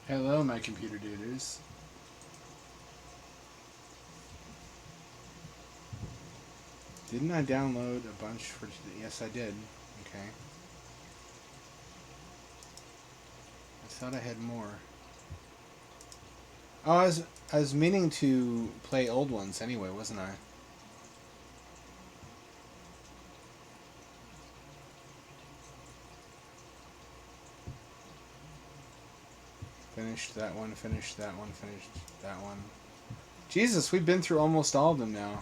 Hello, my computer duders. Didn't I download a bunch for... Yes, I did. Okay. I thought I had more. Oh, I was meaning to play old ones anyway, wasn't I? Finished that one, finished that one, finished that one. Jesus, we've been through almost all of them now.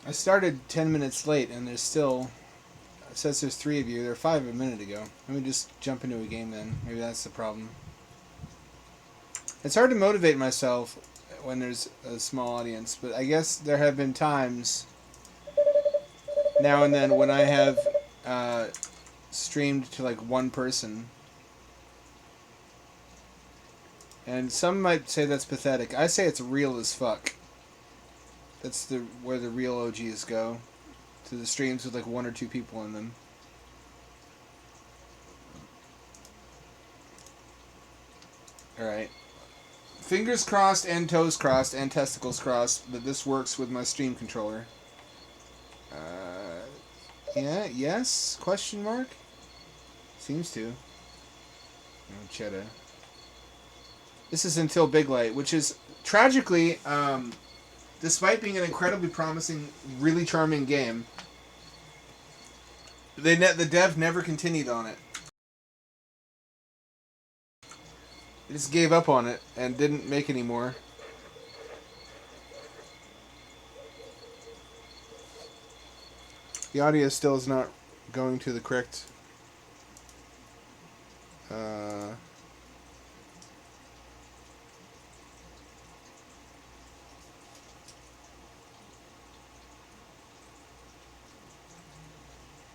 I started 10 minutes late, and there's still... It says there's 3 of you. There were 5 a minute ago. Let me just jump into a game then. Maybe that's the problem. It's hard to motivate myself when there's a small audience, but I guess there have been times now and then when I have uh, streamed to like one person, and some might say that's pathetic. I say it's real as fuck. That's where the real OGs go, to the streams with like 1 or 2 people in them. All right. Fingers crossed and toes crossed and testicles crossed that this works with my stream controller. Yeah, yes? Question mark? Seems to. Oh, cheddar. This is until Biglight, which is tragically, despite being an incredibly promising, really charming game, the dev never continued on it. They just gave up on it and didn't make any more. The audio still is not going to the correct...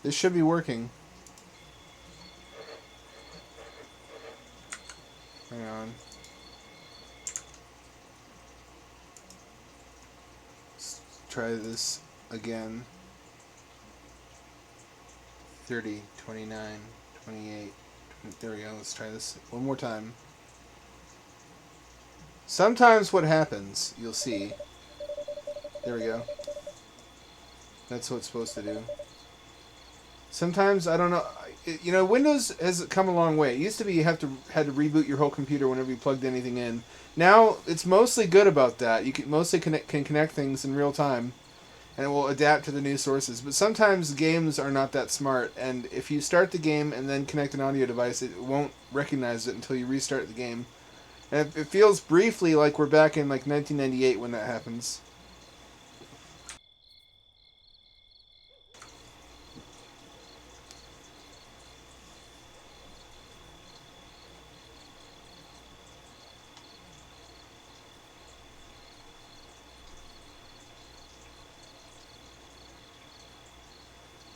This should be working. Hang on. Let's try this again. 30, 29, 28. There we go. Let's try this one more time. Sometimes what happens, you'll see. There we go. That's what it's supposed to do. Sometimes, I don't know. You know, Windows has come a long way. It used to be you had to reboot your whole computer whenever you plugged anything in. Now, it's mostly good about that. You can mostly can connect things in real time, and it will adapt to the new sources. But sometimes games are not that smart, and if you start the game and then connect an audio device, it won't recognize it until you restart the game. And it feels briefly like we're back in like 1998 when that happens.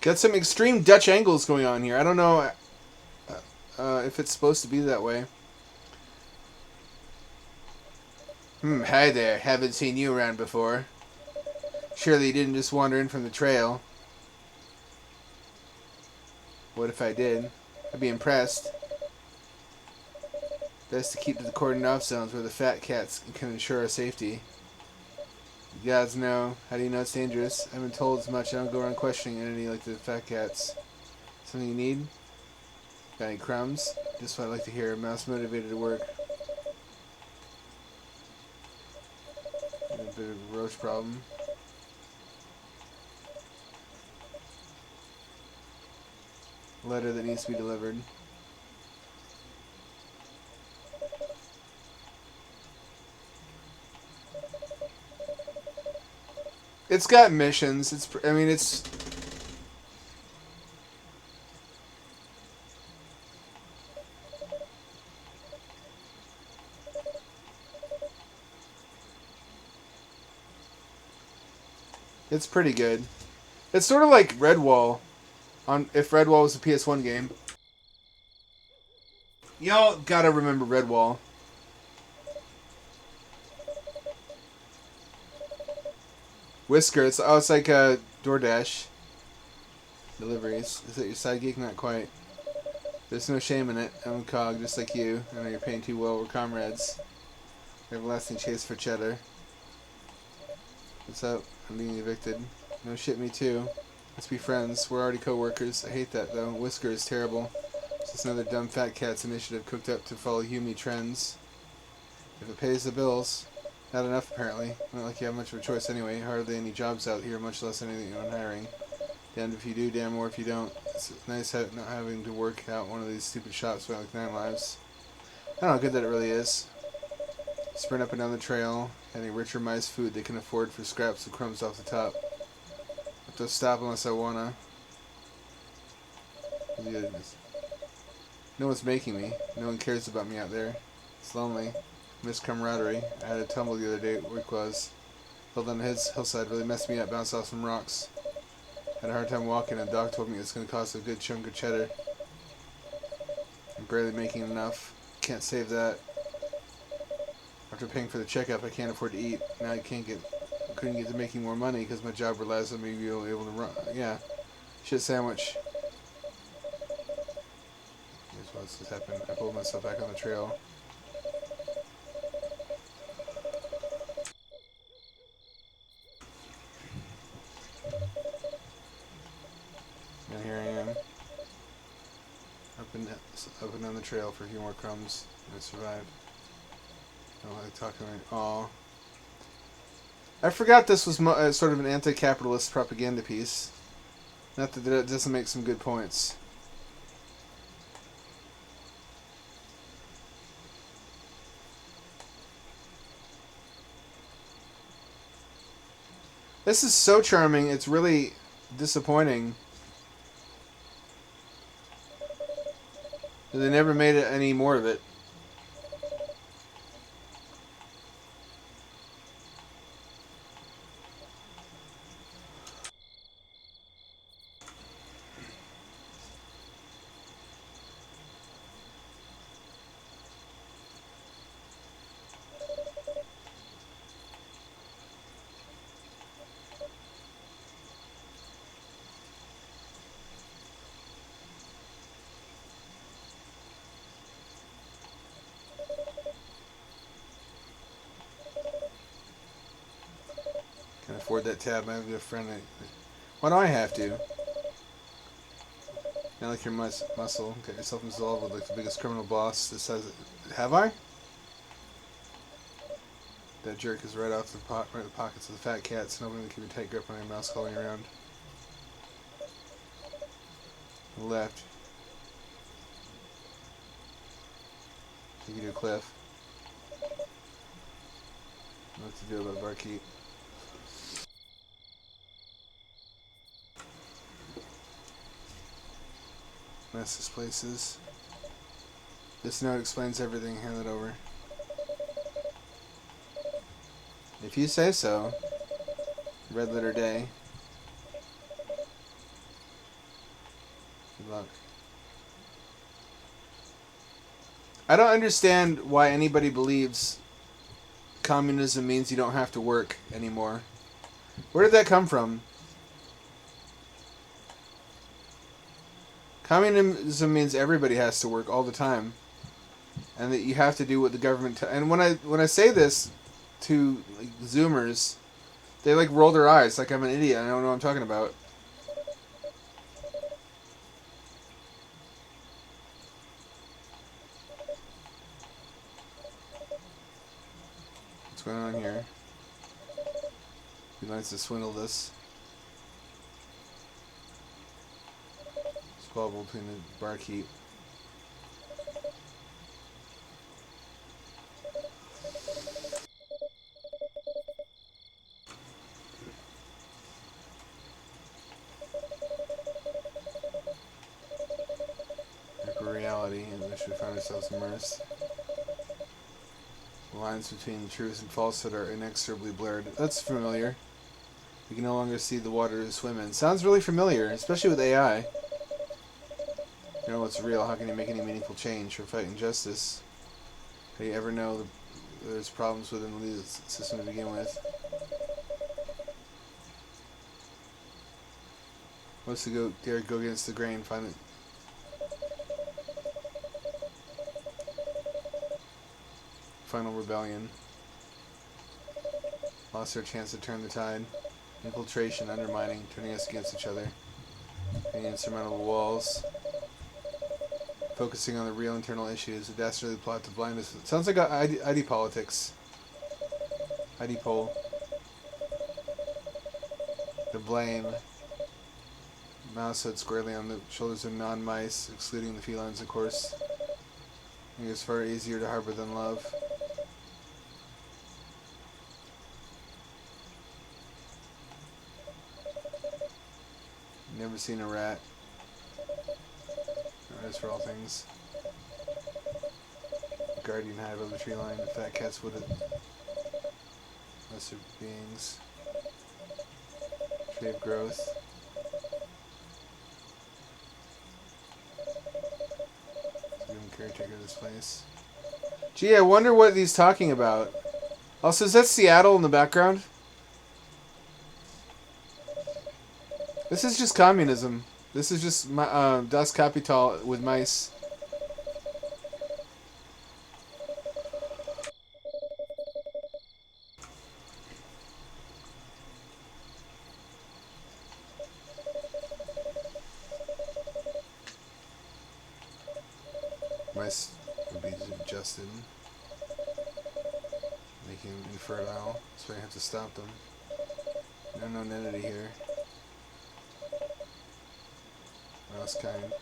Got some extreme Dutch angles going on here. I don't know if it's supposed to be that way. Hi there. Haven't seen you around before. Surely you didn't just wander in from the trail. What if I did? I'd be impressed. Best to keep to the cordoned off zones where the fat cats can ensure our safety. You gods know. How do you know it's dangerous? I've been told as much. I don't go around questioning an entity like the fat cats. Something you need? Got any crumbs? Just what I like to hear. Mouse motivated to work. bit of a roach problem. Letter that needs to be delivered. It's got missions. I mean, it's... It's pretty good. It's sort of like Redwall, if Redwall was a PS1 game. Y'all gotta remember Redwall. Whisker, it's like a DoorDash deliveries. Is it your side gig? Not quite. There's no shame in it. I'm a cog, just like you. I know you're paying too well. We're comrades. Everlasting chase for cheddar. What's up? I'm being evicted. No shit, me too. Let's be friends. We're already co-workers. I hate that, though. Whisker is terrible. It's just another dumb fat cat's initiative cooked up to follow Hume trends. If it pays the bills. Not enough, apparently. Not like you have much of a choice anyway. Hardly any jobs out here, much less anything on hiring. Damned if you do, damn more if you don't. It's nice not having to work out one of these stupid shops for like 9 lives. I don't know how good that it really is. Sprint up and down the trail, getting richer mice food they can afford for scraps of crumbs off the top. Have to stop unless I wanna. No one's making me. No one cares about me out there. It's lonely. Miss camaraderie. I had a tumble the other day at work was. Fell down the hillside, really messed me up, bounced off some rocks. Had a hard time walking, and Doc told me it's going to cost a good chunk of cheddar. I'm barely making enough. Can't save that. After paying for the checkup, I can't afford to eat. Now I couldn't get to making more money because my job relies on me being able to run. Yeah. Shit sandwich. Here's what's just happened. I pulled myself back on the trail. And here I am. Up and down the trail for a few more crumbs. And I survived. I don't like talking to me. Aw. I forgot this was sort of an anti-capitalist propaganda piece. Not that it doesn't make some good points. This is so charming, it's really disappointing. They never made any more of it. Can afford that tab. I have a friend. Why do I have to? Not like your muscle. Get yourself involved with like the biggest criminal boss. This says, have I? That jerk is right off the right in the pockets of the fat cats. Nobody can keep a tight grip on your mouse calling around. Left. Take you to a cliff. What to do about the barkeep? Nice this place is. This note explains everything. Hand it over. If you say so. Red letter day. Good luck. I don't understand why anybody believes communism means you don't have to work anymore. Where did that come from? Communism means everybody has to work all the time, and that you have to do what the government. And when I say this to like, Zoomers, they like roll their eyes like I'm an idiot. I don't know what I'm talking about. What's going on here? Tries to swindle this. Squabble between the barkeep. Reality in which we find ourselves immersed. The lines between truth and falsehood are inexorably blurred. That's familiar. We can no longer see the water to swim in. Sounds really familiar, especially with AI. You know what's real? How can you make any meaningful change or fight injustice? How do you ever know there's problems within the legal system to begin with? What's to dare go against the grain? Find it. Final rebellion. Lost their chance to turn the tide. Infiltration, undermining, turning us against each other. Any insurmountable walls. Focusing on the real internal issues. A dastardly plot to blind us. It sounds like ID politics. ID poll. The blame. Mouse head squarely on the shoulders of non-mice, excluding the felines, of course. I think it's far easier to harbor than love. Never seen a rat. That is for all things. Guardian hive of the tree line. Fat cats would have lesser beings. Tree of growth. Caretaker of this place. Gee, I wonder what he's talking about. Also, is that Seattle in the background? This is just communism. This is just Das Kapital with mice. Mice would be adjusted, making them infertile, so I have to stop them. No known entity here. Mouse kind.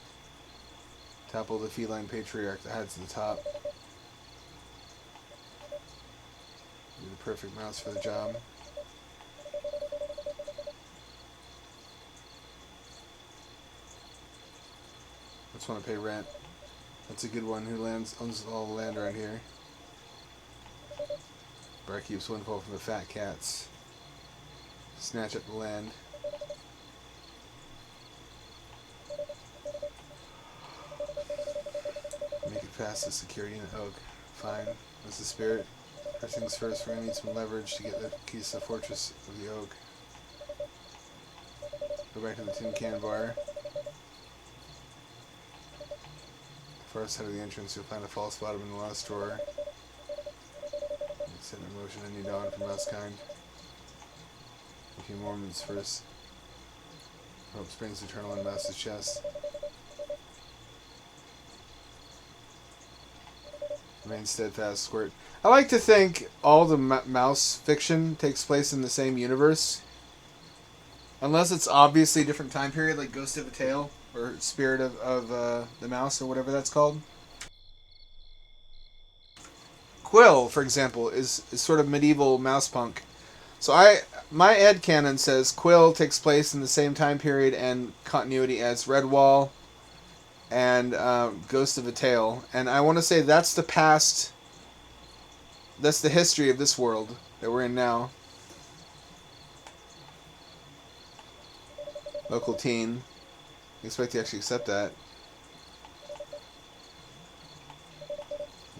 Topple the feline patriarch that hides at the top. Be the perfect mouse for the job. Just want to pay rent. That's a good one. Who owns all the land around here? Barkeep's windfall from the fat cats. Snatch up the land. Make it past the security in the oak. Fine. That's the spirit. First things first, we're going to need some leverage to get the keys to the fortress of the oak. Go back to the tin can bar. Far side of the entrance, you'll find a false bottom in the last drawer. Set in motion any dawn from mouse kind. A few moments first. Hope springs eternal in mouse's chest. Remain steadfast, squirt. I like to think all the mouse fiction takes place in the same universe. Unless it's obviously a different time period, like Ghost of a Tale. Or Spirit of the Mouse, or whatever that's called. Quill, for example, is sort of medieval mouse punk. So my headcanon says Quill takes place in the same time period and continuity as Redwall and Ghost of a Tale. And I want to say that's the past, that's the history of this world that we're in now. Local teen. I expect to actually accept that.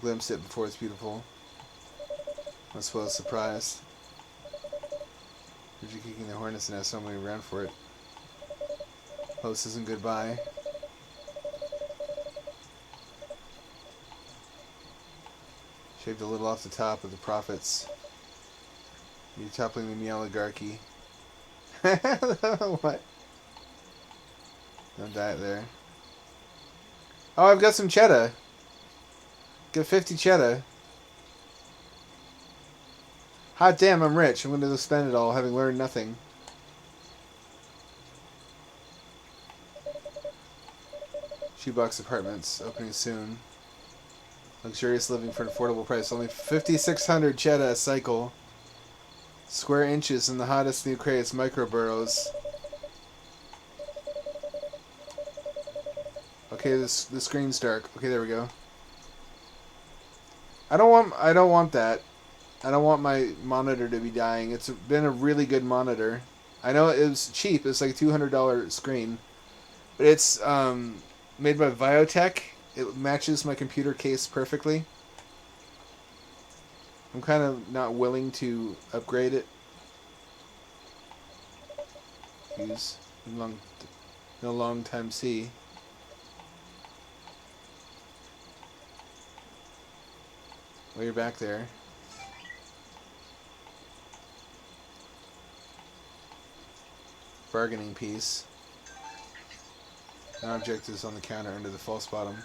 Glimpse it before it's beautiful. Not spoil the surprise. Heard you kicking the hornet's nest, somebody ran for it. Host isn't goodbye. Shaved a little off the top of the prophets. You're toppling the oligarchy. What? No diet there. Oh, I've got some cheddar. Got 50 cheddar. Hot damn, I'm rich. I'm going to spend it all, having learned nothing. Shoebox Apartments, opening soon. Luxurious living for an affordable price. Only 5,600 cheddar a cycle. Square inches in the hottest new crates, microburrows. Okay, the screen's dark. Okay, there we go. I don't want that. I don't want my monitor to be dying. It's been a really good monitor. I know it was cheap. It's like a $200 screen. But it's made by Viotech. It matches my computer case perfectly. I'm kind of not willing to upgrade it. Use no long time see. Well, you're back there. Bargaining piece. An object is on the counter under the false bottom.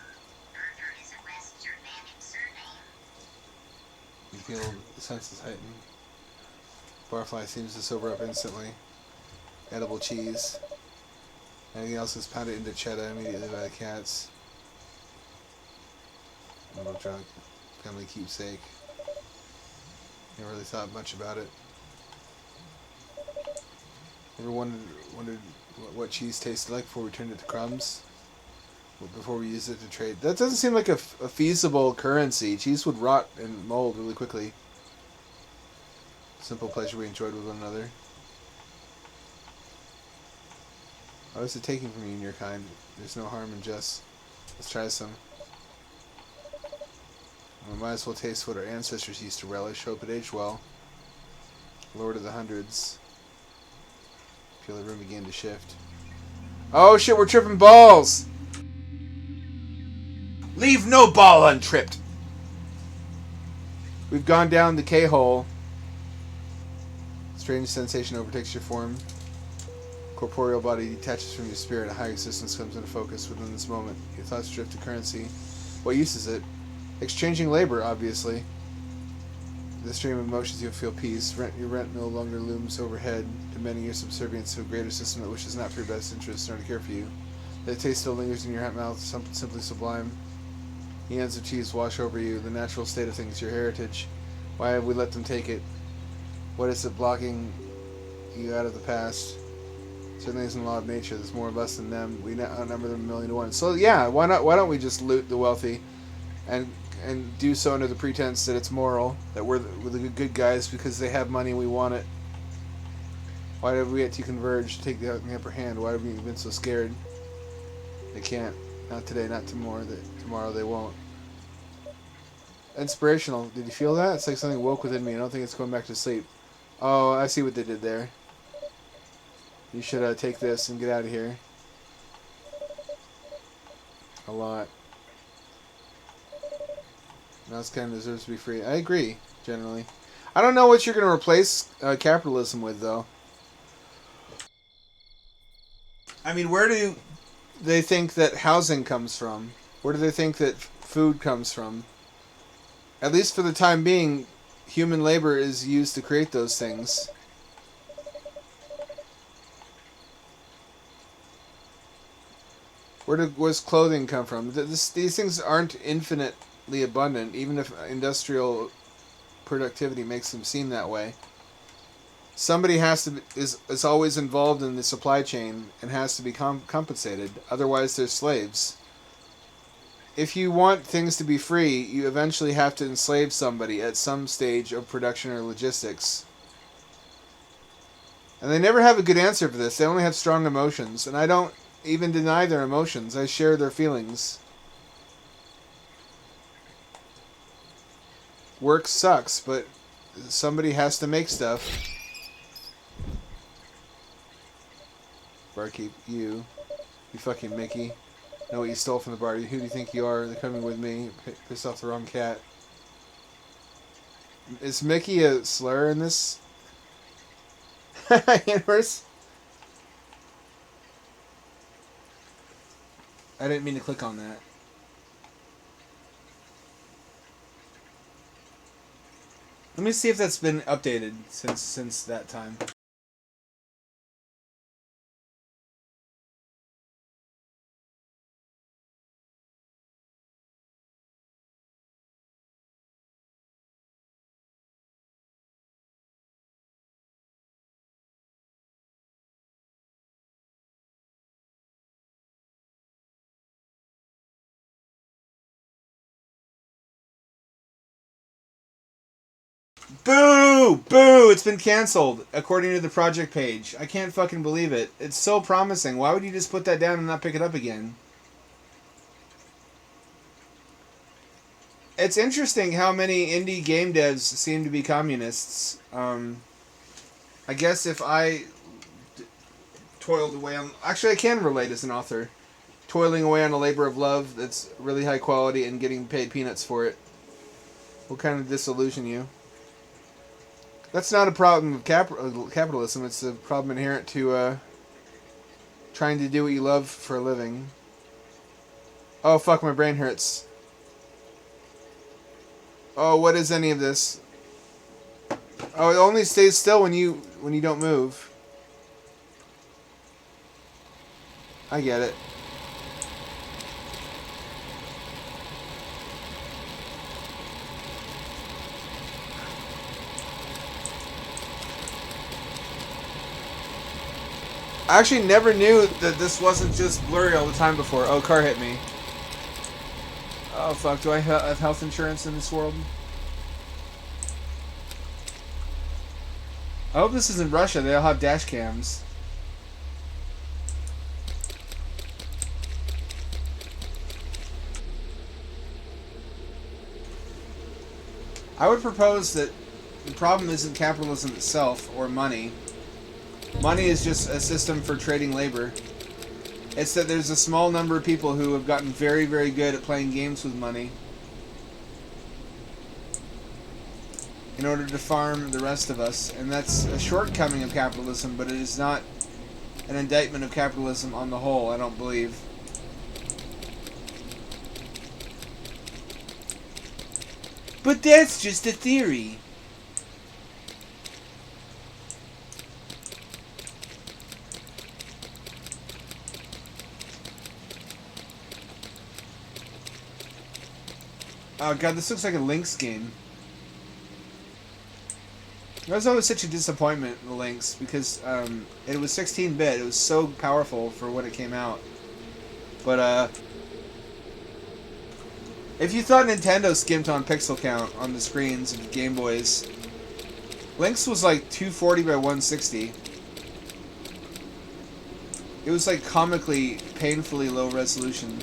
You feel the senses heighten. Barfly seems to sober up instantly. Edible cheese. Anything else is pounded into cheddar immediately by the cats. A little drunk. Family keepsake. Never really thought much about it. Ever wondered what cheese tasted like before we turned it to crumbs? Before we used it to trade? That doesn't seem like a feasible currency. Cheese would rot and mold really quickly. Simple pleasure we enjoyed with one another. What is it taking from you and your kind? There's no harm in just... Let's try some. We might as well taste what our ancestors used to relish. Hope it aged well. Lord of the Hundreds. Feel the room begin to shift. Oh shit, we're tripping balls! Leave no ball untripped! We've gone down the K-hole. Strange sensation overtakes your form. Corporeal body detaches from your spirit. A higher existence comes into focus within this moment. Your thoughts drift to currency. What use is it? Exchanging labor, obviously. The stream of emotions, you'll feel peace. Your rent no longer looms overhead, demanding your subservience to a greater system that wishes not for your best interest nor to care for you. The taste still lingers in your mouth, simply sublime. The ends of cheese wash over you. The natural state of things, your heritage. Why have we let them take it? What is it blocking you out of the past? Certainly isn't a law of nature. There's more of us than them. We outnumber them 1,000,000 to 1. So yeah, why not? Why don't we just loot the wealthy, and do so under the pretense that it's moral, that we're the good guys because they have money and we want it. Why did we get to converge, take the upper hand? Why have we been so scared? They can't. Not today, not tomorrow. Tomorrow they won't. Inspirational. Did you feel that? It's like something woke within me. I don't think it's going back to sleep. Oh, I see what they did there. You should take this and get out of here. A lot. Mouse kind of deserves to be free. I agree, generally. I don't know what you're going to replace capitalism with, though. I mean, where do they think that housing comes from? Where do they think that food comes from? At least for the time being, human labor is used to create those things. Where does clothing come from? These things aren't infinitely abundant, even if industrial productivity makes them seem that way. Somebody is always involved in the supply chain and has to be compensated. Otherwise, they're slaves. If you want things to be free, you eventually have to enslave somebody at some stage of production or logistics. And they never have a good answer for this. They only have strong emotions, and I don't even deny their emotions. I share their feelings. Work sucks, but somebody has to make stuff. Barkeep, you fucking Mickey. Know what you stole from the bar. Who do you think you are? They're coming with me. Pissed off the wrong cat. Is Mickey a slur in this universe? I didn't mean to click on that. Let me see if that's been updated since that time. Boo! Boo! It's been canceled, according to the project page. I can't fucking believe it. It's so promising. Why would you just put that down and not pick it up again? It's interesting how many indie game devs seem to be communists. I guess if I toiled away on... Actually, I can relate as an author. Toiling away on a labor of love that's really high quality and getting paid peanuts for it will kind of disillusion you. That's not a problem of capitalism. It's a problem inherent to trying to do what you love for a living. Oh, fuck, my brain hurts. Oh, what is any of this? Oh, it only stays still when you don't move. I get it. I actually never knew that this wasn't just blurry all the time before. Oh, car hit me. Oh, fuck. Do I have health insurance in this world? I hope this isn't Russia. They all have dash cams. I would propose that the problem isn't capitalism itself or money. Money is just a system for trading labor. It's that there's a small number of people who have gotten very, very good at playing games with money in order to farm the rest of us. And that's a shortcoming of capitalism, but it is not an indictment of capitalism on the whole, I don't believe. But that's just a theory. Oh god, this looks like a Lynx game. That was always such a disappointment, the Lynx, because it was 16-bit. It was so powerful for when it came out. But if you thought Nintendo skimped on pixel count on the screens of Game Boys, Lynx was like 240 by 160. It was like comically, painfully low resolution.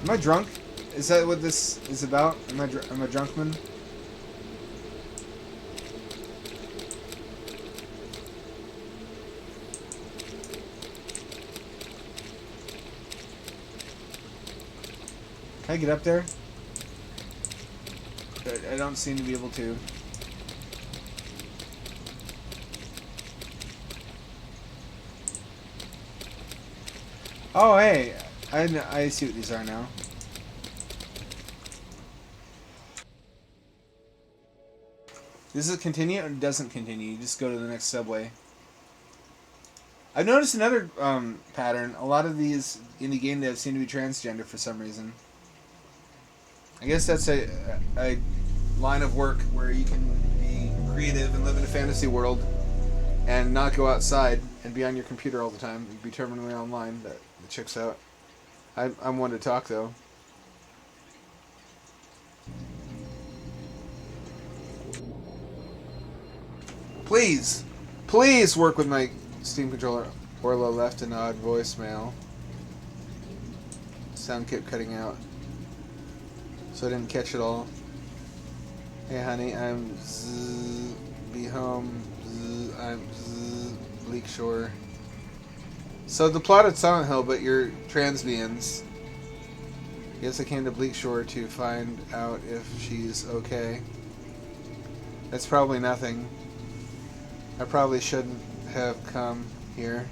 Am I drunk? Is that what this is about? Am I drunk, man? Can I get up there? I don't seem to be able to. Oh, hey. I see what these are now. Does it continue or doesn't continue? You just go to the next subway. I've noticed another pattern. A lot of these indie game devs seem to be transgender for some reason. I guess that's a line of work where you can be creative and live in a fantasy world and not go outside and be on your computer all the time. Be terminally online. That checks out. I'm one to talk, though. Please work with my Steam controller. Orla left an odd voicemail. Sound kept cutting out, so I didn't catch it all. Hey honey, I'm be home. I'm Bleakshore. So the plot of Silent Hill, but you're transbians. Guess I came to Bleakshore to find out if she's okay. That's probably nothing. I probably shouldn't have come here.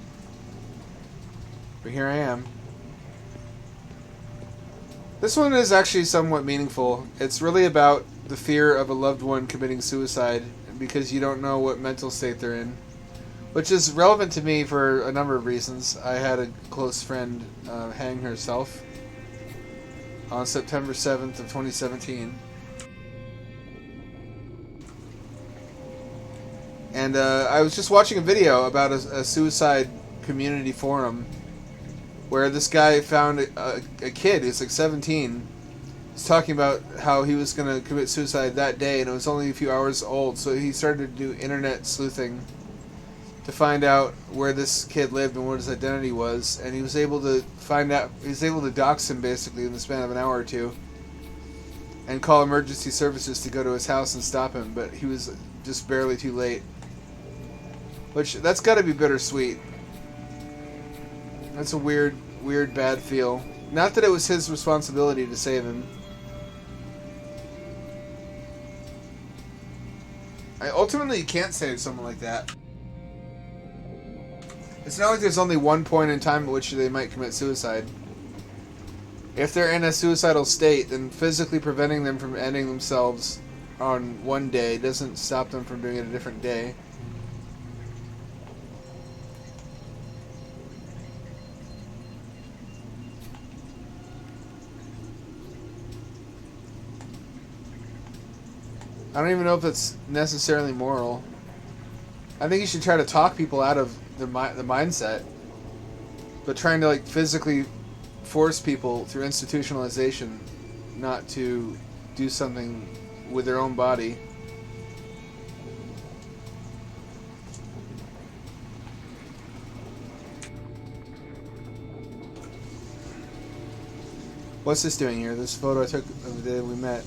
But here I am. This one is actually somewhat meaningful. It's really about the fear of a loved one committing suicide because you don't know what mental state they're in. Which is relevant to me for a number of reasons. I had a close friend hang herself on September 7th of 2017. And I was just watching a video about a suicide community forum where this guy found a kid who's like 17. He's talking about how he was going to commit suicide that day, and it was only a few hours old, so he started to do internet sleuthing to find out where this kid lived and what his identity was, and he was able to find out. He was able to dox him basically in the span of an hour or two, and call emergency services to go to his house and stop him. But he was just barely too late. Which that's got to be bittersweet. That's a weird, bad feel. Not that it was his responsibility to save him. Ultimately, you can't save someone like that. It's not like there's only one point in time at which they might commit suicide. If they're in a suicidal state, then physically preventing them from ending themselves on one day doesn't stop them from doing it a different day. I don't even know if that's necessarily moral. I think you should try to talk people out of the mindset, but trying to like physically force people through institutionalization not to do something with their own body. What's this doing here? This photo I took of the day we met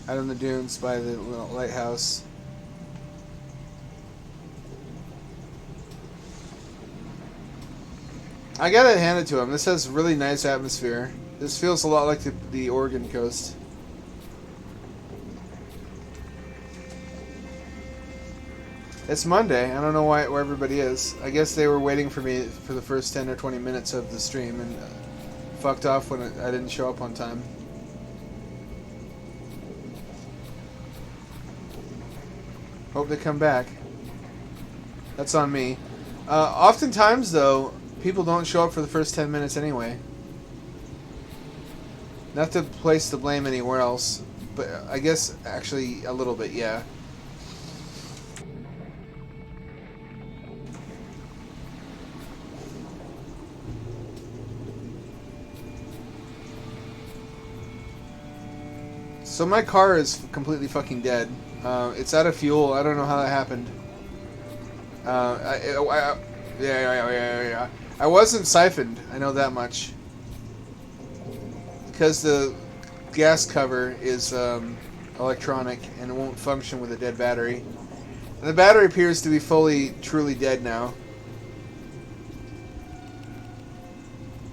out on the dunes by the little lighthouse. I gotta hand it to him. This has really nice atmosphere. This feels a lot like the Oregon coast. It's Monday. I don't know where everybody is. I guess they were waiting for me for the first 10 or 20 minutes of the stream and fucked off when I didn't show up on time. Hope they come back. That's on me. Oftentimes, though, people don't show up for the first 10 minutes anyway. Not to place the blame anywhere else, but I guess actually a little bit, yeah. So my car is completely fucking dead. It's out of fuel. I don't know how that happened. Yeah. I wasn't siphoned. I know that much. Because the gas cover is electronic and it won't function with a dead battery. And the battery appears to be truly dead now.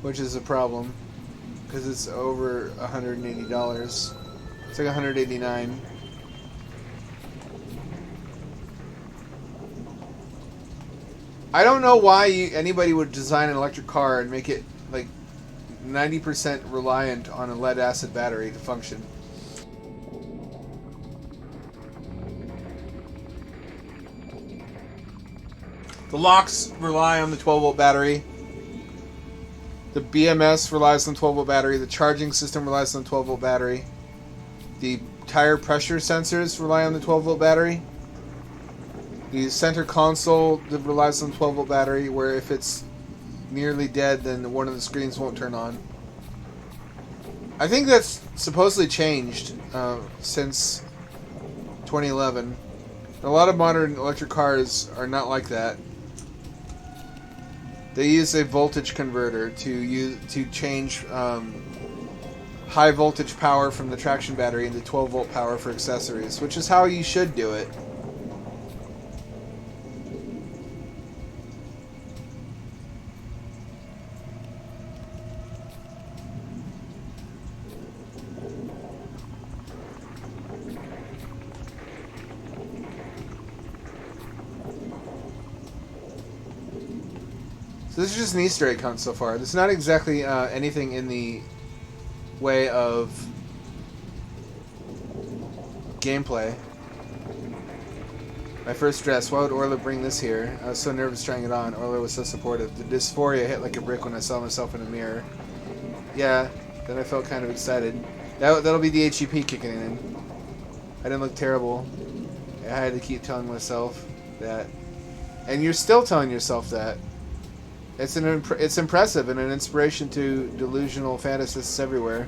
Which is a problem. Because it's over $180. It's like $189. I don't know why anybody would design an electric car and make it like 90% reliant on a lead acid battery to function. The locks rely on the 12-volt battery. The BMS relies on the 12-volt battery. The charging system relies on the 12-volt battery. The tire pressure sensors rely on the 12-volt battery. The center console relies on the 12-volt battery, where if it's nearly dead, then one of the screens won't turn on. I think that's supposedly changed since 2011. A lot of modern electric cars are not like that. They use a voltage converter to change high voltage power from the traction battery into 12-volt power for accessories, which is how you should do it. So this is just an Easter egg hunt so far. There's not exactly anything in the way of gameplay. My first dress. Why would Orla bring this here? I was so nervous trying it on. Orla was so supportive. The dysphoria hit like a brick when I saw myself in a mirror. Yeah, then I felt kind of excited. That'll be the HEP kicking in. I didn't look terrible. I had to keep telling myself that. And you're still telling yourself that. It's impressive and an inspiration to delusional fantasists everywhere.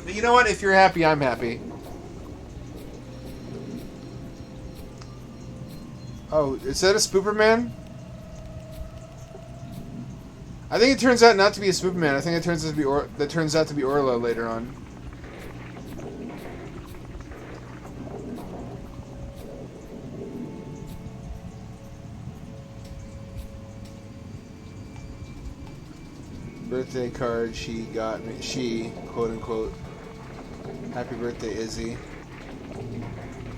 But you know what? If you're happy, I'm happy. Oh, is that a Spooperman? I think it turns out not to be a Spooperman. I think it turns out to be Orla later on. Birthday card she got me. She, quote unquote. Happy birthday, Izzy.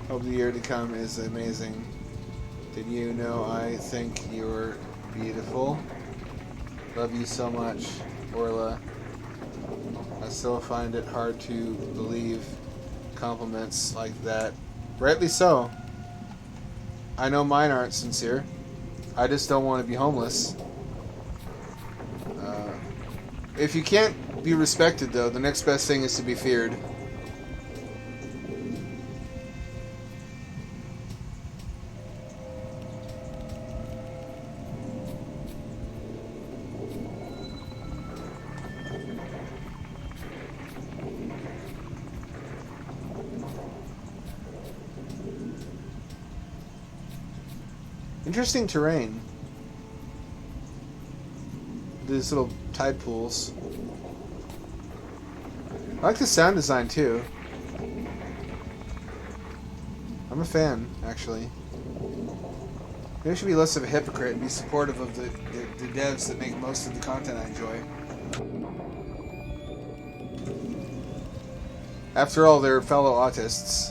Hope the year to come is amazing. Did you know I think you're beautiful? Love you so much, Orla. I still find it hard to believe compliments like that. Rightly so. I know mine aren't sincere. I just don't want to be homeless. If you can't be respected, though, the next best thing is to be feared. Interesting terrain. These little tide pools. I like the sound design too. I'm a fan, actually. Maybe I should be less of a hypocrite and be supportive of the devs that make most of the content I enjoy. After all, they're fellow autists.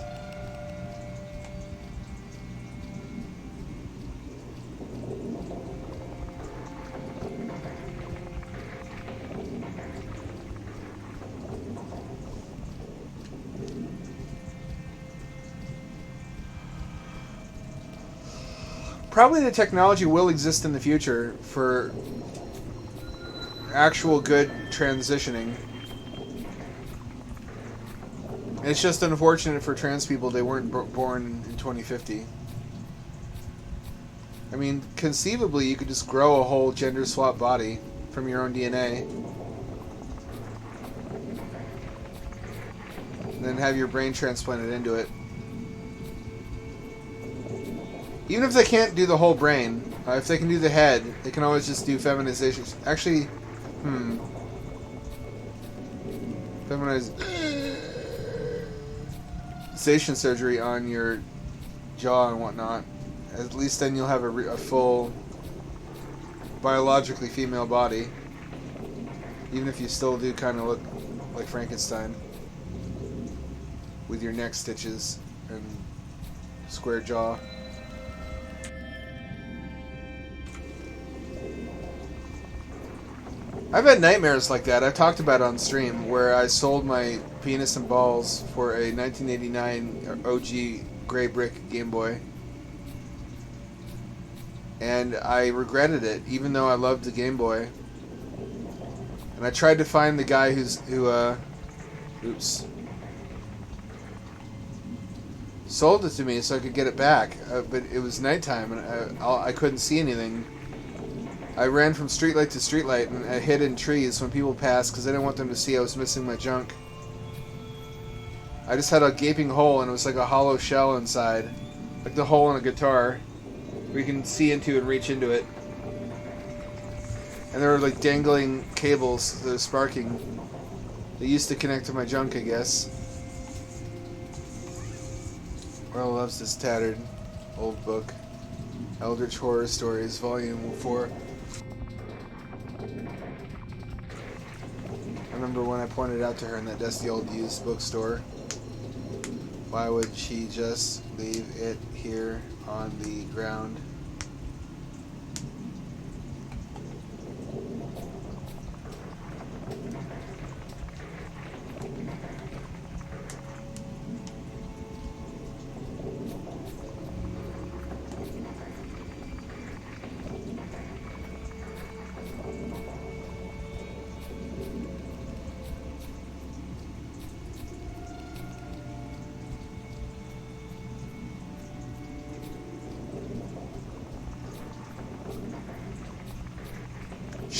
Probably the technology will exist in the future for actual good transitioning. It's just unfortunate for trans people they weren't born in 2050. I mean, conceivably you could just grow a whole gender swap body from your own DNA. And then have your brain transplanted into it. Even if they can't do the whole brain, if they can do the head, they can always just do feminization. Actually, feminization surgery on your jaw and whatnot. At least then you'll have a full, biologically female body. Even if you still do kind of look like Frankenstein. With your neck stitches and square jaw. I've had nightmares like that. I've talked about it on stream where I sold my penis and balls for a 1989 OG gray brick Game Boy. And I regretted it, even though I loved the Game Boy. And I tried to find the guy who sold it to me so I could get it back. But it was nighttime and I couldn't see anything. I ran from streetlight to streetlight and I hid in trees when people passed because I didn't want them to see I was missing my junk. I just had a gaping hole and it was like a hollow shell inside. Like the hole in a guitar where you can see into and reach into it. And there were like dangling cables that were sparking. They used to connect to my junk, I guess. Earl loves this tattered old book. Eldritch Horror Stories, Volume 4. I remember when I pointed out to her in that dusty old used bookstore. Why would she just leave it here on the ground?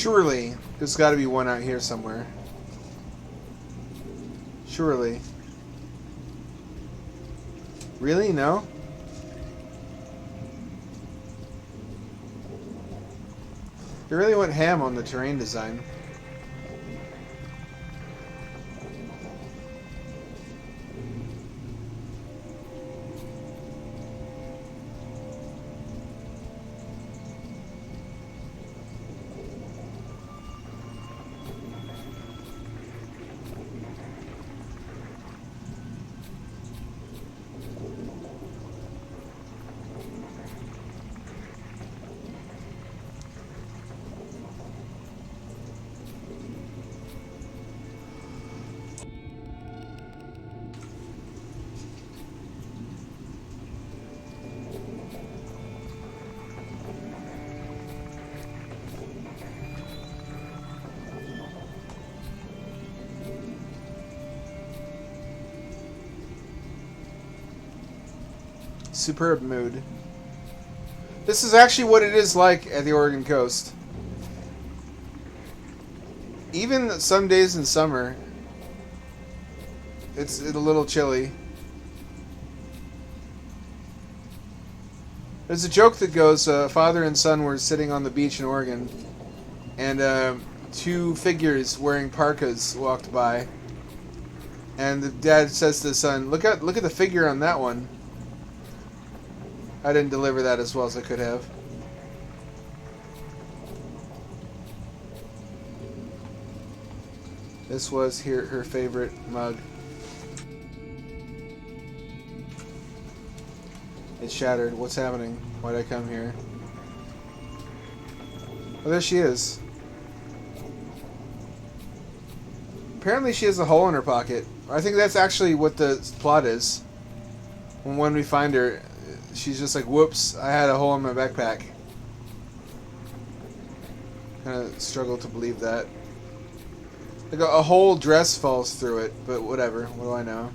Surely, there's got to be one out here somewhere. Surely. Really? No? They really went ham on the terrain design. Superb mood. This is actually what it is like at the Oregon coast. Even some days in summer, it's a little chilly. There's a joke that goes, father and son were sitting on the beach in Oregon, and two figures wearing parkas walked by, and the dad says to the son, look at the figure on that one." I didn't deliver that as well as I could have. This was her favorite mug. It's shattered. What's happening? Why'd I come here? Oh, there she is. Apparently she has a hole in her pocket. I think that's actually what the plot is. When we find her, she's just like, whoops, I had a hole in my backpack. Kind of struggle to believe that. Like a whole dress falls through it, but whatever. What do I know?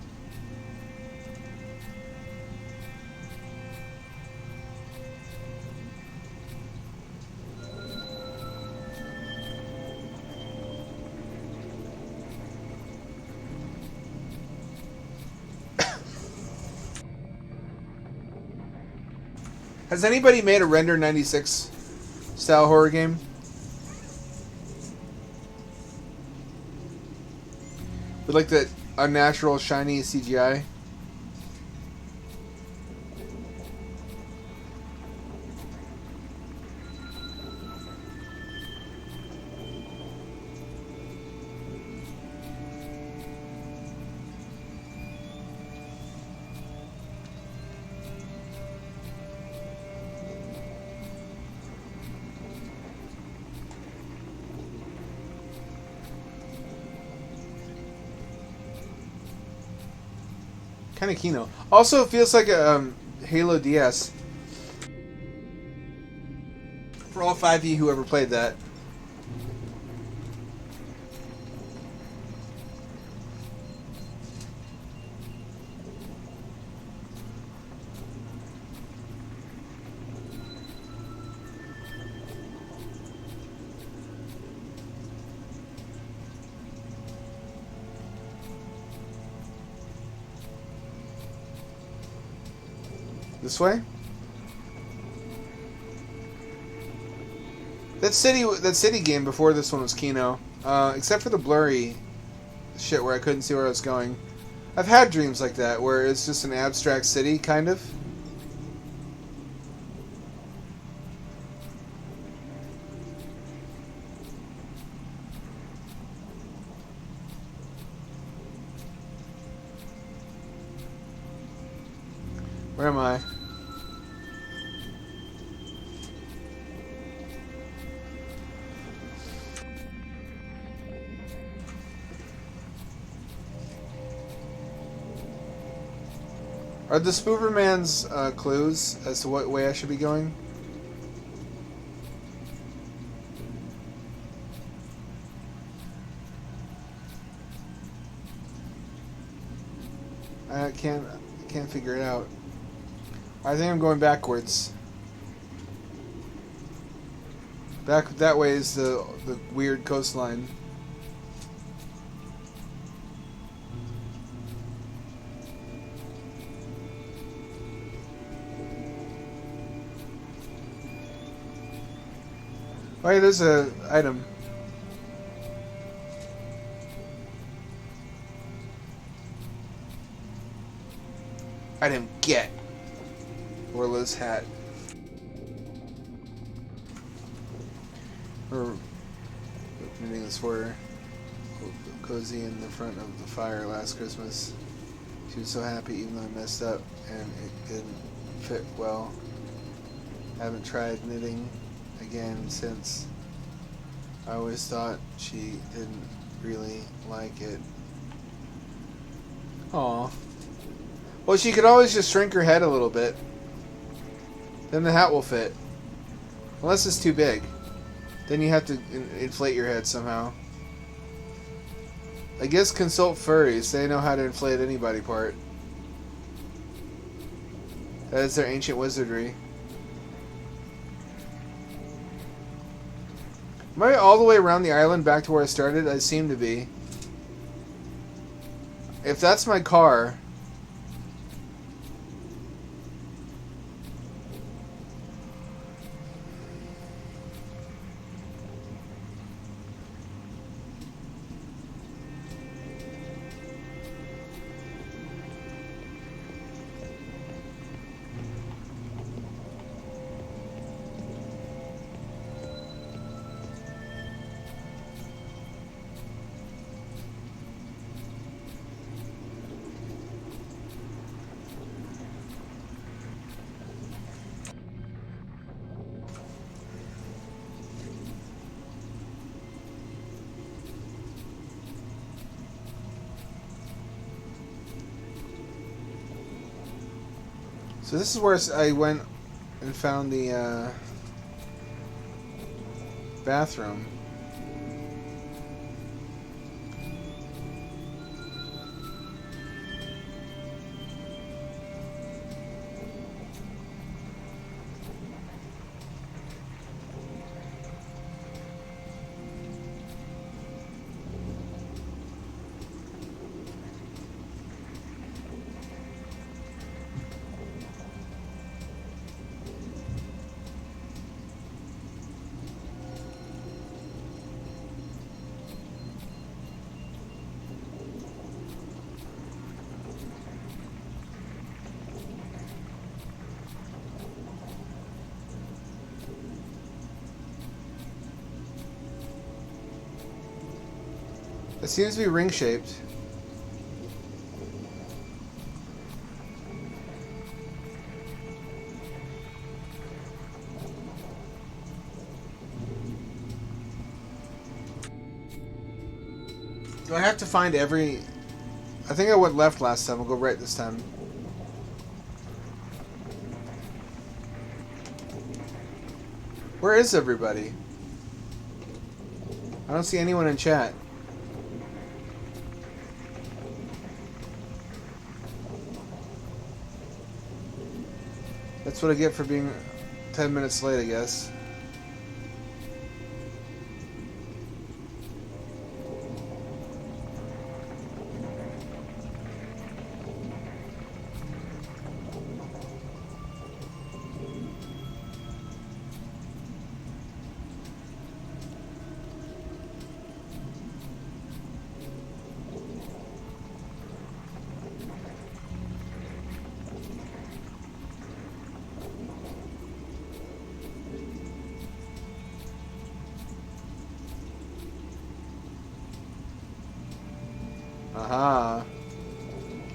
Has anybody made a Render 96 style horror game? With like the unnatural shiny CGI? Kind of Kino. Also, it feels like a Halo DS. For all 5 of you who ever played that. This way? That city game before this one was Kino. Except for the blurry shit where I couldn't see where I was going. I've had dreams like that where it's just an abstract city, kind of. Where am I? Are the Spooverman's clues as to what way I should be going? I can't figure it out. I think I'm going backwards. Back that way is the weird coastline. Oh, yeah, there's a item. Item get. Orla's hat. We're knitting this for her. Cozy in the front of the fire last Christmas. She was so happy even though I messed up and it didn't fit well. Haven't tried knitting again since. I always thought she didn't really like it. Aw. Well, she could always just shrink her head a little bit. Then the hat will fit. Unless it's too big. Then you have to inflate your head somehow. I guess consult furries. They know how to inflate any body part. That is their ancient wizardry. Am I all the way around the island back to where I started? I seem to be. If that's my car... So this is where I went and found the bathroom. It seems to be ring-shaped. Do I have to find every... I think I went left last time. I'll go right this time. Where is everybody? I don't see anyone in chat. That's what I get for being 10 minutes late, I guess. Aha!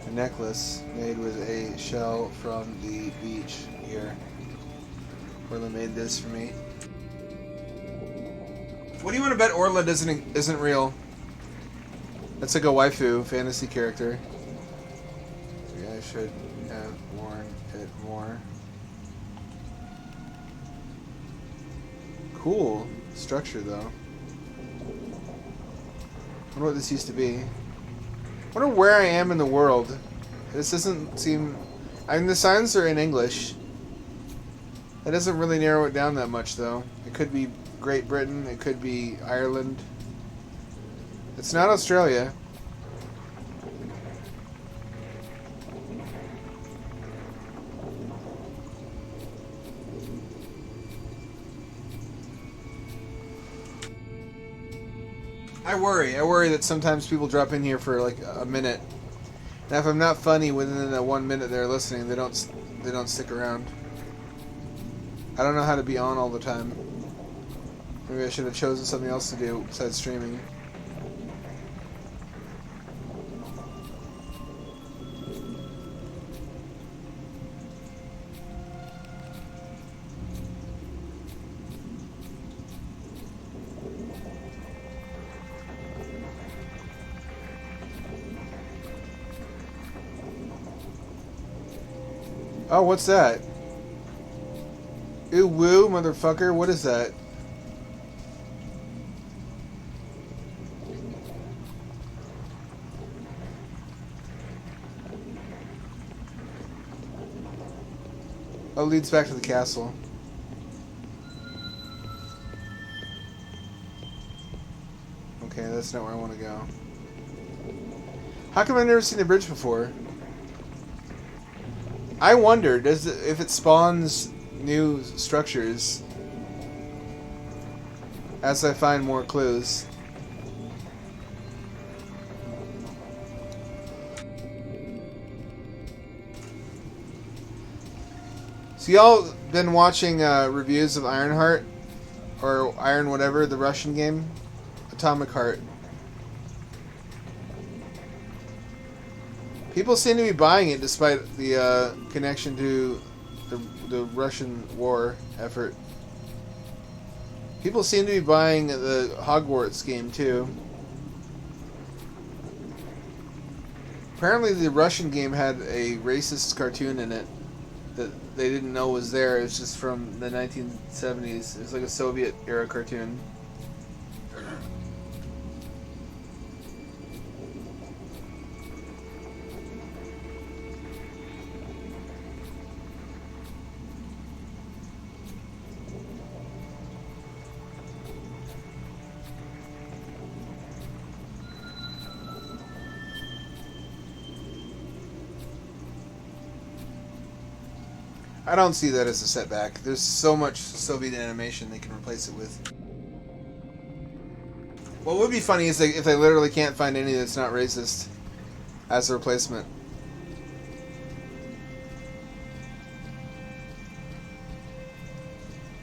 A necklace made with a shell from the beach here. Orla made this for me. What do you want to bet Orla isn't real? That's like a waifu fantasy character. Maybe I should have worn it more. Cool structure though. I wonder what this used to be. I wonder where I am in the world. This doesn't seem... I mean, the signs are in English. That doesn't really narrow it down that much, though. It could be Great Britain. It could be Ireland. It's not Australia. I worry that sometimes people drop in here for like a minute. And if I'm not funny within that 1 minute they're listening, they don't stick around. I don't know how to be on all the time. Maybe I should have chosen something else to do besides streaming. Oh, what's that? Ooh woo, motherfucker, what is that? Oh, leads back to the castle. Okay, that's not where I want to go. How come I've never seen the bridge before? I wonder, if it spawns new structures as I find more clues. So y'all been watching reviews of Ironheart or Iron whatever, the Russian game? Atomic Heart. People seem to be buying it despite the connection to the Russian war effort. People seem to be buying the Hogwarts game too. Apparently the Russian game had a racist cartoon in it that they didn't know was there. It's just from the 1970s. It's like a Soviet era cartoon. I don't see that as a setback. There's so much Soviet animation they can replace it with. What would be funny is if they literally can't find any that's not racist as a replacement.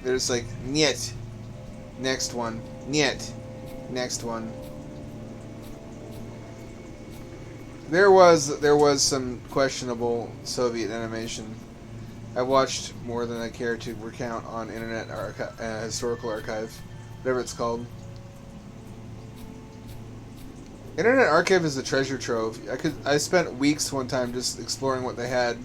There's like, niet. Next one. Niet. Next one. There was some questionable Soviet animation. I watched more than I care to recount on Internet Historical Archive, whatever it's called. Internet Archive is a treasure trove. I spent weeks one time just exploring what they had.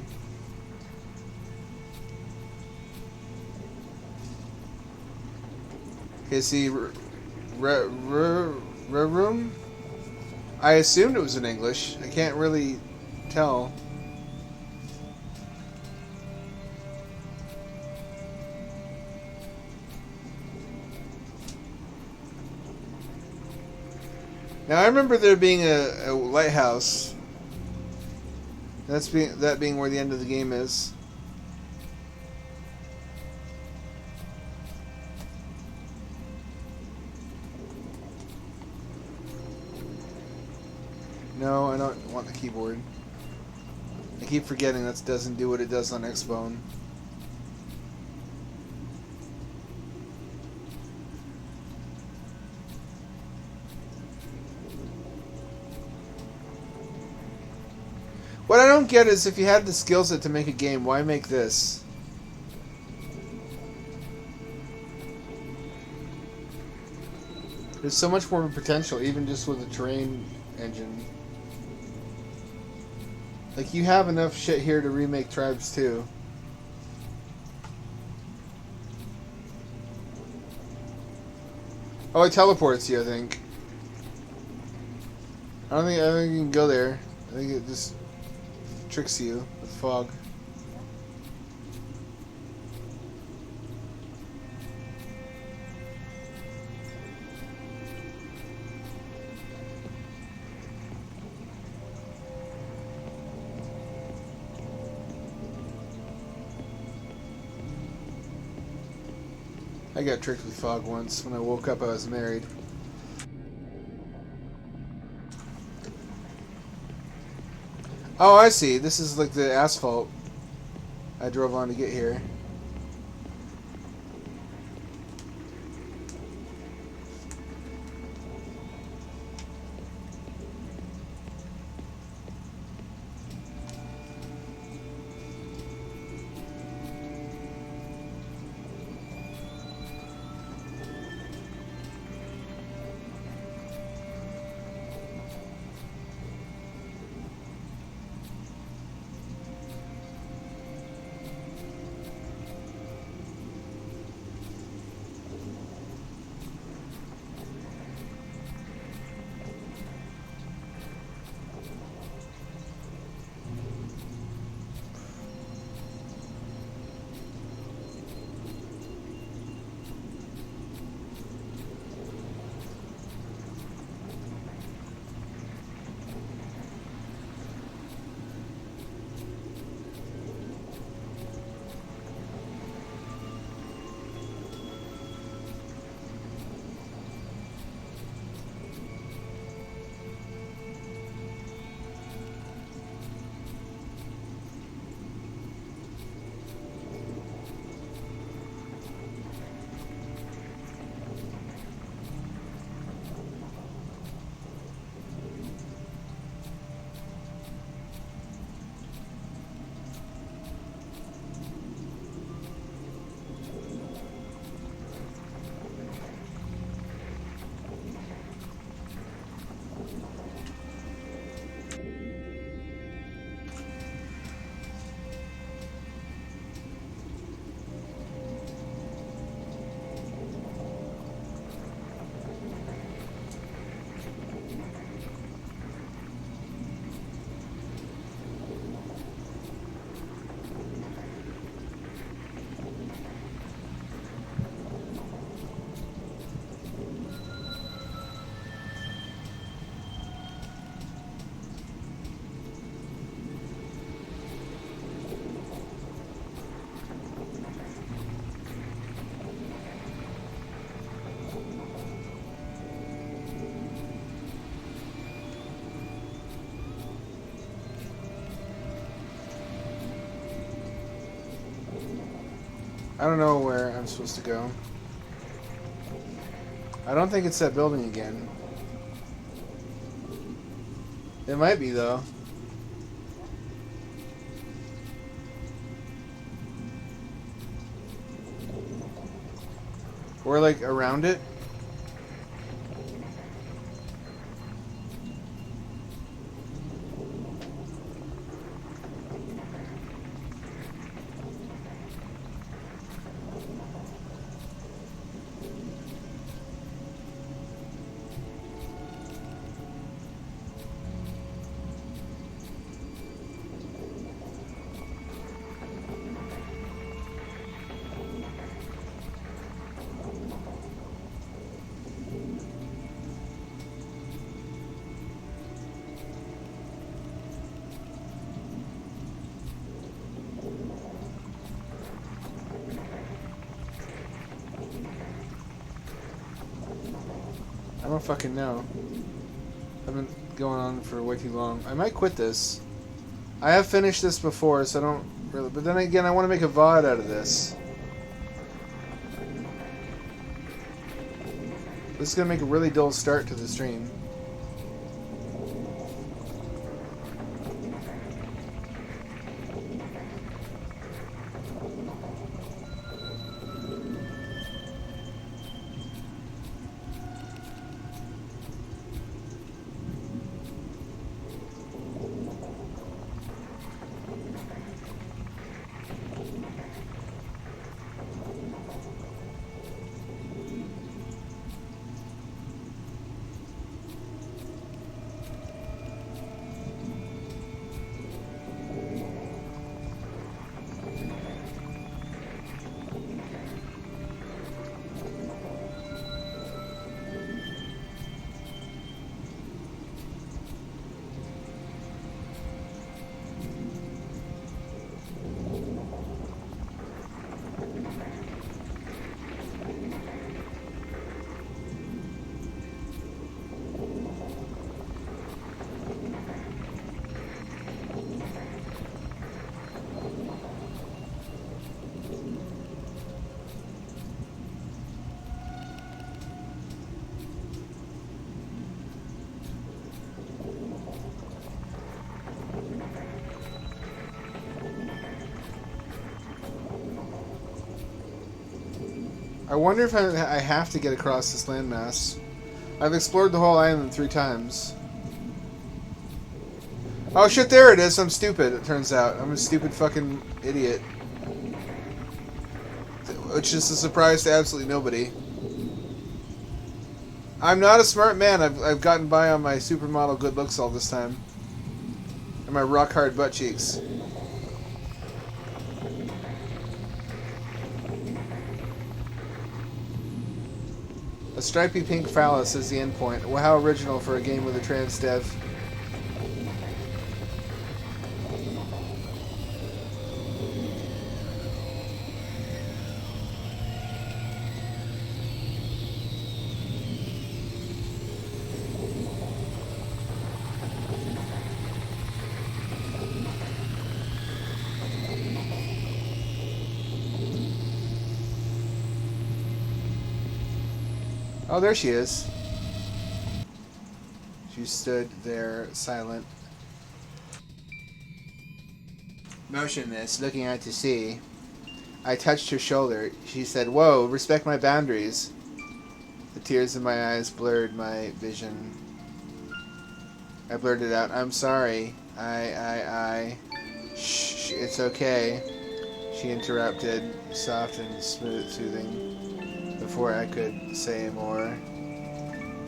Okay, see, room. I assumed it was in English. I can't really tell. Now I remember there being a lighthouse. That being where the end of the game is. No, I don't want the keyboard. I keep forgetting that doesn't do what it does on Xbone. What I don't get is if you had the skill set to make a game, why make this? There's so much more potential, even just with a terrain engine. Like, you have enough shit here to remake Tribes 2. Oh, it teleports you, I think. I don't think you can go there. I think it just tricks you with fog. I got tricked with fog once. When I woke up, I was married. Oh, I see. This is like the asphalt I drove on to get here. I don't know where I'm supposed to go. I don't think it's that building again. It might be, though. Or, like, around it. I don't fucking know. I've been going on for way too long. I might quit this. I have finished this before, so I don't really... But then again, I want to make a VOD out of this. This is going to make a really dull start to the stream. I wonder if I have to get across this landmass. I've explored the whole island 3 times. Oh shit, there it is. I'm stupid, it turns out. I'm a stupid fucking idiot. Which is a surprise to absolutely nobody. I'm not a smart man. I've gotten by on my supermodel good looks all this time. And my rock hard butt cheeks. A stripy pink phallus is the endpoint. Well, how original for a game with a trans dev. Oh, there she is. She stood there, silent, motionless, looking out to sea. I touched her shoulder. She said, "Whoa, respect my boundaries." The tears in my eyes blurred my vision. I blurted out, "I'm sorry. Shh, it's okay." She interrupted, soft and smooth, soothing. Before I could say more.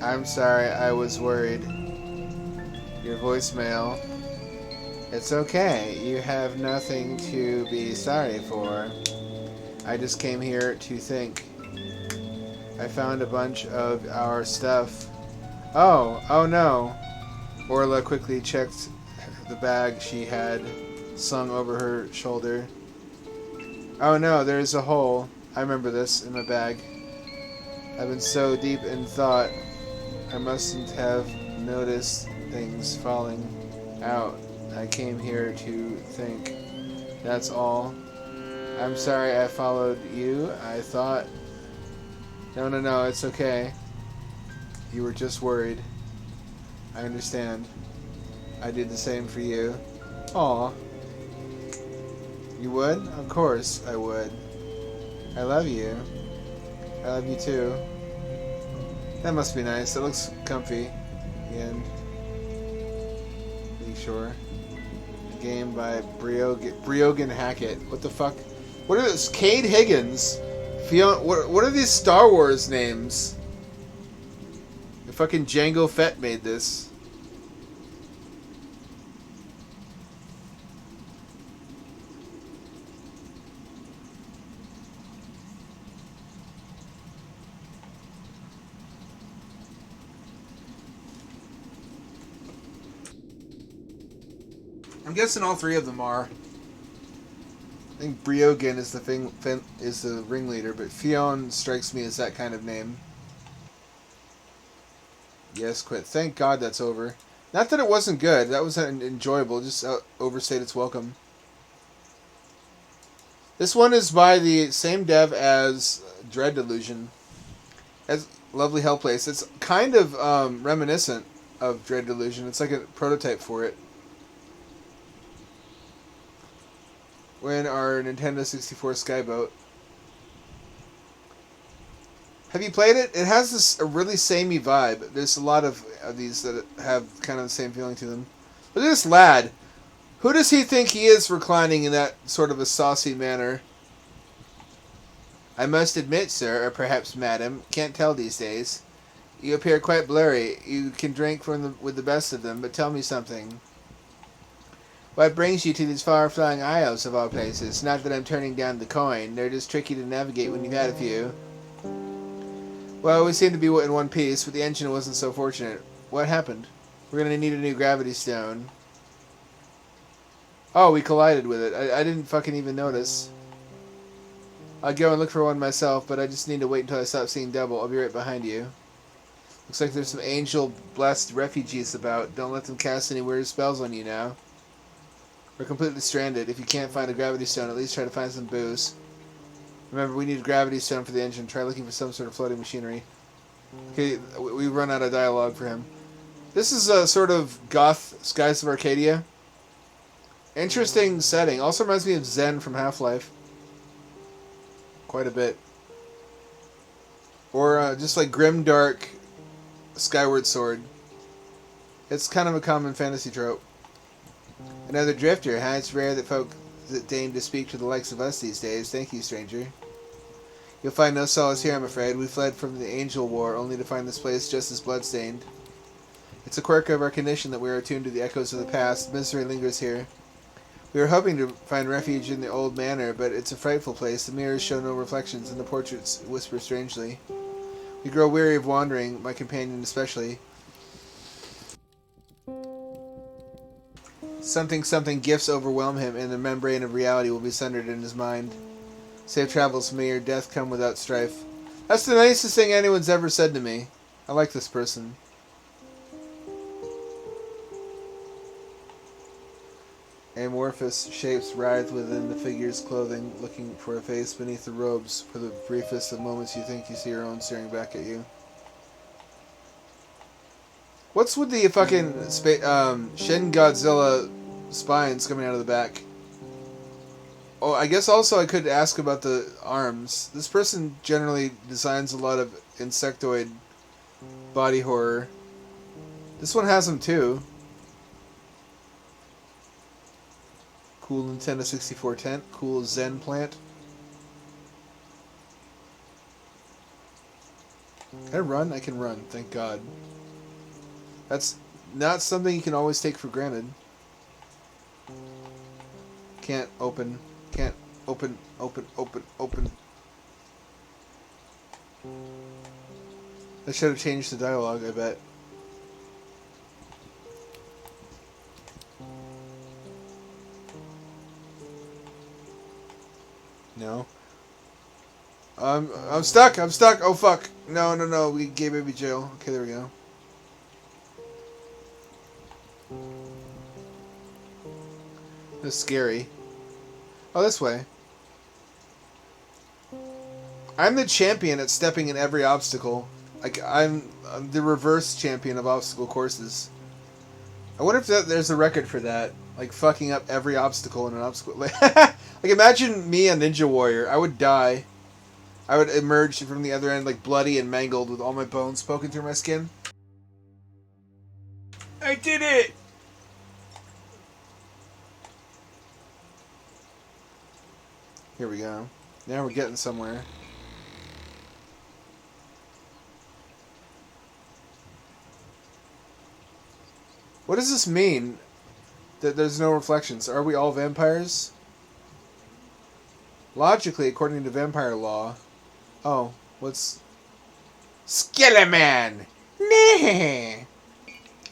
"I'm sorry, I was worried. Your voicemail. It's okay. You have nothing to be sorry for. I just came here to think. I found a bunch of our stuff." Oh no." Orla quickly checked the bag she had slung over her shoulder. "Oh no, there's a hole. I remember this in my bag. I've been so deep in thought, I mustn't have noticed things falling out. I came here to think. That's all. I'm sorry I followed you. I thought... No, it's okay. You were just worried. I understand. I did the same for you." Aw. "You would? Of course I would. I love you. I love you too." That must be nice. It looks comfy. The end. Bleakshore. A game by Briogan Hackett. What the fuck? What are this? Cade Higgins? Fiona, what are these Star Wars names? The fucking Jango Fett made this. I'm guessing all 3 of them are. I think Briogan is the ringleader, but Fionn strikes me as that kind of name. Yes, quit. Thank God that's over. Not that it wasn't good. That was enjoyable. Just overstayed its welcome. This one is by the same dev as Dread Delusion. As Lovely Hell Place. It's kind of reminiscent of Dread Delusion. It's like a prototype for it. When our Nintendo 64 Skyboat. Have you played it? It has a really samey vibe. There's a lot of these that have kind of the same feeling to them. Look at this lad. Who does he think he is reclining in that sort of a saucy manner? "I must admit, sir, or perhaps madam, can't tell these days. You appear quite blurry. You can drink with the best of them, but tell me something. What brings you to these far-flung isles of all places? Not that I'm turning down the coin. They're just tricky to navigate when you've had a few." "Well, we seem to be in one piece, but the engine wasn't so fortunate. What happened?" "We're going to need a new gravity stone." "Oh, we collided with it. I didn't fucking even notice. I'd go and look for one myself, but I just need to wait until I stop seeing double. I'll be right behind you. Looks like there's some angel-blessed refugees about. Don't let them cast any weird spells on you now. We're completely stranded. If you can't find a gravity stone, at least try to find some booze. Remember, we need a gravity stone for the engine. Try looking for some sort of floating machinery." Okay, we run out of dialogue for him. This is a sort of goth Skies of Arcadia. Interesting setting. Also reminds me of Zen from Half-Life. Quite a bit. Or just like grim dark skyward sword. It's kind of a common fantasy trope. Another drifter, huh? It's rare that folk that deign to speak to the likes of us these days. Thank you, stranger. You'll find no solace here, I'm afraid. We fled from the Angel War, only to find this place just as bloodstained. It's a quirk of our condition that we are attuned to the echoes of the past. Misery lingers here. We were hoping to find refuge in the old manor, but it's a frightful place. The mirrors show no reflections, and the portraits whisper strangely. We grow weary of wandering, my companion especially. Something gifts overwhelm him, and the membrane of reality will be sundered in his mind. Safe travels for me, or death come without strife. That's the nicest thing anyone's ever said to me. I like this person. Amorphous shapes writhe within the figure's clothing, looking for a face beneath the robes. For the briefest of moments you think you see your own staring back at you. What's with the fucking Shin Godzilla spines coming out of the back? Oh, I guess also I could ask about the arms. This person generally designs a lot of insectoid body horror. This one has them too. Cool Nintendo 64 tent. Cool Zen plant. Can I run? I can run, thank God. That's not something you can always take for granted. Can't open. Can't open. I should have changed the dialogue, I bet. No. I'm stuck. Oh, fuck. No. We gay baby jail. Okay, there we go. That's scary. Oh, this way. I'm the champion at stepping in every obstacle. Like, I'm the reverse champion of obstacle courses. I wonder if there's a record for that. Like, fucking up every obstacle in an obstacle. Like, imagine me, a ninja warrior. I would die. I would emerge from the other end, like, bloody and mangled with all my bones poking through my skin. I did it! Here we go. Now we're getting somewhere. What does this mean? That there's no reflections. Are we all vampires? Logically, according to vampire law. Oh, what's... Skeleman! Nah!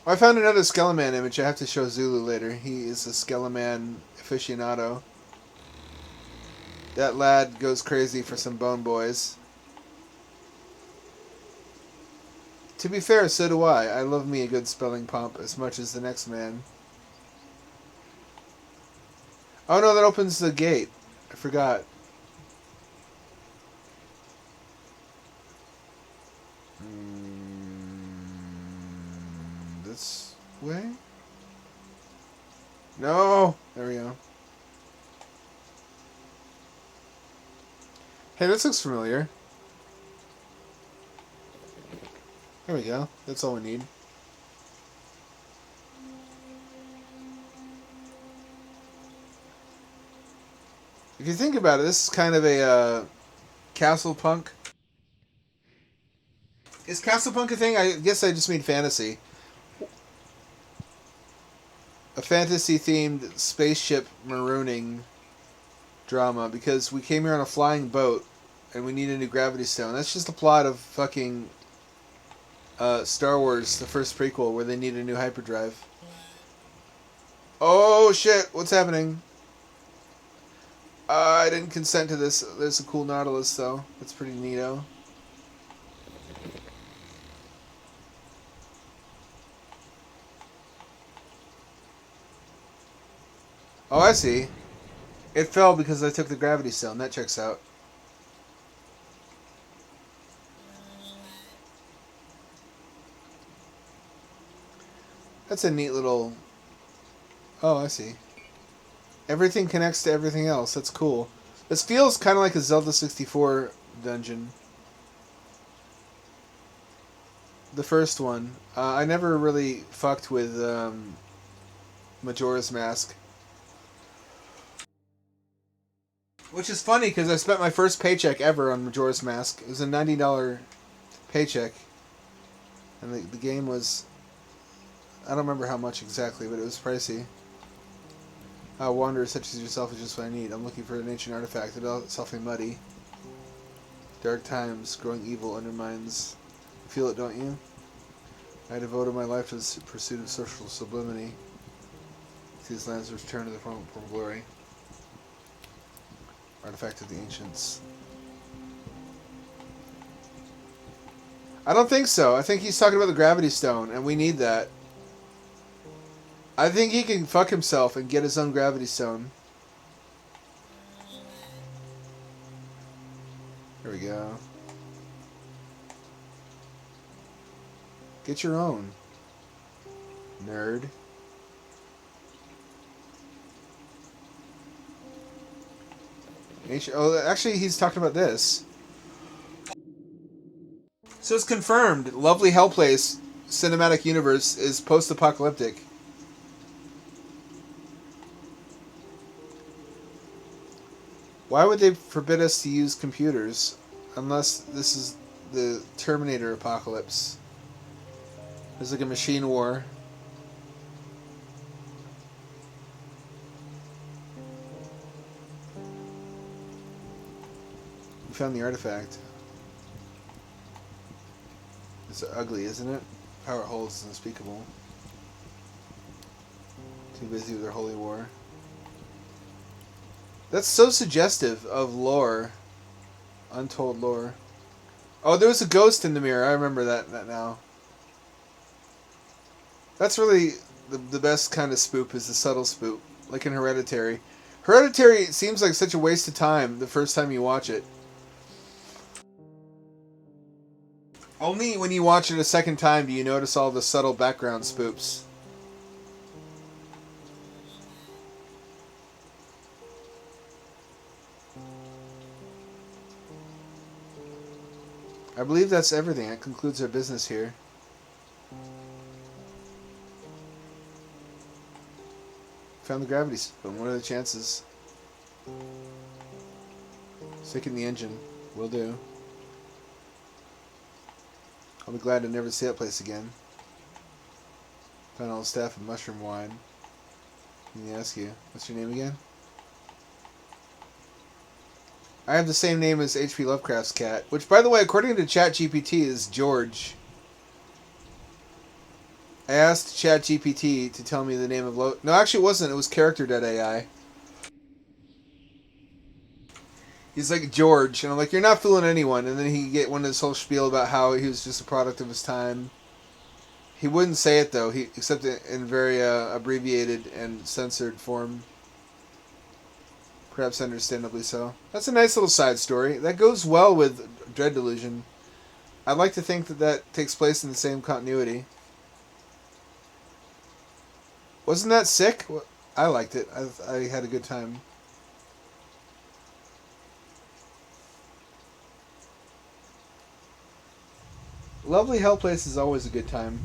I found another Skeleman image. I have to show Zulu later. He is a Skeleman aficionado. That lad goes crazy for some bone boys. To be fair, so do I. I love me a good spelling pomp as much as the next man. Oh no, that opens the gate. I forgot. This way? No! There we go. Hey, this looks familiar. There we go. That's all we need. If you think about it, this is kind of a castle punk. Is castle punk a thing? I guess I just mean fantasy. A fantasy-themed spaceship marooning drama, because we came here on a flying boat and we need a new gravity stone. That's just the plot of fucking Star Wars, the first prequel, where they need a new hyperdrive. Oh shit, what's happening? I didn't consent to this. There's a cool Nautilus though. That's pretty neato. Oh, I see. It fell because I took the gravity stone. That checks out. That's a neat little... Oh, I see. Everything connects to everything else. That's cool. This feels kind of like a Zelda 64 dungeon. The first one. I never really fucked with Majora's Mask. Which is funny because I spent my first paycheck ever on Majora's Mask. It was a $90 paycheck. And the game was... I don't remember how much exactly, but it was pricey. Wanderer such as yourself is just what I need. I'm looking for an ancient artifact. It's awfully muddy. Dark times, growing evil undermines... You feel it, don't you? I devoted my life to the pursuit of social sublimity. These lands return to the former glory. Artifact of the ancients. I don't think so. I think he's talking about the gravity stone, and we need that. I think he can fuck himself and get his own gravity stone. Here we go. Get your own. Nerd. Oh, actually, he's talking about this. So it's confirmed. Lovely Hellplace cinematic universe is post-apocalyptic. Why would they forbid us to use computers unless this is the Terminator apocalypse? There's like a machine war. We found the artifact. It's ugly, isn't it? Power it holds is unspeakable. Too busy with their holy war. That's so suggestive of lore. Untold lore. Oh, there was a ghost in the mirror. I remember that now. That's really the best kind of spoop is the subtle spoop. Like in Hereditary. Hereditary seems like such a waste of time the first time you watch it. Only when you watch it a second time do you notice all the subtle background spoops. I believe that's everything. That concludes our business here. Found the gravity stone. What are the chances? Stick in the engine. Will do. I'll be glad to never see that place again. Found all the staff and mushroom wine. Let me ask you, what's your name again? I have the same name as H.P. Lovecraft's cat, which, by the way, according to ChatGPT, is George. I asked ChatGPT to tell me the name of No, actually it wasn't. It was character.ai. He's like, George. And I'm like, you're not fooling anyone. And then he get one of this whole spiel about how he was just a product of his time. He wouldn't say it, though, except in very abbreviated and censored form. Perhaps understandably so. That's a nice little side story. That goes well with Dread Delusion. I'd like to think that takes place in the same continuity. Wasn't that sick? I liked it. I had a good time. Lovely Hellplace is always a good time.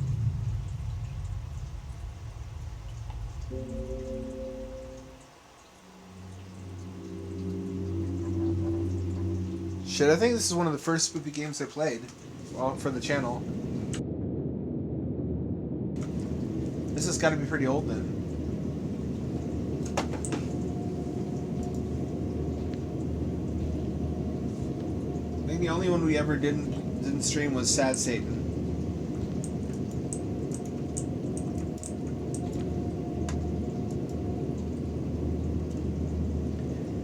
Shit, I think this is one of the first spooky games I played for the channel. This has got to be pretty old then. I think the only one we ever didn't stream was Sad Satan.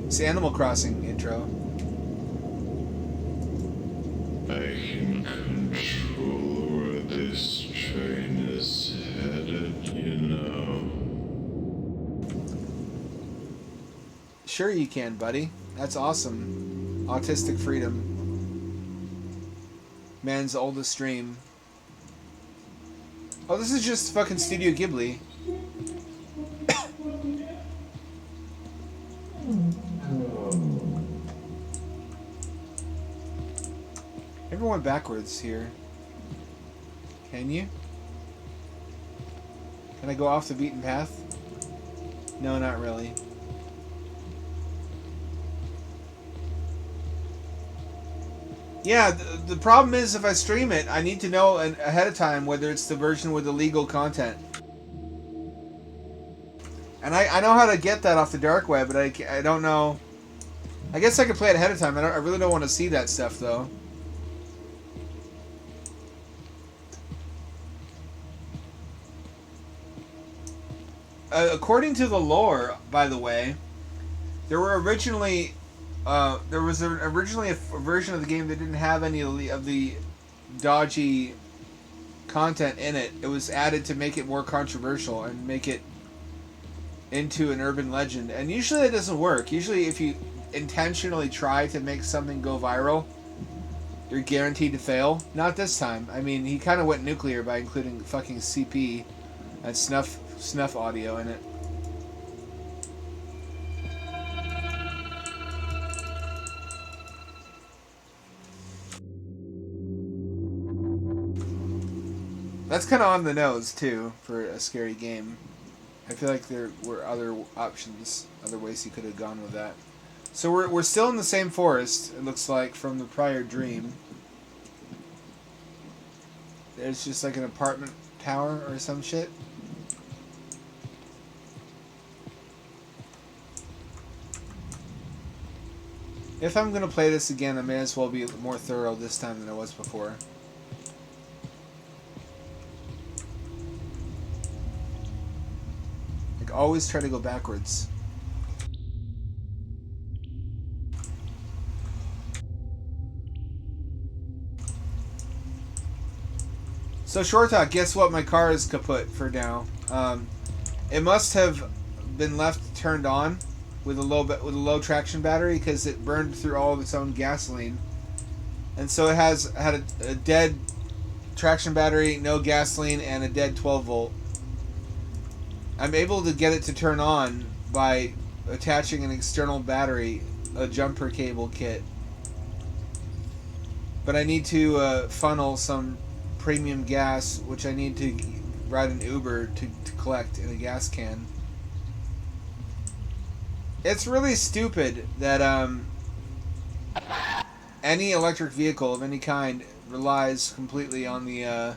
It's the Animal Crossing intro. I can control where this train is headed, you know. Sure you can, buddy. That's awesome. Autistic freedom. Man's oldest dream. Oh, this is just fucking Studio Ghibli. Everyone went backwards here. Can you? Can I go off the beaten path? No, not really. Yeah, the problem is if I stream it, I need to know ahead of time whether it's the version with illegal content. And I know how to get that off the dark web, but I don't know. I guess I could play it ahead of time. I really don't want to see that stuff, though. According to the lore, by the way, there was originally a version of the game that didn't have any of the dodgy content in it. It was added to make it more controversial and make it into an urban legend. And usually that doesn't work. Usually if you intentionally try to make something go viral, you're guaranteed to fail. Not this time. I mean, he kind of went nuclear by including fucking CP and snuff audio in it. That's kind of on the nose, too, for a scary game. I feel like there were other options, other ways he could have gone with that. So we're still in the same forest, it looks like, from the prior dream. There's just like an apartment tower or some shit. If I'm going to play this again, I may as well be more thorough this time than I was before. Like, always try to go backwards. So, Short Talk, guess what? My car is kaput for now. It must have been left turned on with a low traction battery because it burned through all of its own gasoline, and so it had a dead traction battery, no gasoline, and a dead 12 volt. I'm able to get it to turn on by attaching an external battery, a jumper cable kit, but I need to funnel some premium gas, which I need to ride an Uber to collect in a gas can. It's really stupid that any electric vehicle of any kind relies completely on the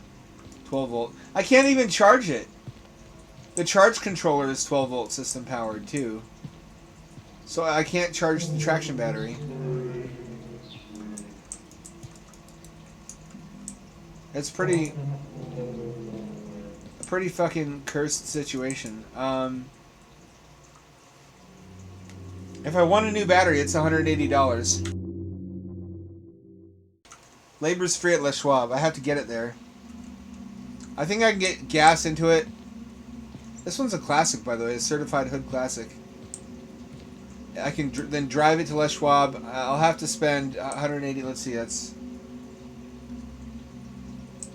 12 volt. I can't even charge it. The charge controller is 12 volt system powered too, so I can't charge the traction battery. It's a pretty fucking cursed situation. If I want a new battery, it's $180. Labor's free at Les Schwab. I have to get it there. I think I can get gas into it. This one's a classic, by the way, a certified hood classic. I can then drive it to Les Schwab. I'll have to spend 180. Let's see, that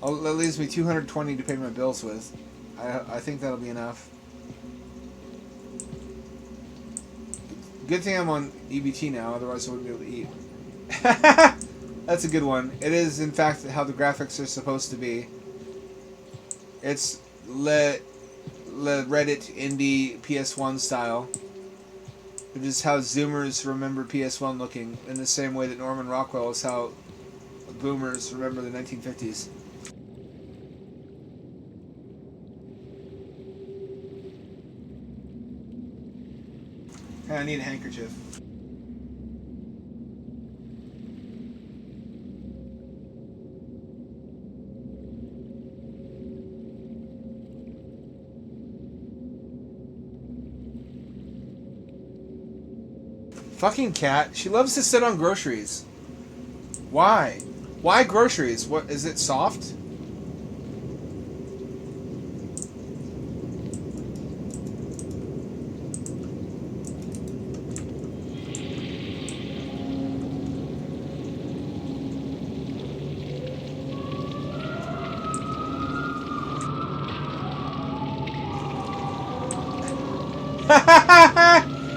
leaves me 220 to pay my bills with. I think that'll be enough. Good thing I'm on EBT now, otherwise I wouldn't be able to eat. That's a good one. It is, in fact, how the graphics are supposed to be. It's le Reddit indie PS1 style. Which is how Zoomers remember PS1 looking, in the same way that Norman Rockwell is how Boomers remember the 1950s. I need a handkerchief. Fucking cat. She loves to sit on groceries. Why? Why groceries? What is it, soft?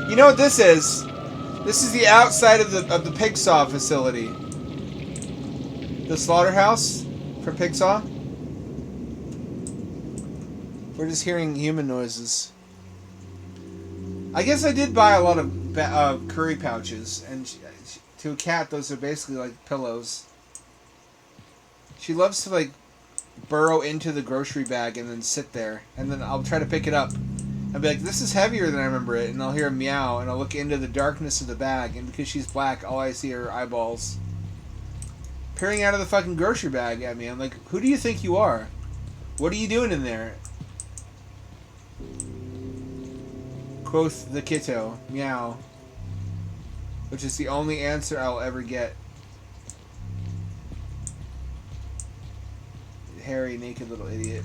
You know what this is? This is the outside of the Pigsaw facility. The slaughterhouse from Pigsaw. We're just hearing human noises. I guess I did buy a lot of curry pouches, and to a cat, those are basically like pillows. She loves to like burrow into the grocery bag and then sit there, and then I'll try to pick it up. I'll be like, this is heavier than I remember it, and I'll hear a meow, and I'll look into the darkness of the bag, and because she's black, all I see are eyeballs peering out of the fucking grocery bag at me. I'm like, who do you think you are? What are you doing in there? Quoth the kiddo, meow. Which is the only answer I'll ever get. Hairy, naked little idiot.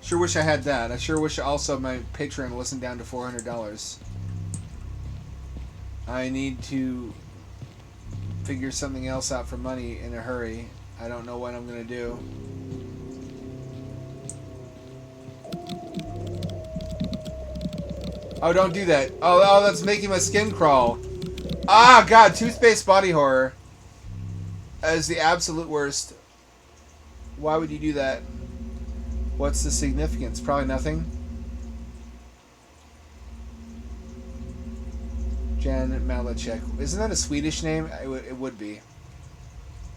Sure wish I had that. I sure wish also my Patreon wasn't down to $400. I need to figure something else out for money in a hurry. I don't know what I'm gonna do. Oh, don't do that. Oh, that's making my skin crawl. Ah, God, toothpaste body horror. That is the absolute worst. Why would you do that? What's the significance? Probably nothing. Jan Malachek. Isn't that a Swedish name? It would be.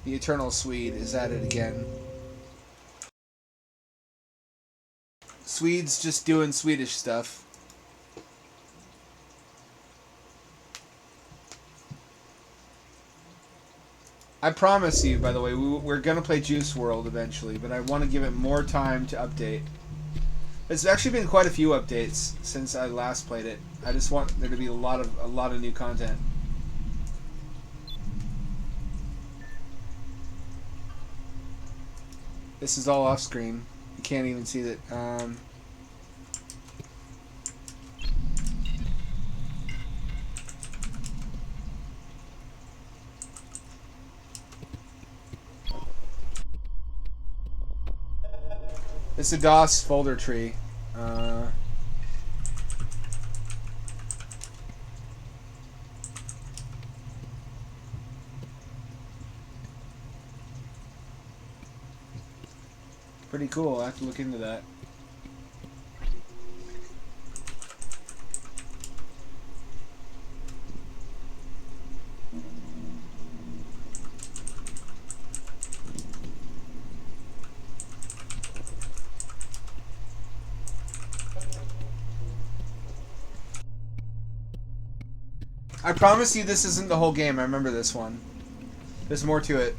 The Eternal Swede is at it again. Swedes just doing Swedish stuff. I promise you, by the way, we're going to play Juice World eventually, but I want to give it more time to update. There's actually been quite a few updates since I last played it. I just want there to be a lot of new content. This is all off screen. You can't even see that. It's a DOS folder tree. Pretty cool. I have to look into that. I promise you this isn't the whole game. I remember this one. There's more to it.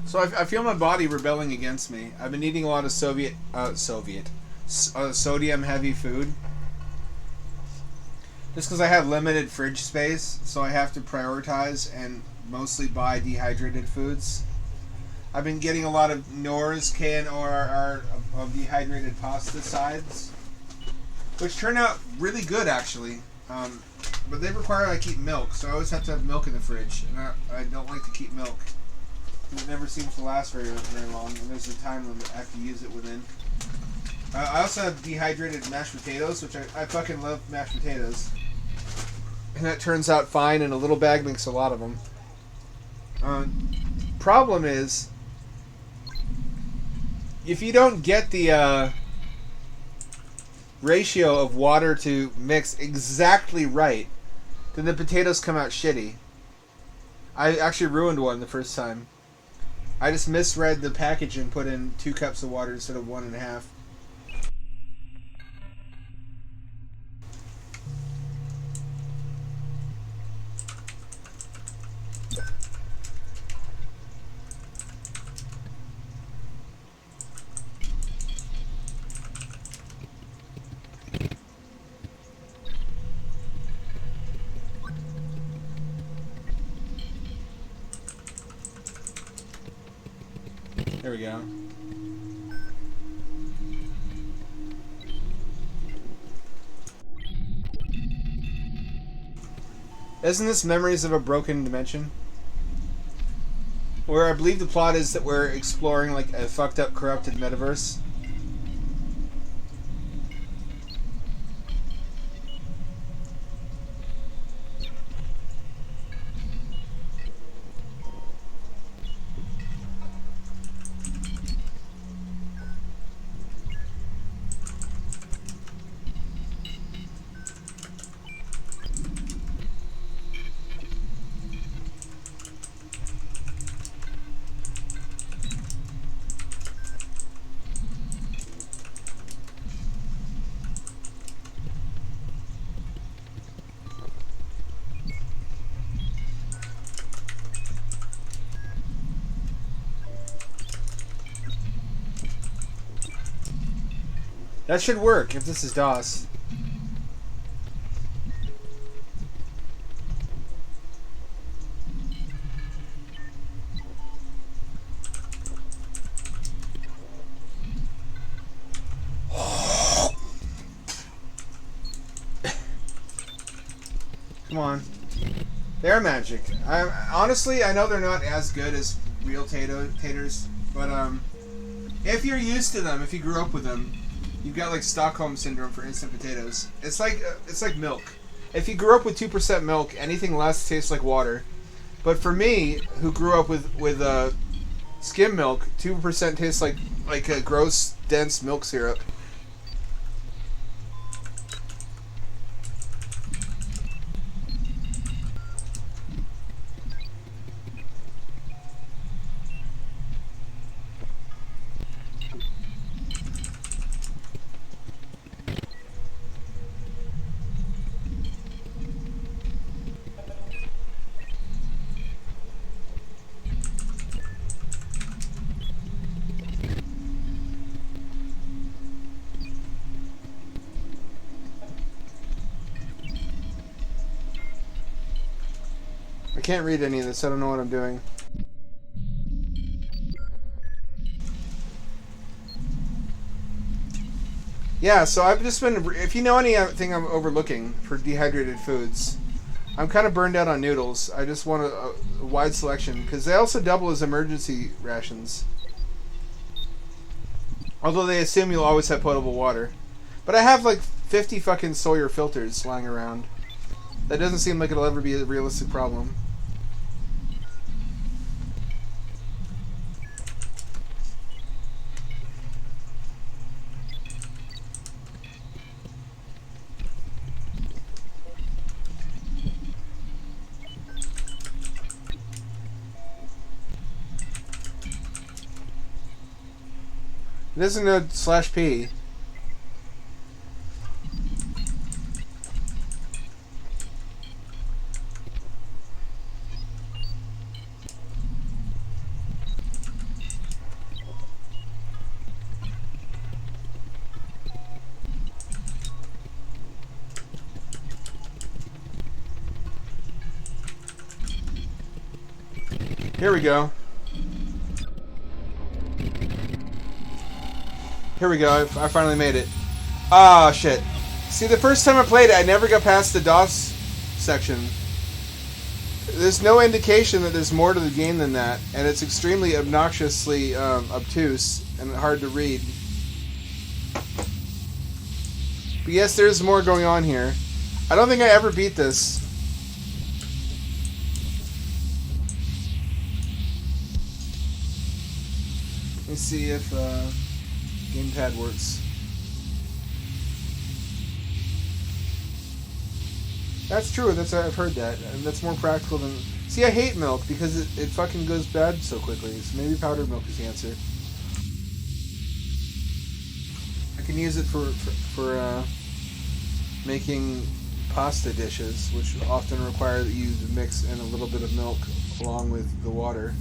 So I feel my body rebelling against me. I've been eating a lot of sodium-heavy food. Just because I have limited fridge space, so I have to prioritize and mostly buy dehydrated foods. I've been getting a lot of Knorr's, K-N-O-R-R, of dehydrated pasta sides, which turn out really good, actually. But they require I keep milk, so I always have to have milk in the fridge, and I don't like to keep milk. It never seems to last very long, and there's a time limit I have to use it within. I also have dehydrated mashed potatoes, which I fucking love mashed potatoes. And that turns out fine, and a little bag makes a lot of them. Problem is, if you don't get the ratio of water to mix exactly right, then the potatoes come out shitty. I actually ruined one the first time. I just misread the package and put in 2 cups of water instead of 1.5. There we go. Isn't this Memories of a Broken Dimension? Where I believe the plot is that we're exploring like a fucked up, corrupted metaverse. That should work if this is DOS. Come on. They're magic. Honestly, I know they're not as good as real taters, but if you're used to them, if you grew up with them, you've got like Stockholm syndrome for instant potatoes. It's like milk. If you grew up with 2% milk, anything less tastes like water. But for me, who grew up with skim milk, 2% tastes like a gross dense milk syrup. I can't read any of this. I don't know what I'm doing. Yeah, so I've just been... If you know anything I'm overlooking for dehydrated foods, I'm kind of burned out on noodles. I just want a wide selection, because they also double as emergency rations. Although they assume you'll always have potable water. But I have like 50 fucking Sawyer filters lying around. That doesn't seem like it'll ever be a realistic problem. It doesn't know /P. Here we go. Here we go. I finally made it. Ah, shit. See, the first time I played it, I never got past the DOS section. There's no indication that there's more to the game than that, and it's extremely obnoxiously obtuse and hard to read. But yes, there's more going on here. I don't think I ever beat this. Let me see if gamepad works. That's true. I've heard that, and that's more practical than. See, I hate milk because it fucking goes bad so quickly. So maybe powdered milk is the answer. I can use it for making pasta dishes, which often require that you mix in a little bit of milk along with the water.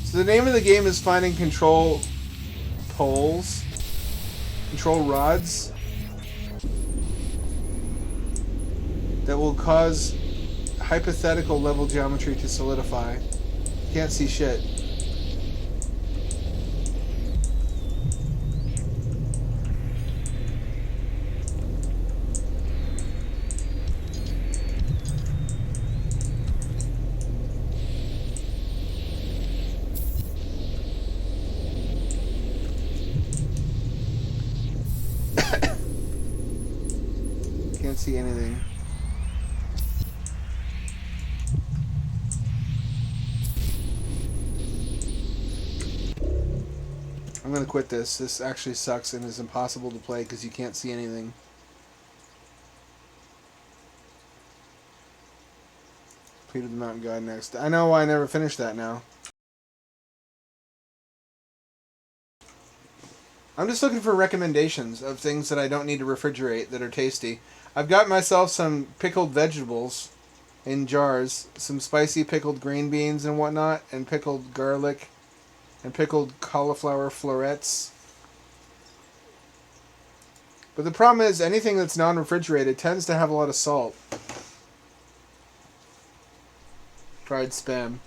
So the name of the game is finding control poles, control rods that will cause hypothetical level geometry to solidify. Can't see shit. Can't see anything. I'm gonna quit this. This actually sucks and is impossible to play because you can't see anything. Plead of the Mountain God next. I know why I never finished that now. I'm just looking for recommendations of things that I don't need to refrigerate that are tasty. I've got myself some pickled vegetables in jars, some spicy pickled green beans and whatnot, and pickled garlic, and pickled cauliflower florets. But the problem is, anything that's non-refrigerated tends to have a lot of salt. Fried Spam.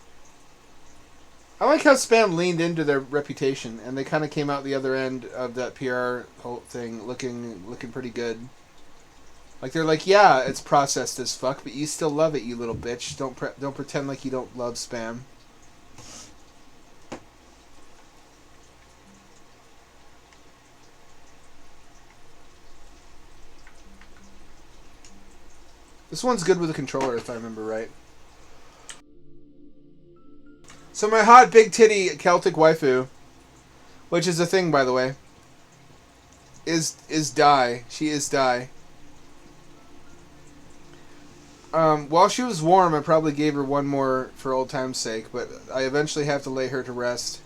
I like how Spam leaned into their reputation, and they kind of came out the other end of that PR whole thing looking pretty good. Like, they're like, yeah, it's processed as fuck, but you still love it, you little bitch. Don't pretend like you don't love Spam. This one's good with a controller, if I remember right. So my hot big titty Celtic waifu, which is a thing, by the way, is Di. She is Di. While she was warm, I probably gave her one more for old time's sake, but I eventually have to lay her to rest.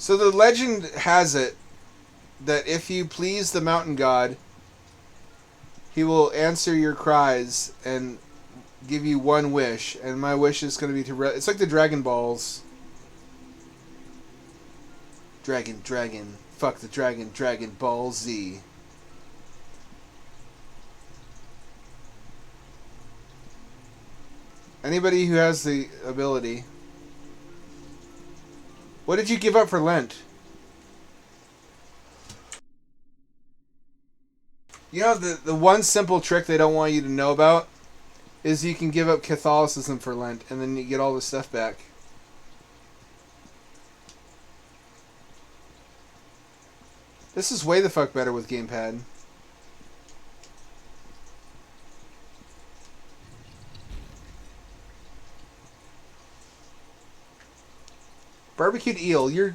So the legend has it that if you please the mountain god, he will answer your cries and give you one wish. And my wish is going to be to... It's like the Dragon Balls. Dragon. Fuck the dragon. Dragon Ball Z. Anybody who has the ability... What did you give up for Lent? You know, the one simple trick they don't want you to know about is you can give up Catholicism for Lent, and then you get all the stuff back. This is way the fuck better with gamepad. Barbecued eel, you're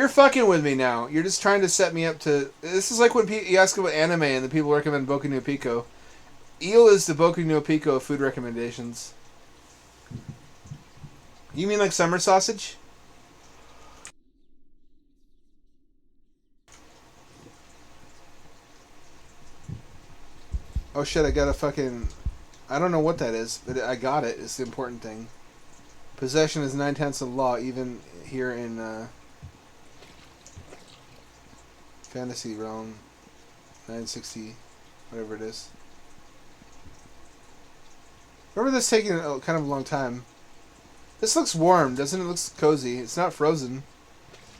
fucking with me now. You're just trying to set me up to... This is like when you ask about anime and the people recommend Boku no Pico. Eel is the Boku no Pico of food recommendations. You mean like summer sausage? Oh shit, I got a fucking... I don't know what that is, but I got it. It's the important thing. Possession is 9/10 of the law, even here in Fantasy Realm 960, whatever it is. Remember this taking kind of a long time. This looks warm, doesn't it? Looks cozy. It's not frozen.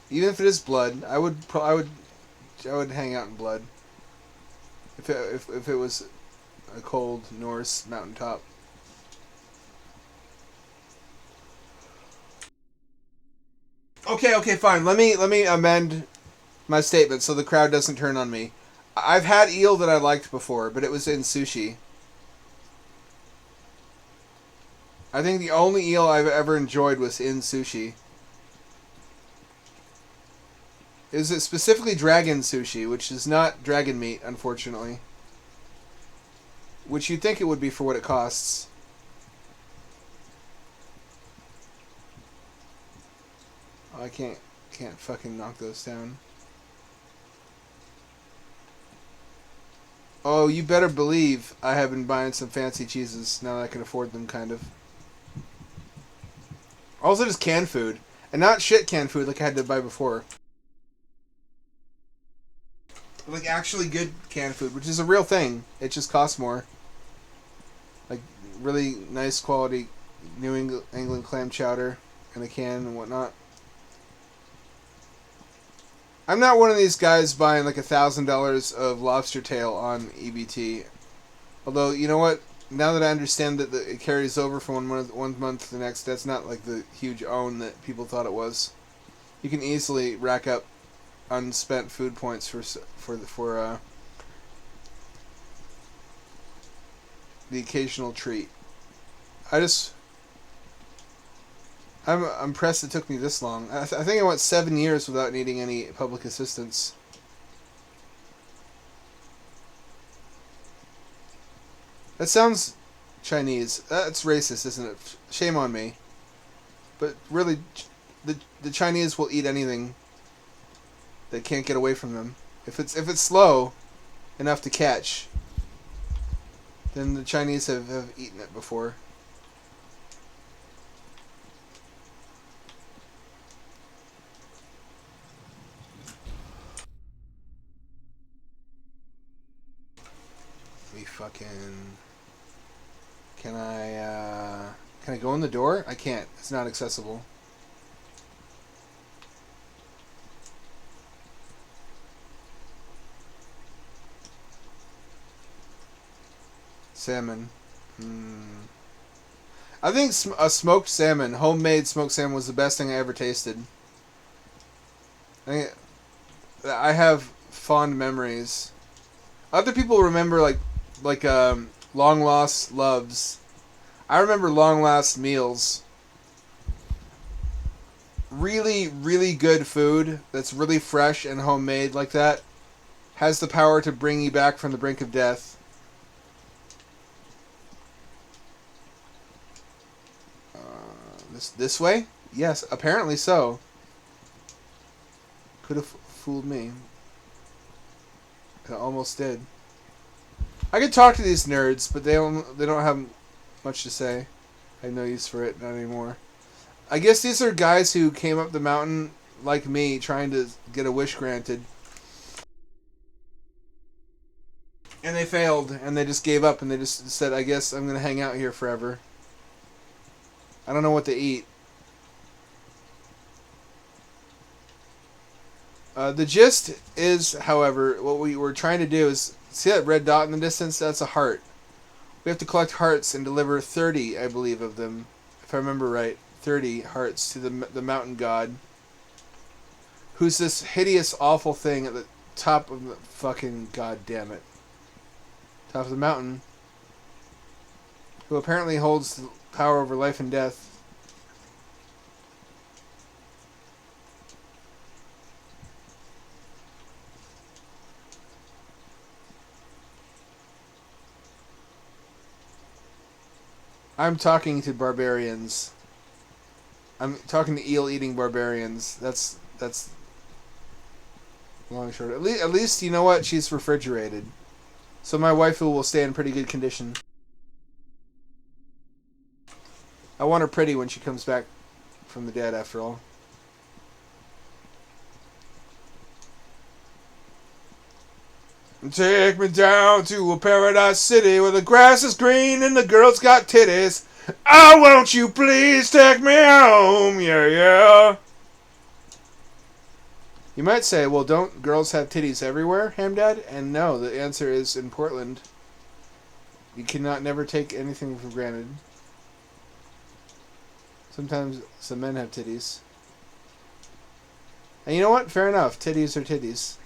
Even if it is blood, I would hang out in blood. If it was a cold Norse mountaintop. Okay, fine. Let me amend my statement so the crowd doesn't turn on me. I've had eel that I liked before, but it was in sushi. I think the only eel I've ever enjoyed was in sushi. Is it specifically dragon sushi, which is not dragon meat, unfortunately. Which you'd think it would be for what it costs. Oh, I can't fucking knock those down. Oh, you better believe I have been buying some fancy cheeses now that I can afford them, kind of. Also just canned food. And not shit canned food like I had to buy before. Like actually good canned food, which is a real thing. It just costs more. Like really nice quality New England clam chowder in a can and whatnot. I'm not one of these guys buying like $1,000 of lobster tail on EBT. Although, you know what? Now that I understand that it carries over from one month to the next, that's not like the huge own that people thought it was. You can easily rack up unspent food points for the occasional treat. I'm impressed it took me this long. I think I went 7 years without needing any public assistance. That sounds Chinese. That's racist, isn't it? Shame on me. But really, the Chinese will eat anything that can't get away from them. If it's slow enough to catch, then the Chinese have eaten it before. Me fucking. Can I go in the door? I can't. It's not accessible. Salmon. I think a smoked salmon, homemade smoked salmon, was the best thing I ever tasted. I have fond memories. Other people remember long lost loves. I remember long lost meals. Really, really good food that's really fresh and homemade like that has the power to bring you back from the brink of death. This way? Yes, apparently so. Could have fooled me. It almost did. I could talk to these nerds, but they don't have much to say. I have no use for it, not anymore. I guess these are guys who came up the mountain like me, trying to get a wish granted. And they failed, and they just gave up, and they just said, I guess I'm going to hang out here forever. I don't know what to eat. The gist is, however, what we were trying to do is, see that red dot in the distance? That's a heart. We have to collect hearts and deliver 30, I believe, of them, if I remember right. 30 hearts to the mountain god, who's this hideous, awful thing at the top of the fucking, god damn it, top of the mountain, who apparently holds the power over life and death. I'm talking to barbarians. I'm talking to eel-eating barbarians. That's long and short. At least you know what? She's refrigerated, so my waifu will stay in pretty good condition. I want her pretty when she comes back from the dead, after all. Take me down to a paradise city where the grass is green and the girls got titties. Oh, won't you please take me home? Yeah, yeah. You might say, well, don't girls have titties everywhere, Hamdad? And no, the answer is in Portland. You cannot never take anything for granted. Sometimes some men have titties. And you know what? Fair enough. Titties are titties.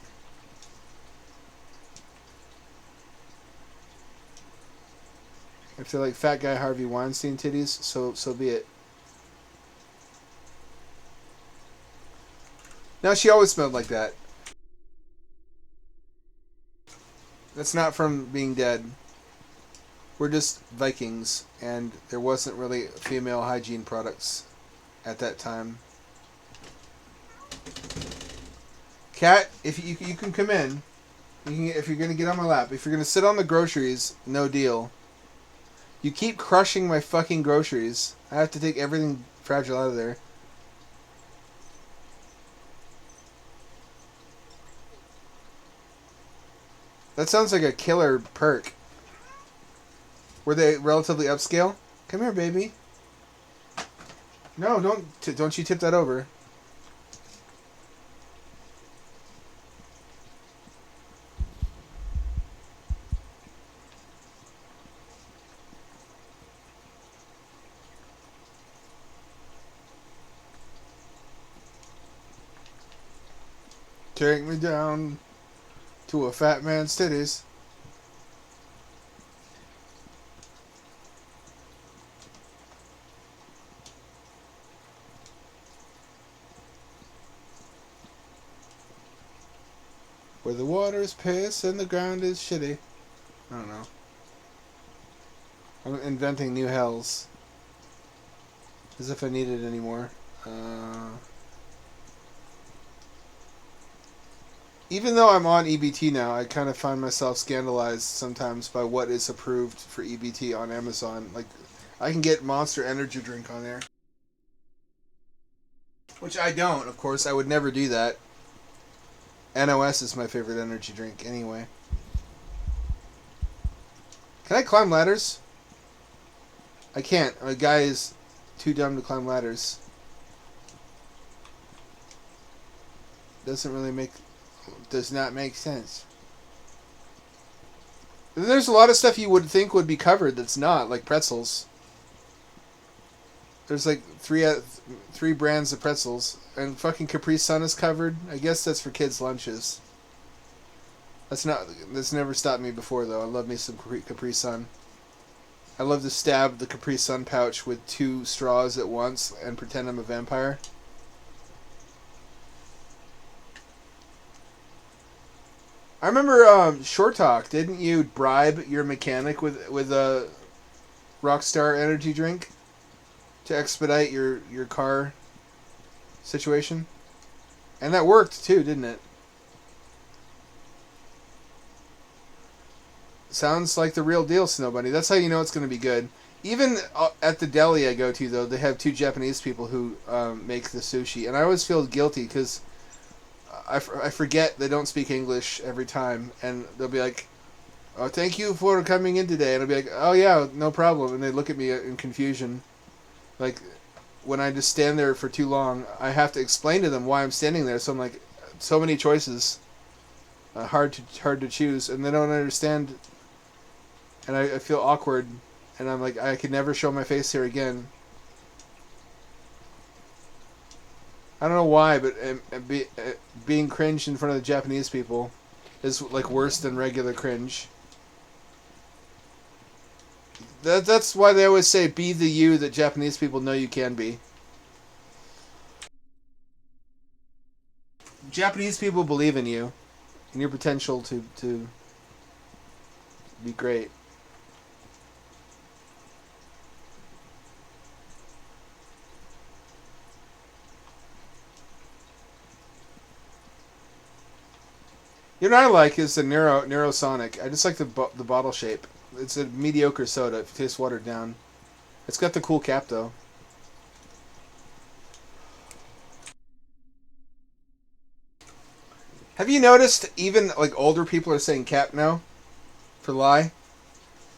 If they're like fat guy Harvey Weinstein titties, so be it. No, she always smelled like that. That's not from being dead. We're just Vikings, and there wasn't really female hygiene products at that time. Cat, if you can come in, if you're gonna get on my lap, if you're gonna sit on the groceries, no deal. You keep crushing my fucking groceries. I have to take everything fragile out of there. That sounds like a killer perk. Were they relatively upscale? Come here, baby. No, don't you tip that over. Take me down to a fat man's titties. Where the water's piss and the ground is shitty. I don't know. I'm inventing new hells. As if I need it anymore. Even though I'm on EBT now, I kind of find myself scandalized sometimes by what is approved for EBT on Amazon. Like, I can get Monster Energy drink on there. Which I don't, of course. I would never do that. NOS is my favorite energy drink anyway. Can I climb ladders? I can't. My guy is too dumb to climb ladders. Does not make sense. There's a lot of stuff you would think would be covered that's not, like pretzels. There's like three brands of pretzels, and fucking Capri Sun is covered. I guess that's for kids' lunches. That's never stopped me before though. I love me some Capri Sun. I love to stab the Capri Sun pouch with 2 straws at once and pretend I'm a vampire. I remember Short Talk. Didn't you bribe your mechanic with a Rockstar energy drink to expedite your car situation? And that worked too, didn't it? Sounds like the real deal, Snow Bunny. That's how you know it's going to be good. Even at the deli I go to, though, they have 2 Japanese people who make the sushi. And I always feel guilty because I forget they don't speak English every time. And they'll be like, "Oh, thank you for coming in today." And I'll be like, "Oh, yeah, no problem." And they look at me in confusion. Like, when I just stand there for too long, I have to explain to them why I'm standing there. So I'm like, so many choices. Hard to choose. And they don't understand. And I feel awkward. And I'm like, I could never show my face here again. I don't know why, but being cringe in front of the Japanese people is like worse than regular cringe. That's why they always say, be the you that Japanese people know you can be. Japanese people believe in you and your potential to be great. You know what I like is the Neurosonic. I just like the bottle shape. It's a mediocre soda. It tastes watered down. It's got the cool cap though. Have you noticed even like older people are saying cap now for lie?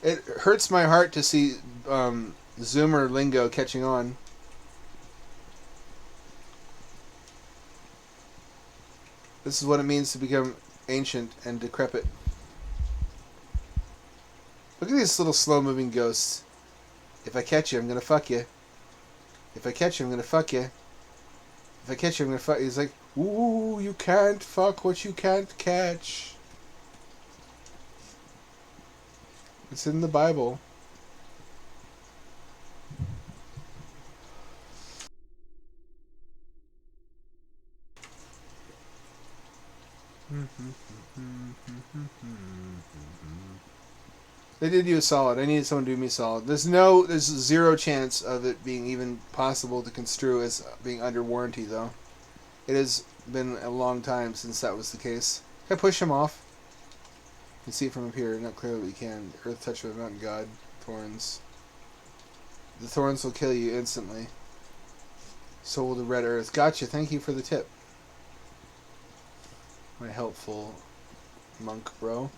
It hurts my heart to see Zoomer lingo catching on. This is what it means to become ancient and decrepit. Look at these little slow-moving ghosts. If I catch you, I'm gonna fuck you. If I catch you, I'm gonna fuck you. If I catch you, I'm gonna fuck you. He's like, ooh, you can't fuck what you can't catch. It's in the Bible. They did you a solid. I needed someone to do me a solid. There's zero chance of it being even possible to construe as being under warranty, though. It has been a long time since that was the case. Can I push him off? You can see it from up here. Not clearly, but you can. Earth touched by the mountain god. Thorns. The thorns will kill you instantly. So will the red earth. Gotcha. Thank you for the tip. My helpful monk bro.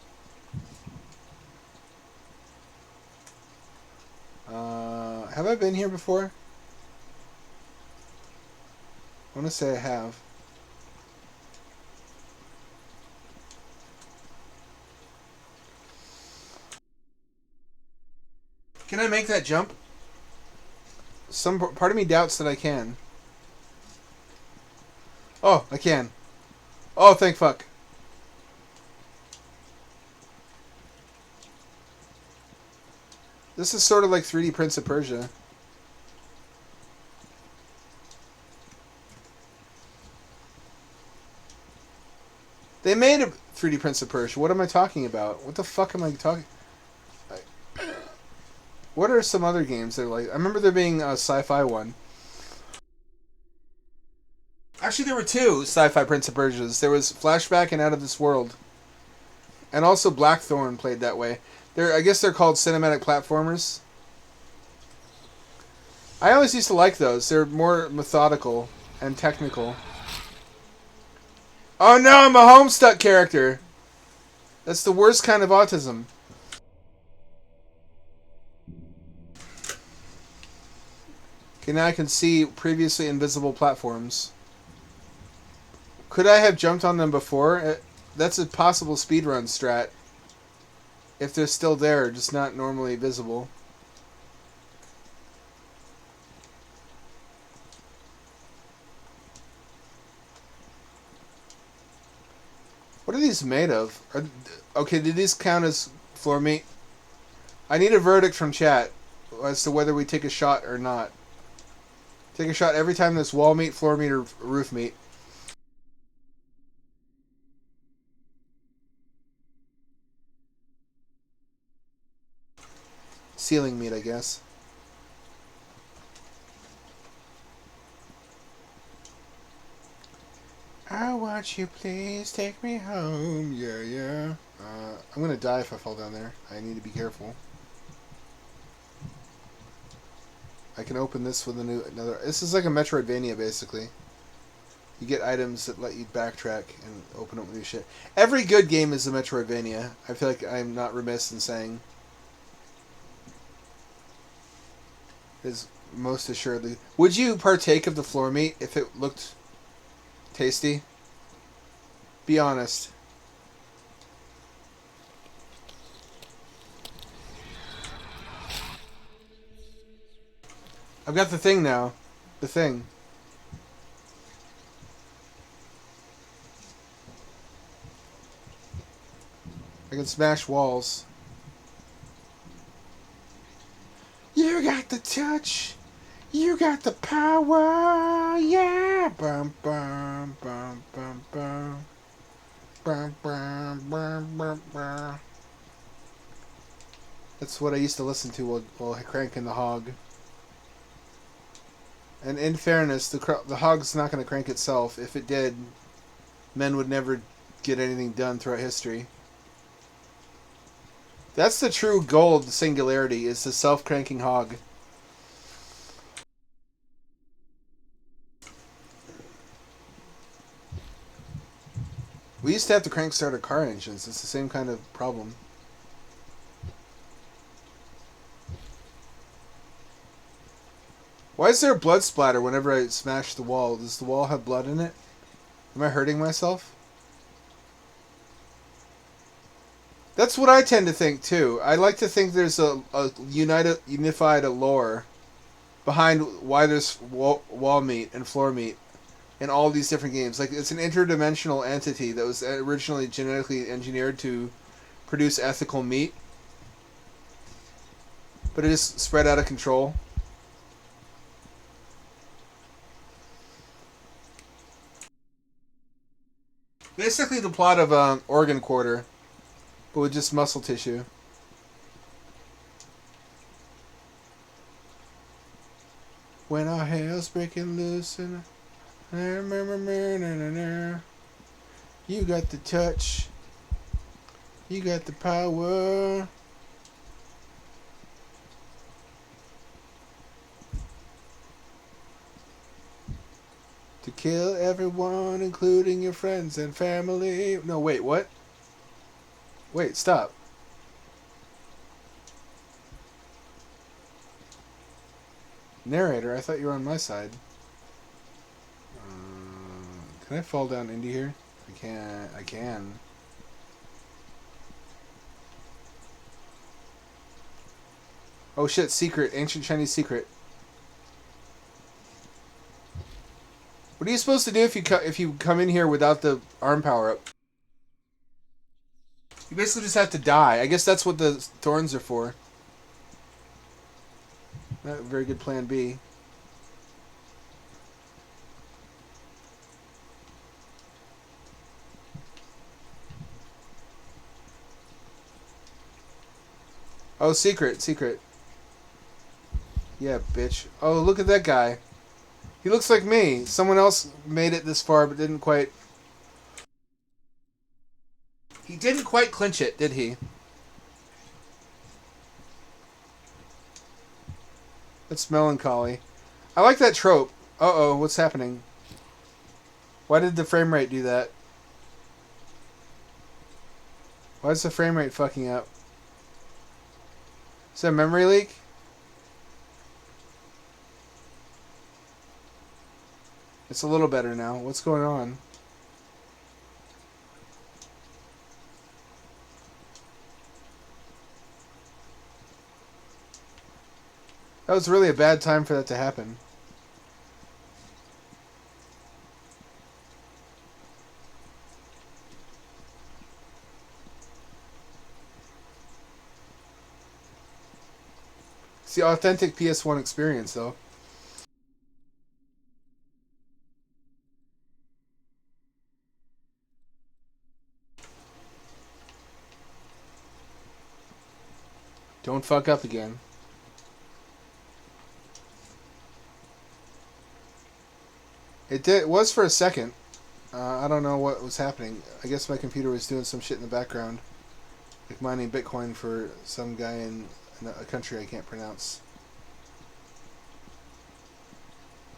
Have I been here before? I want to say I have. Can I make that jump? Some part of me doubts that I can. Oh, I can. Oh, thank fuck. This is sort of like 3D Prince of Persia. They made a 3D Prince of Persia. What am I talking about? What the fuck am I talking... What are some other games that are like? I remember there being a sci-fi one. Actually, there were two sci-fi Prince of Persias. There was Flashback and Out of This World, and also Blackthorn played that way. I guess they're called cinematic platformers. I always used to like those. They're more methodical and technical. Oh no, I'm a Homestuck character. That's the worst kind of autism. Okay, now I can see previously invisible platforms. Could I have jumped on them before? That's a possible speedrun strat. If they're still there, just not normally visible. What are these made of? Okay, did these count as floor meat? I need a verdict from chat as to whether we take a shot or not. Take a shot every time there's wall meat, floor meat, or roof meat. Ceiling meat, I guess. I want you, please take me home. Yeah, yeah. I'm gonna die if I fall down there. I need to be careful. I can open this with another. This is like a Metroidvania, basically. You get items that let you backtrack and open up new shit. Every good game is a Metroidvania. I feel like I'm not remiss in saying. Is most assuredly. Would you partake of the floor meat if it looked tasty? Be honest. I've got the thing now. The thing. I can smash walls. You got the touch. You got the power. Yeah. Bum bum bum bum bum. Bum bum bum bum bum. That's what I used to listen to while cranking the hog. And in fairness, the hog's not going to crank itself. If it did, men would never get anything done throughout history. That's the true goal of the singularity, is the self-cranking hog. We used to have to crank start our car engines. It's the same kind of problem. Why is there a blood splatter whenever I smash the wall? Does the wall have blood in it? Am I hurting myself? That's what I tend to think, too. I like to think there's a unified lore behind why there's wall meat and floor meat in all these different games. Like, it's an interdimensional entity that was originally genetically engineered to produce ethical meat, but it is spread out of control. Basically the plot of Organ Quarter, but with just muscle tissue. When our hell's breaking loose and you got the touch. You got the power. To kill everyone, including your friends and family. No, wait, what? Wait, stop. Narrator, I thought you were on my side. Can I fall down into here? I can't. I can. Oh shit, secret. Ancient Chinese secret. What are you supposed to do if you come in here without the arm power up? You basically just have to die. I guess that's what the thorns are for. Not a very good plan B. Oh, secret, secret. Yeah, bitch. Oh, look at that guy. He looks like me. Someone else made it this far but didn't quite... He didn't quite clinch it, did he? That's melancholy. I like that trope. Uh-oh, what's happening? Why did the frame rate do that? Why is the frame rate fucking up? Is that a memory leak? It's a little better now. What's going on? That was really a bad time for that to happen. It's the authentic PS1 experience, though. Don't fuck up again. It was for a second. I don't know what was happening. I guess my computer was doing some shit in the background. Like mining Bitcoin for some guy in a country I can't pronounce.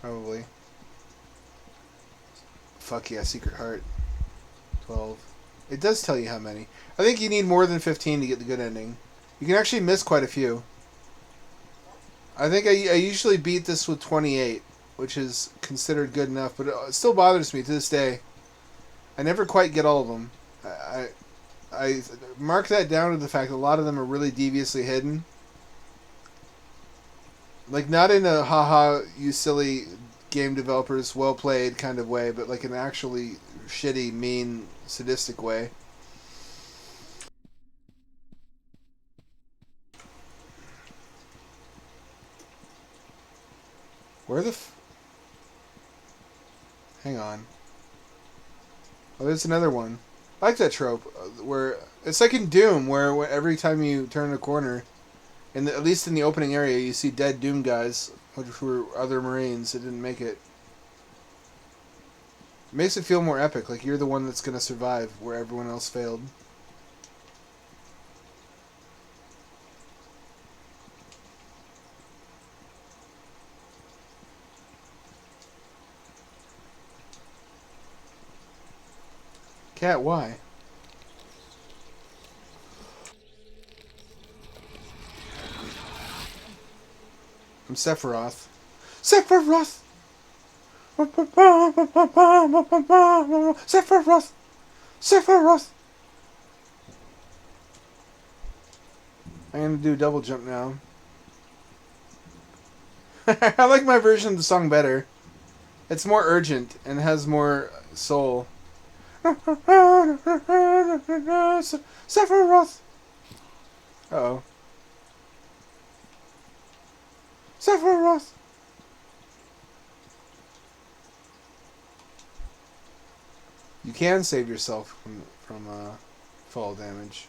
Probably. Fuck yeah, Secret Heart. 12. It does tell you how many. I think you need more than 15 to get the good ending. You can actually miss quite a few. I think I usually beat this with 28, which is considered good enough, but it still bothers me to this day. I never quite get all of them. I mark that down to the fact that a lot of them are really deviously hidden. Like, not in a haha, you silly game developers, well played kind of way, but like an actually shitty, mean, sadistic way. Where the Hang on. Oh, there's another one. I like that trope, where it's like in Doom, where every time you turn a corner, at least in the opening area, you see dead Doom guys, which were other Marines that didn't make it. It makes it feel more epic, like you're the one that's gonna survive where everyone else failed. Cat, why? I'm Sephiroth. Sephiroth! Sephiroth! Sephiroth! I'm gonna do a double jump now. I like my version of the song better. It's more urgent and has more soul. Sephiroth! Uh-oh. Sephiroth! You can save yourself from fall damage.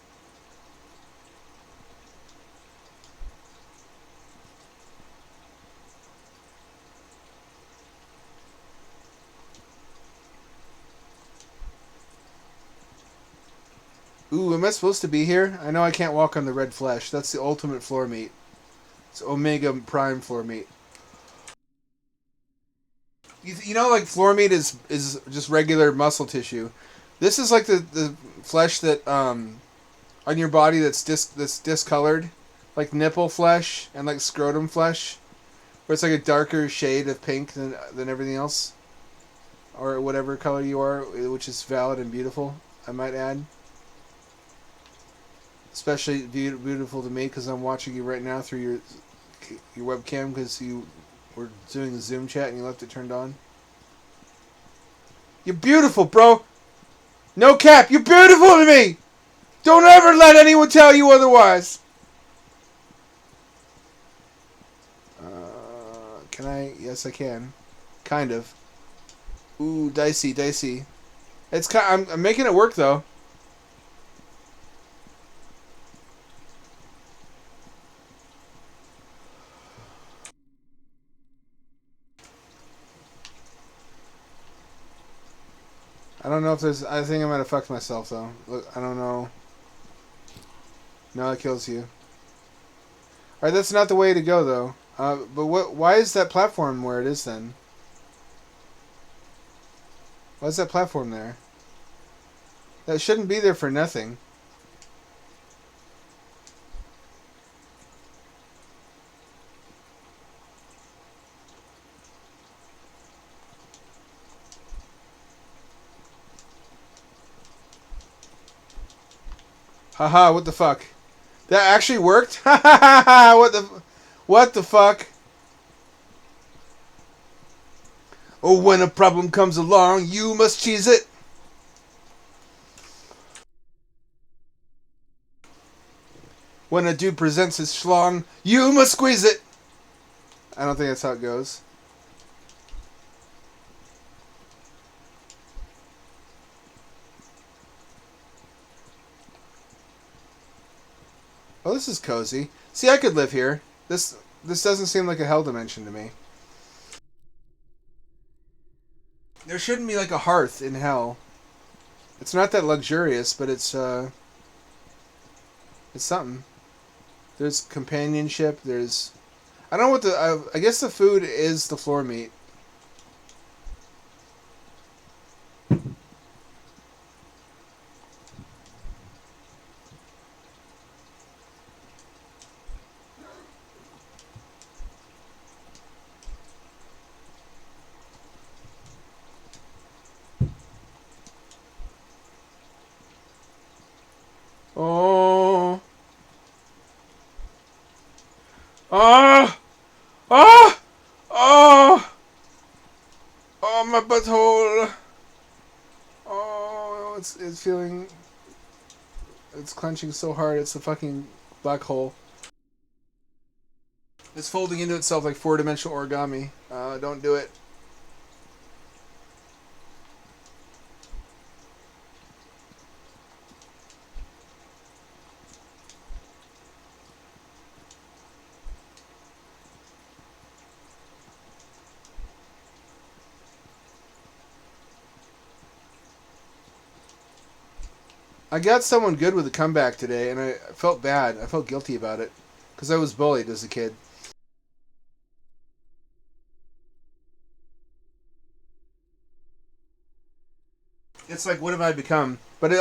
Ooh, am I supposed to be here? I know I can't walk on the red flesh. That's the ultimate floor meat. It's Omega Prime floor meat. You know, like floor meat is just regular muscle tissue. This is like the flesh that on your body that's discolored, like nipple flesh and like scrotum flesh, where it's like a darker shade of pink than everything else, or whatever color you are, which is valid and beautiful, I might add. Especially beautiful to me because I'm watching you right now through your webcam because you were doing a Zoom chat and you left it turned on. You're beautiful, bro. No cap. You're beautiful to me. Don't ever let anyone tell you otherwise. Can I? Yes, I can. Kind of. Ooh, dicey, dicey. I'm making it work though. don't know if there's... I think I might have fucked myself, though. Look, I don't know. No, it kills you. Alright, that's not the way to go, though. But what? Why is that platform where it is, then? Why is that platform there? That shouldn't be there for nothing. Haha, what the fuck? That actually worked? Ha ha ha ha! What the fuck? Oh, when a problem comes along, you must cheese it. When a dude presents his schlong, you must squeeze it. I don't think that's how it goes. Oh, this is cozy. See, I could live here. This doesn't seem like a hell dimension to me. There shouldn't be like a hearth in hell. It's not that luxurious, but it's something. There's companionship. There's... I don't know what the... I guess the food is the floor meat. Oh... Ah! Ah! Oh! Oh, my butthole! Oh, it's feeling... It's clenching so hard, it's a fucking black hole. It's folding into itself like four-dimensional origami. Don't do it. I got someone good with a comeback today, and I felt bad. I felt guilty about it. Because I was bullied as a kid. It's like, what have I become? But it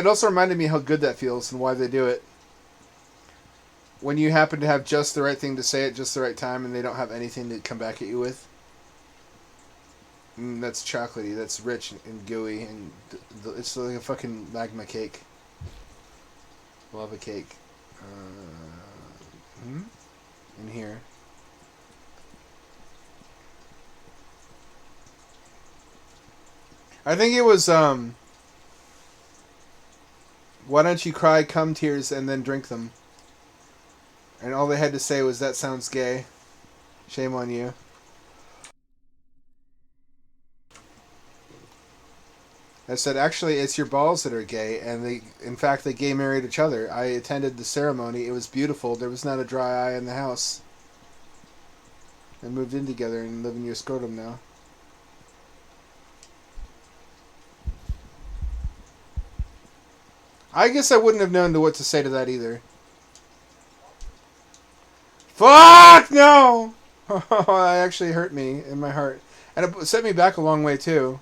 also reminded me how good that feels and why they do it. When you happen to have just the right thing to say at just the right time and they don't have anything to come back at you with. That's chocolatey. That's rich and gooey, and it's like a fucking magma cake. Lava cake. In here. I think it was why don't you cry cum tears and then drink them? And all they had to say was, that sounds gay. Shame on you. I said, actually, it's your balls that are gay, and in fact, they gay married each other. I attended the ceremony. It was beautiful. There was not a dry eye in the house. They moved in together and live in your scrotum now. I guess I wouldn't have known what to say to that either. Fuck no! That actually hurt me in my heart. And it set me back a long way, too.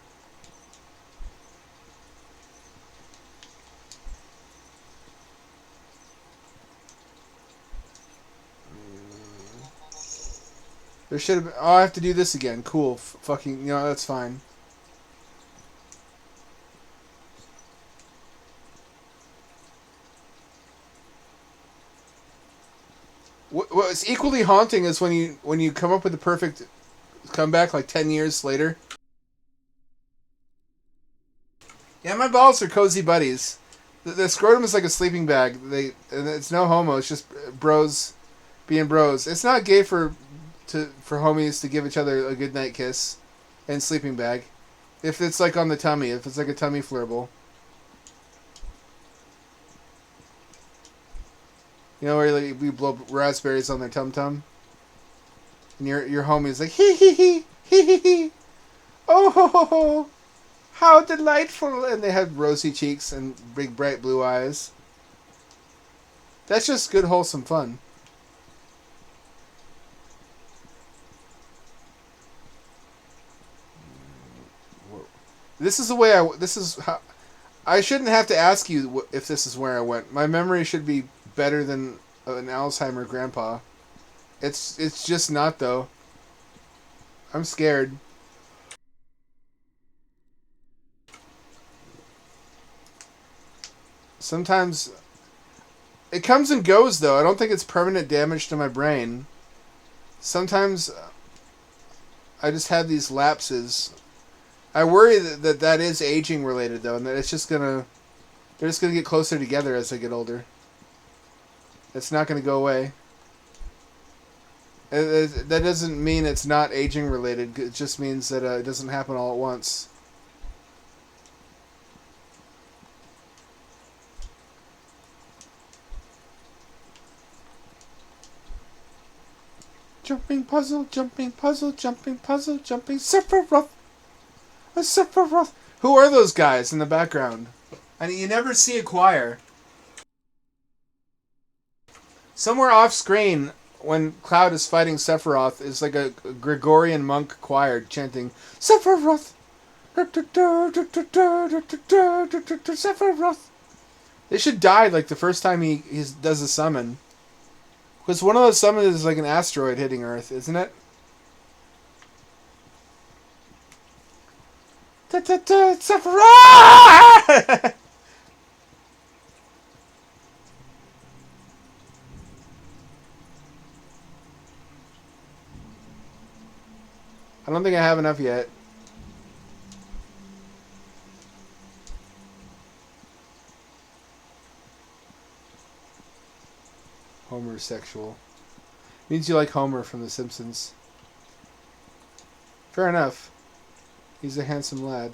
There should have been... Oh, I have to do this again. Cool. Fucking... You know, that's fine. What's equally haunting is when you come up with the perfect comeback like 10 years later. Yeah, my balls are cozy buddies. The scrotum is like a sleeping bag. And it's no homo. It's just bros being bros. It's not gay for homies to give each other a good night kiss and sleeping bag. If it's like on the tummy, if it's like a tummy flirble. You know where like, we blow raspberries on their tum tum, and your homie's like hee hee hee hee hee hee, oh ho ho ho. How delightful! And they have rosy cheeks and big, bright blue eyes. That's just good, wholesome fun. This is the way I. This is how. I shouldn't have to ask you if this is where I went. My memory should be better than an Alzheimer grandpa. It's just not though. I'm scared. Sometimes it comes and goes though. I don't think it's permanent damage to my brain. Sometimes I just have these lapses. I worry that is aging related though, and that it's just gonna they're just gonna get closer together as I get older. It's not gonna go away. That doesn't mean it's not aging related. It just means that it doesn't happen all at once. Jumping puzzle, jumping puzzle, jumping puzzle, jumping Sephiroth. A Sephiroth. Who are those guys in the background? And you never see a choir. Somewhere off screen, when Cloud is fighting Sephiroth, is like a Gregorian monk choir chanting Sephiroth. Sephiroth. They should die like the first time he does a summon. Because one of those summons is like an asteroid hitting Earth, isn't it? Sephiroth! I don't think I have enough yet. Homer sexual. Means you like Homer from The Simpsons. Fair enough. He's a handsome lad.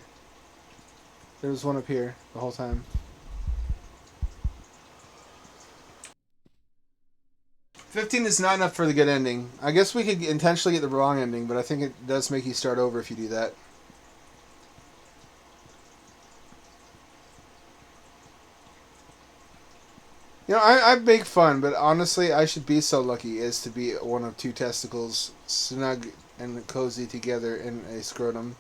There was one up here the whole time. 15 is not enough for the good ending. I guess we could intentionally get the wrong ending, but I think it does make you start over if you do that. You know, I make fun, but honestly, I should be so lucky as to be one of two testicles snug and cozy together in a scrotum.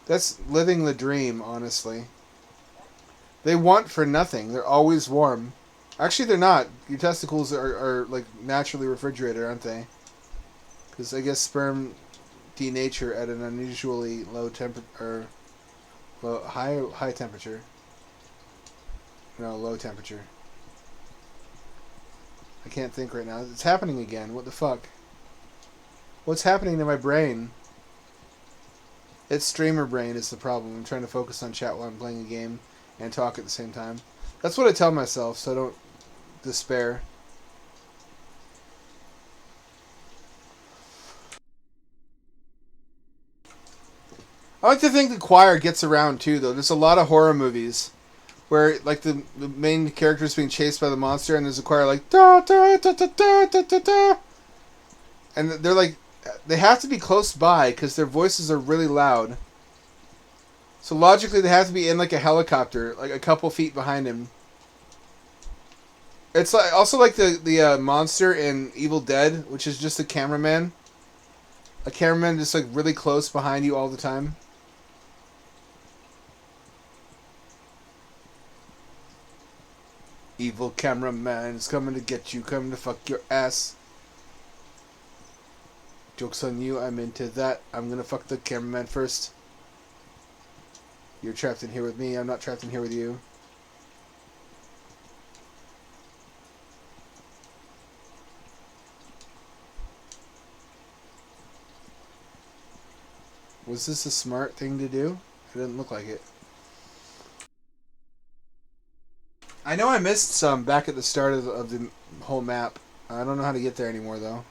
That's living the dream, honestly. They want for nothing. They're always warm. Actually, they're not. Your testicles are like naturally refrigerated, aren't they? Because I guess sperm denature at an unusually low temperature, or high temperature. No, low temperature. I can't think right now. It's happening again. What the fuck? What's happening to my brain? It's streamer brain is the problem. I'm trying to focus on chat while I'm playing a game and talk at the same time. That's what I tell myself, so I don't despair. I like to think the choir gets around too, though. There's a lot of horror movies where like the main character is being chased by the monster, and there's a choir like da da da da da da da da, and they're like they have to be close by because their voices are really loud. So logically, they have to be in like a helicopter, like a couple feet behind him. It's like also like the monster in Evil Dead, which is just a cameraman. A cameraman just like really close behind you all the time. Evil cameraman is coming to get you, coming to fuck your ass. Joke's on you, I'm into that. I'm gonna fuck the cameraman first. You're trapped in here with me, I'm not trapped in here with you. Was this a smart thing to do? It didn't look like it. I know I missed some back at the start of the whole map. I don't know how to get there anymore, though.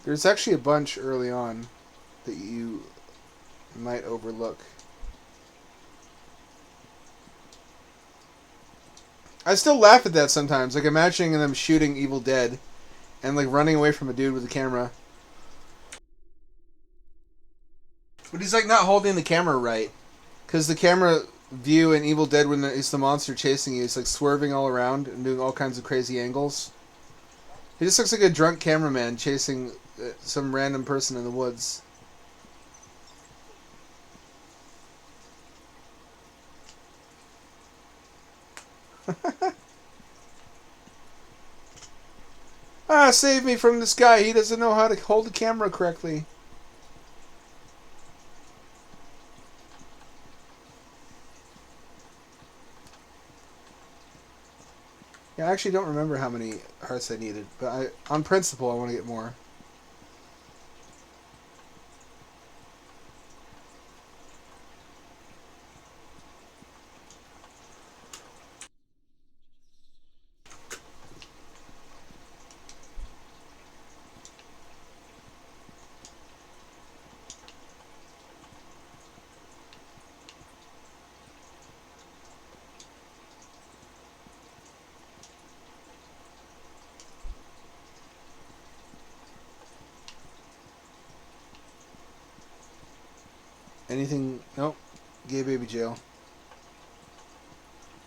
There's actually a bunch early on that you might overlook. I still laugh at that sometimes, like imagining them shooting Evil Dead and like running away from a dude with a camera. But he's like not holding the camera right, because the camera view in Evil Dead when it's the monster chasing you, it's like swerving all around and doing all kinds of crazy angles. He just looks like a drunk cameraman chasing some random person in the woods. Ah, save me from this guy. He doesn't know how to hold the camera correctly. Yeah, I actually don't remember how many hearts I needed, but on principle, I want to get more. Anything? Nope. Gay baby jail.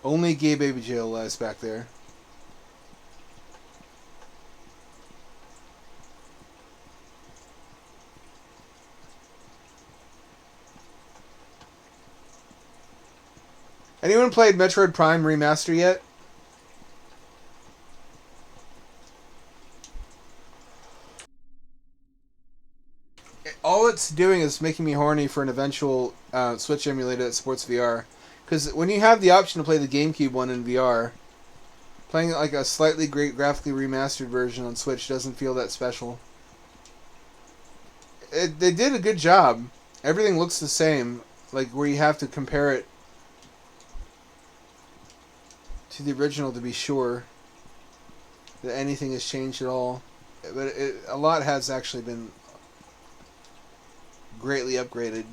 Only gay baby jail lies back there. Anyone played Metroid Prime Remaster yet? All it's doing is making me horny for an eventual Switch emulator that supports VR. Because when you have the option to play the GameCube one in VR, playing like a slightly graphically remastered version on Switch doesn't feel that special. They did a good job. Everything looks the same, like where you have to compare it to the original to be sure that anything has changed at all. But a lot has actually been greatly upgraded.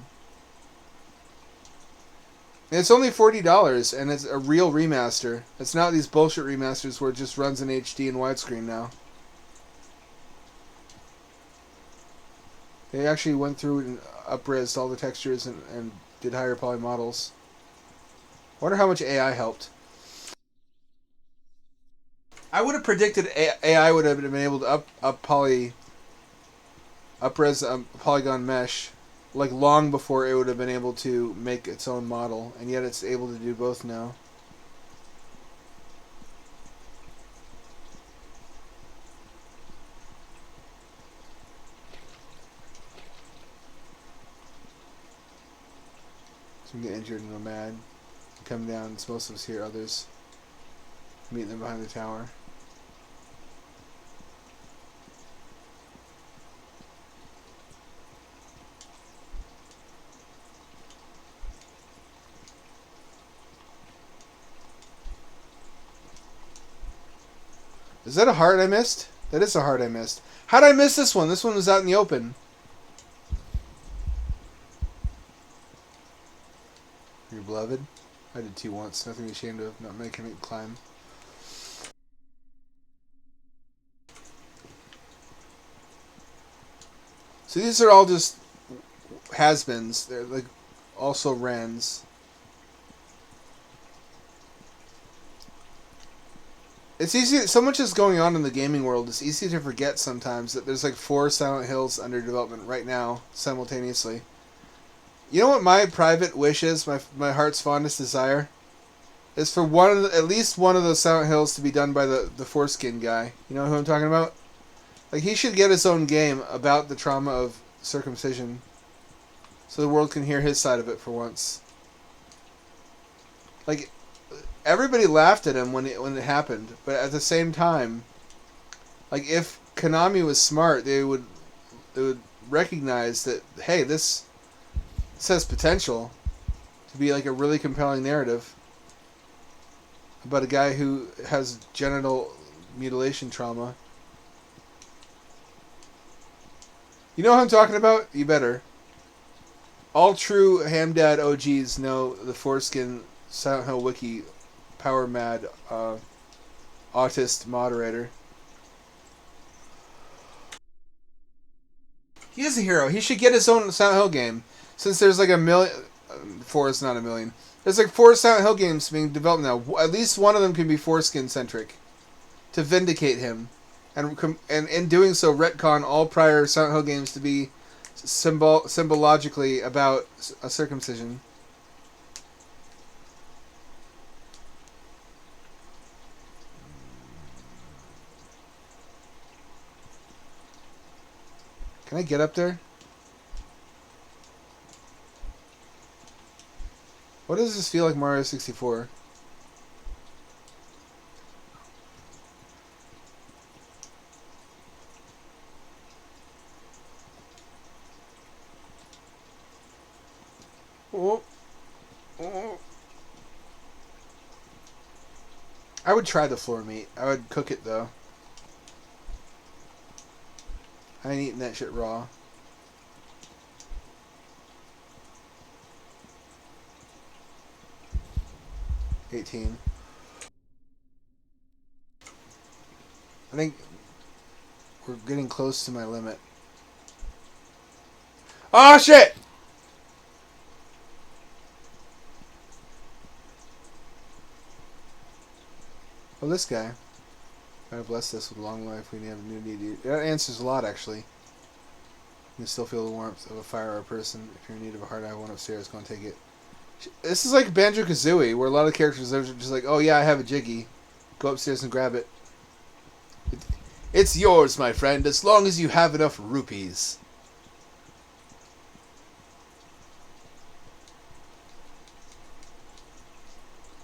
And it's only $40, and it's a real remaster. It's not these bullshit remasters where it just runs in HD and widescreen now. They actually went through and up-resed all the textures and did higher poly models. I wonder how much AI helped. I would have predicted AI would have been able to up-res polygon mesh like long before it would have been able to make its own model, and yet it's able to do both now. Some get injured and go mad. Come down, explosives here, others meet them behind the tower. Is that a heart I missed? That is a heart I missed. How'd I miss this one? This one was out in the open. Your beloved? I did two once. Nothing to be ashamed of. Not making it climb. So these are all just has-beens. They're like also Rans. It's easy. So much is going on in the gaming world. It's easy to forget sometimes that there's like 4 Silent Hills under development right now simultaneously. You know what my private wish is? My heart's fondest desire is for at least one of those Silent Hills to be done by the foreskin guy. You know who I'm talking about? Like he should get his own game about the trauma of circumcision, so the world can hear his side of it for once. Like. Everybody laughed at him when it happened, but at the same time, like if Konami was smart, they would recognize that hey, this has potential to be like a really compelling narrative about a guy who has genital mutilation trauma. You know what I'm talking about? You better. All true Hamdad OGs know the foreskin Silent Hill wiki power mad autist moderator. He is a hero. He should get his own Silent Hill game. Since there's like a million... Four is not a million. There's like 4 Silent Hill games being developed now. At least one of them can be foreskin-centric. To vindicate him. And in doing so, retcon all prior Silent Hill games to be symbologically about a circumcision. Can I get up there? What does this feel like Mario 64? Oh. Oh. I would try the floor meat. I would cook it though. I ain't eating that shit raw. $18. I think we're getting close to my limit. Oh shit! Well, this guy. God bless this with long life. We have new need. That answers a lot, actually. You can still feel the warmth of a fire or a person. If you're in need of a heart, I have one upstairs. Go and take it. This is like Banjo-Kazooie, where a lot of characters are just like, oh yeah, I have a Jiggy. Go upstairs and grab it. It's yours, my friend, as long as you have enough rupees.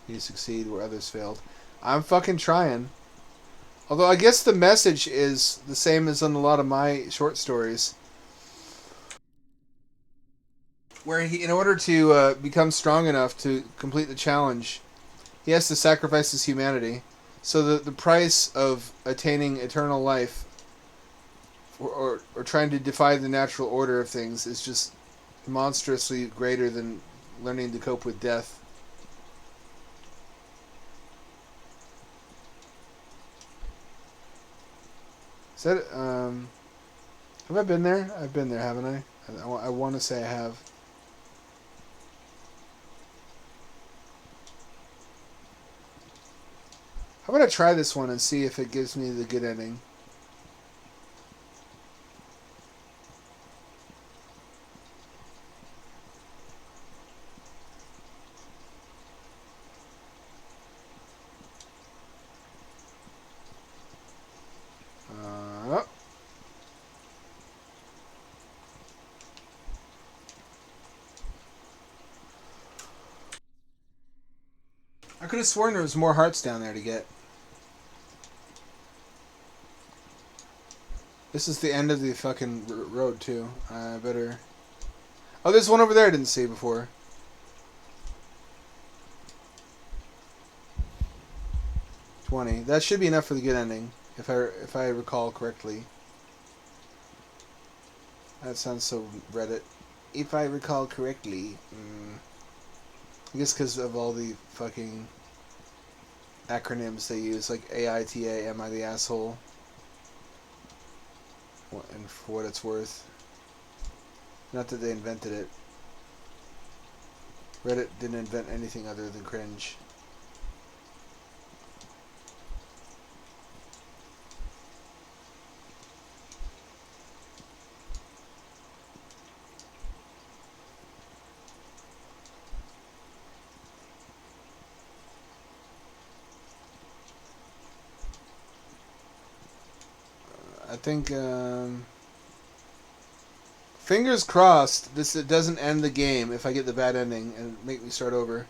You succeed where others failed. I'm fucking trying. Although I guess the message is the same as on a lot of my short stories. Where he, in order to become strong enough to complete the challenge, he has to sacrifice his humanity. So the price of attaining eternal life or trying to defy the natural order of things is just monstrously greater than learning to cope with death. Is that, have I been there? I've been there, haven't I? I want to say I have. How about I try this one and see if it gives me the good ending? I could have sworn there was more hearts down there to get. This is the end of the fucking road, too. I better... Oh, there's one over there I didn't see before. $20. That should be enough for the good ending, if I recall correctly. That sounds so Reddit. If I recall correctly. I guess because of all the fucking acronyms they use, like AITA, am I the asshole? And for what it's worth. Not that they invented it. Reddit didn't invent anything other than cringe. I think, fingers crossed it doesn't end the game if I get the bad ending and make me start over.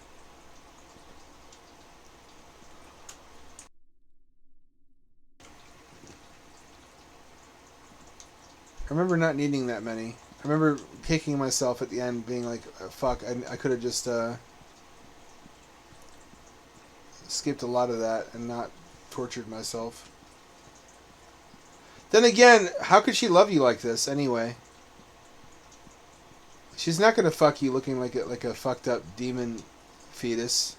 I remember not needing that many. I remember kicking myself at the end, being like, fuck, I could have just skipped a lot of that and not tortured myself. Then again, how could she love you like this anyway? She's not gonna fuck you looking like a fucked up demon fetus.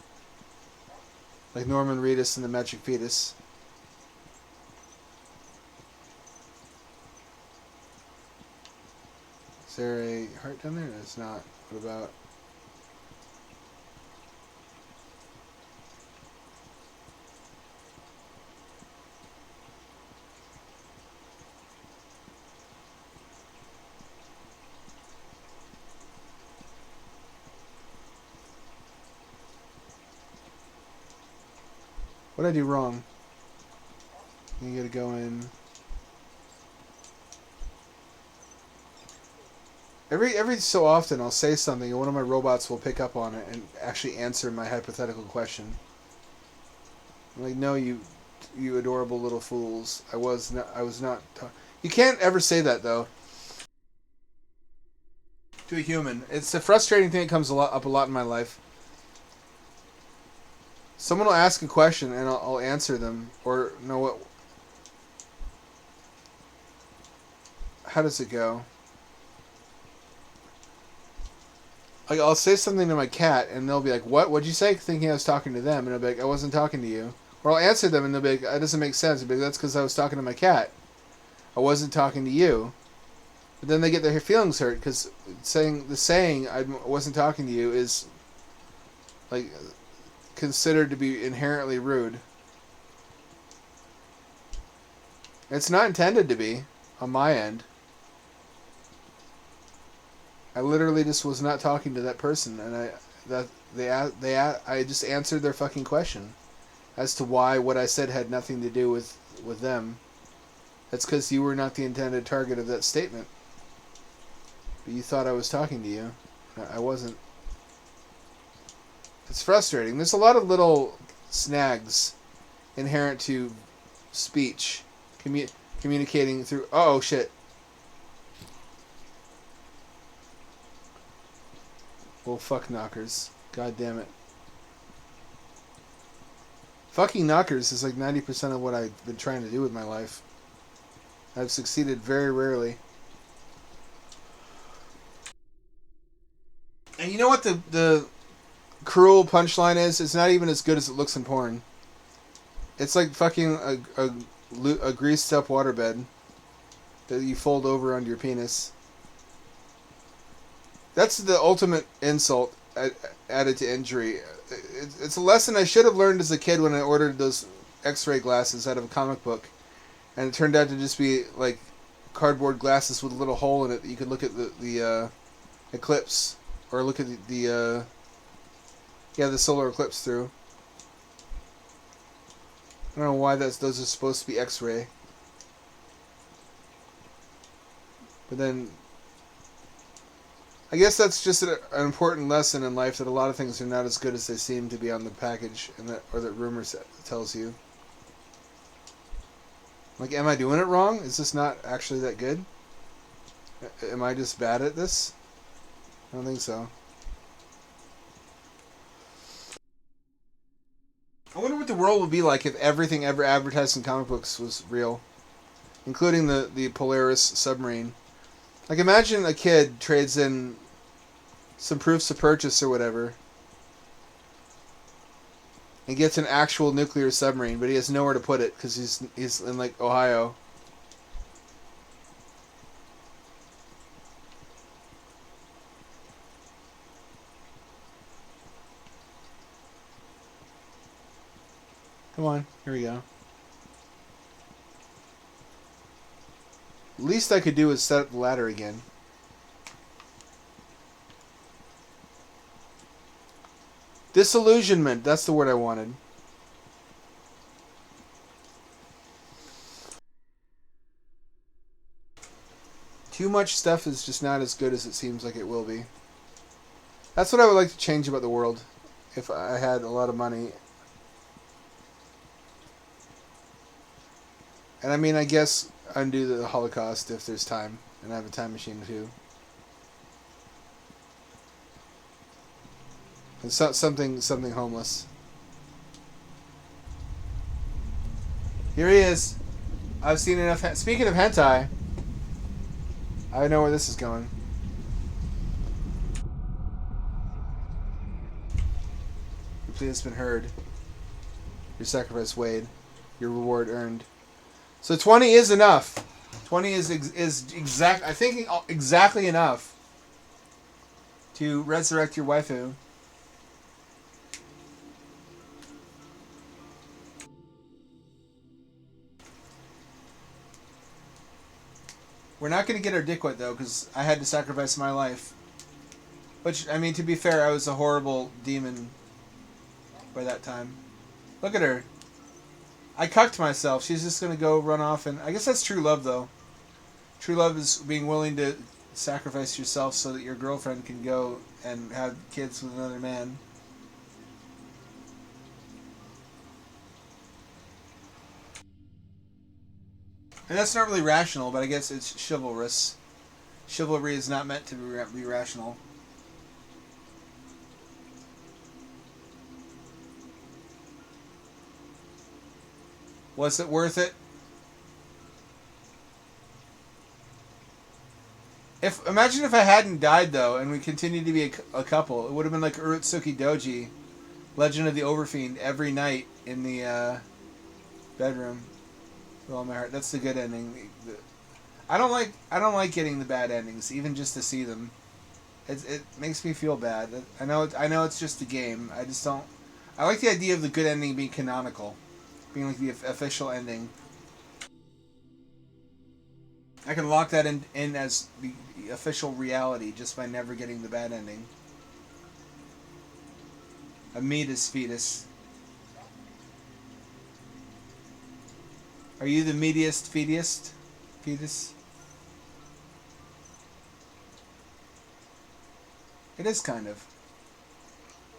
Like Norman Reedus and the Magic Fetus. Is there a heart down there? There's not. What about... What did I do wrong? You gotta go in... Every so often I'll say something and one of my robots will pick up on it and actually answer my hypothetical question. I'm like, no, you adorable little fools. I was not you can't ever say that though. To a human. It's a frustrating thing that comes up a lot in my life. Someone will ask a question and I'll answer them. Or, no, what... How does it go? Like, I'll say something to my cat and they'll be like, what? What'd you say? Thinking I was talking to them. And I'll be like, I wasn't talking to you. Or I'll answer them and they'll be like, that doesn't make sense. I'll be like, that's because I was talking to my cat. I wasn't talking to you. But then they get their feelings hurt because saying I wasn't talking to you is like considered to be inherently rude. It's not intended to be on my end. I literally just was not talking to that person, and I just answered their fucking question as to why what I said had nothing to do with them. That's because you were not the intended target of that statement. But you thought I was talking to you. I wasn't. It's frustrating. There's a lot of little snags inherent to speech. Communicating through... Oh, shit. Well, fuck knockers. God damn it. Fucking knockers is like 90% of what I've been trying to do with my life. I've succeeded very rarely. And you know what the cruel punchline is? It's not even as good as it looks in porn. It's like fucking a greased up waterbed that you fold over onto your penis. That's the ultimate insult added to injury. It's a lesson I should have learned as a kid when I ordered those X-ray glasses out of a comic book. And it turned out to just be like cardboard glasses with a little hole in it that you could look at the eclipse. Or look at the solar eclipse through. I don't know why those are supposed to be X-ray. But then... I guess that's just an important lesson in life that a lot of things are not as good as they seem to be on the package or that rumor tells you. Like, am I doing it wrong? Is this not actually that good? Am I just bad at this? I don't think so. I wonder what the world would be like if everything ever advertised in comic books was real. Including the Polaris submarine. Like, imagine a kid trades in some proofs of purchase or whatever and gets an actual nuclear submarine, but he has nowhere to put it because he's in, like, Ohio. Come on, here we go. Least I could do is set up the ladder again. Disillusionment, that's the word I wanted. Too much stuff is just not as good as it seems like it will be. That's what I would like to change about the world if I had a lot of money. And I mean, I guess undo the Holocaust if there's time, and I have a time machine too. And something homeless. Here he is. I've seen enough. Speaking of hentai, I know where this is going. The plea has been heard. Your sacrifice weighed. Your reward earned. So 20 is enough. 20 is exact. I think exactly enough to resurrect your waifu. We're not going to get our dick wet, though, because I had to sacrifice my life. Which, I mean, to be fair, I was a horrible demon by that time. Look at her. I cucked myself. She's just going to go run off, and I guess that's true love, though. True love is being willing to sacrifice yourself so that your girlfriend can go and have kids with another man. And that's not really rational, but I guess it's chivalrous. Chivalry is not meant to be rational. Was it worth it? Imagine if I hadn't died, though, and we continued to be a couple. It would have been like Urutsuki Doji, Legend of the Overfiend, every night in the bedroom. With all my heart. That's the good ending. I don't like getting the bad endings, even just to see them. It makes me feel bad. I know it's just a game. I just don't. I like the idea of the good ending being canonical, being like the official ending. I can lock that in as the official reality just by never getting the bad ending. A meatus fetus. Are you the meatiest fetus? It is kind of.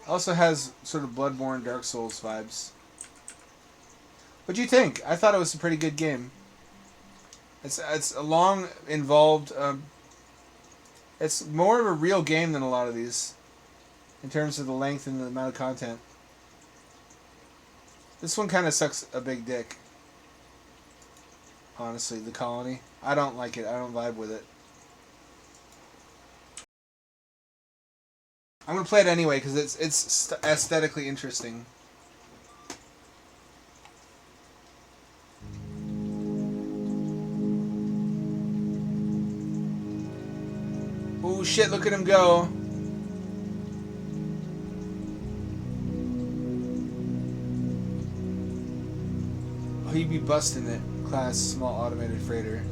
Also has sort of Bloodborne Dark Souls vibes. What'd you think? I thought it was a pretty good game. It's a long, involved. It's more of a real game than a lot of these, in terms of the length and the amount of content. This one kind of sucks a big dick. Honestly, the colony. I don't like it. I don't vibe with it. I'm gonna play it anyway because it's aesthetically interesting. Oh shit! Look at him go. Oh, he'd be busting it. Class small automated freighter.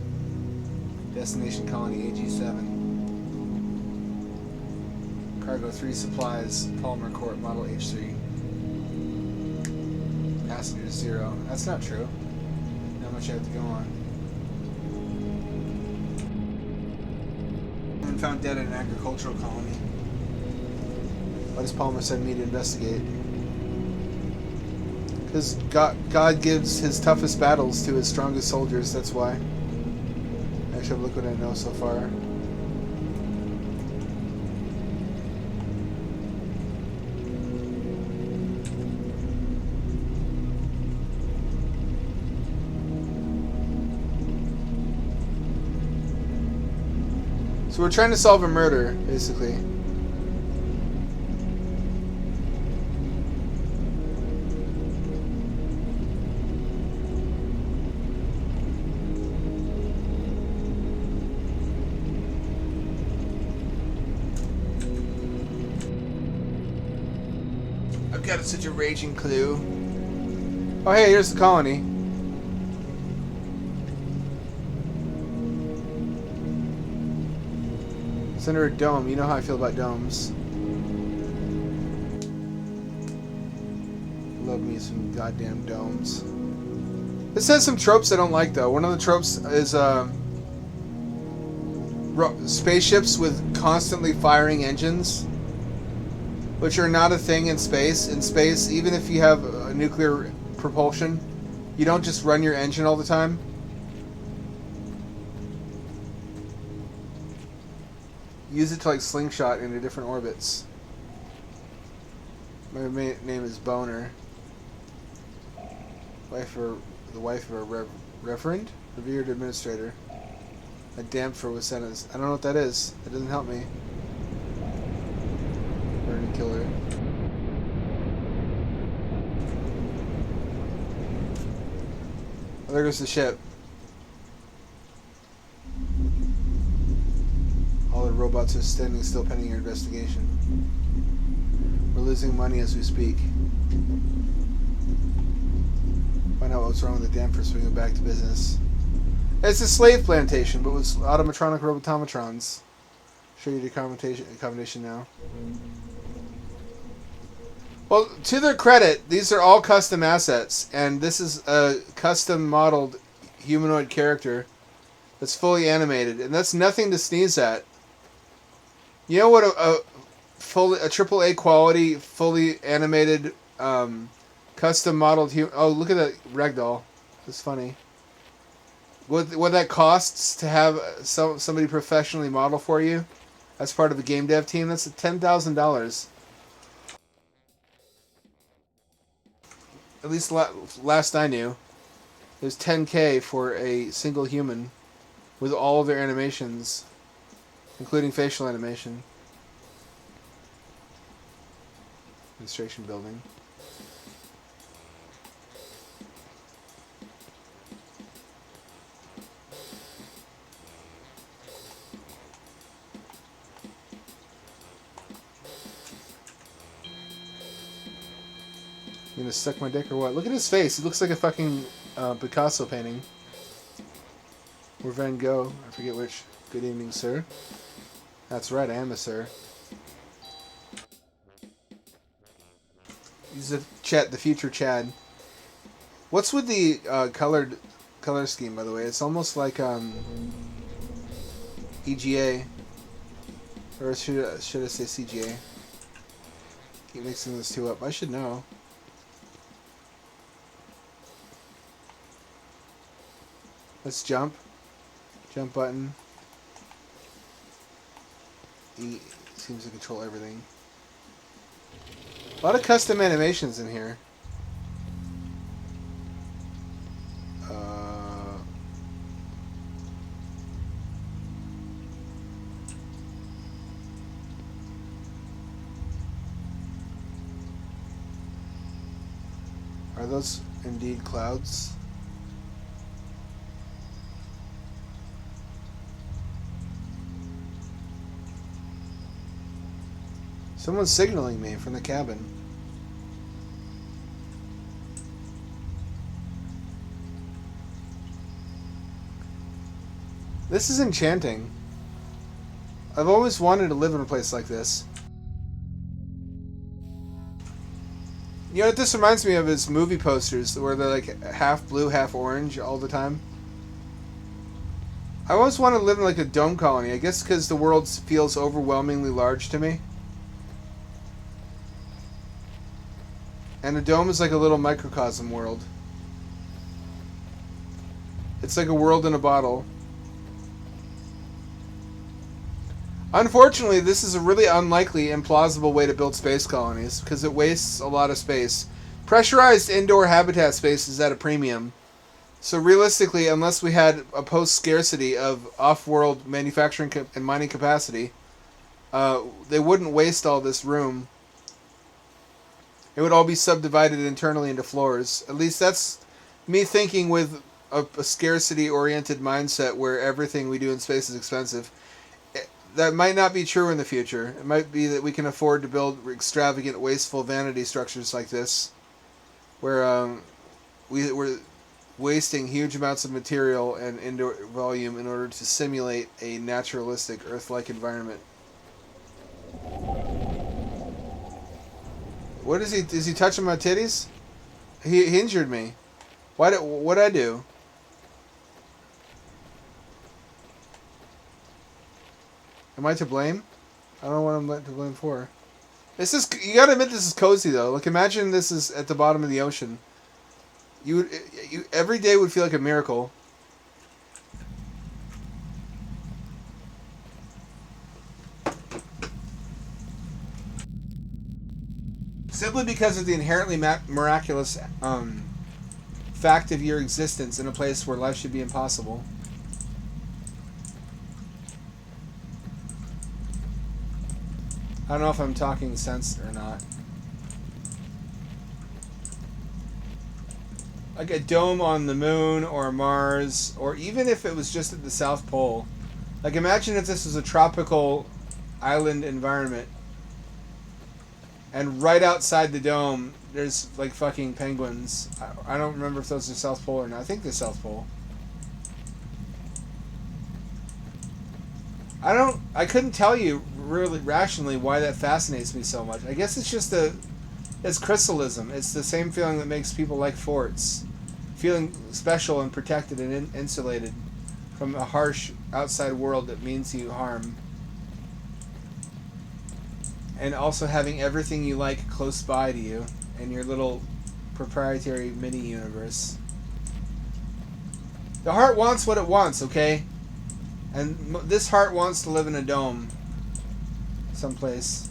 Destination colony AG7. Cargo 3 supplies. Polymer Court model H3. Passengers 0. That's not true. How much I have to go on? Woman found dead in an agricultural colony. Why does Palmer send me to investigate? Because God gives his toughest battles to his strongest soldiers, that's why. Actually, look what I know so far. So we're trying to solve a murder, basically. Got such a raging clue. Oh hey, here's the colony. It's under a dome. You know how I feel about domes. Love me some goddamn domes. This has some tropes I don't like though. One of the tropes is spaceships with constantly firing engines, which are not a thing in space. In space, even if you have nuclear propulsion, you don't just run your engine all the time. Use it to like slingshot into different orbits. My name is Boner. The wife of a reverend? Revered administrator. A Damper was sentenced. I don't know what that is. It doesn't help me. Burn and kill her. there goes the ship. All the robots are standing still pending your investigation. We're losing money as we speak. Find out what's wrong with the damper so we can go back to business. It's a slave plantation, but with automatronic robotomatrons. Show you the accommodation now. Well, to their credit, these are all custom assets, and this is a custom modeled humanoid character that's fully animated, and that's nothing to sneeze at. You know what a AAA quality, fully animated, custom modeled oh, look at that ragdoll. That's funny. What that costs to have somebody professionally model for you as part of a game dev team, that's $10,000. At least last I knew. It was $10K for a single human with all of their animations, including facial animation. Administration building. You gonna suck my dick or what? Look at his face. He looks like a fucking Picasso painting. Or Van Gogh. I forget which. Good evening, sir. That's right, I am a sir. He's the future Chad. What's with the color scheme, by the way? It's almost like EGA. Or should I say CGA? Keep mixing those two up. I should know. Let's jump. Jump button. E seems to control everything. A lot of custom animations in here. Are those indeed clouds? Someone's signaling me from the cabin. This is enchanting. I've always wanted to live in a place like this. You know what this reminds me of is movie posters where they're like half blue, half orange all the time. I always want to live in like a dome colony. I guess because the world feels overwhelmingly large to me. And a dome is like a little microcosm world. It's like a world in a bottle. Unfortunately, this is a really unlikely and plausible way to build space colonies because it wastes a lot of space. Pressurized indoor habitat space is at a premium. So realistically, unless we had a post-scarcity of off-world manufacturing and mining capacity, they wouldn't waste all this room. It would all be subdivided internally into floors. At least that's me thinking with a scarcity-oriented mindset where everything we do in space is expensive. That might not be true in the future. It might be that we can afford to build extravagant, wasteful vanity structures like this, where we're wasting huge amounts of material and indoor volume in order to simulate a naturalistic, Earth-like environment. What is he? Is he touching my titties? He injured me. What'd I do? Am I to blame? I don't know what I'm to blame for. This is, you gotta admit this is cozy though. Like imagine this is at the bottom of the ocean. You every day would feel like a miracle. Simply because of the inherently miraculous fact of your existence in a place where life should be impossible. I don't know if I'm talking sense or not. like a dome on the moon or Mars, or even if it was just at the South Pole. Like imagine if this was a tropical island environment, and right outside the dome there's like fucking penguins. I don't remember if those are South Pole or not. I think they're South Pole. I couldn't tell you really rationally why that fascinates me so much. I guess it's just it's crystalism. It's the same feeling that makes people like forts. Feeling special and protected and insulated from a harsh outside world that means you harm. And also having everything you like close by to you in your little proprietary mini universe. The heart wants what it wants, okay? And this heart wants to live in a dome someplace.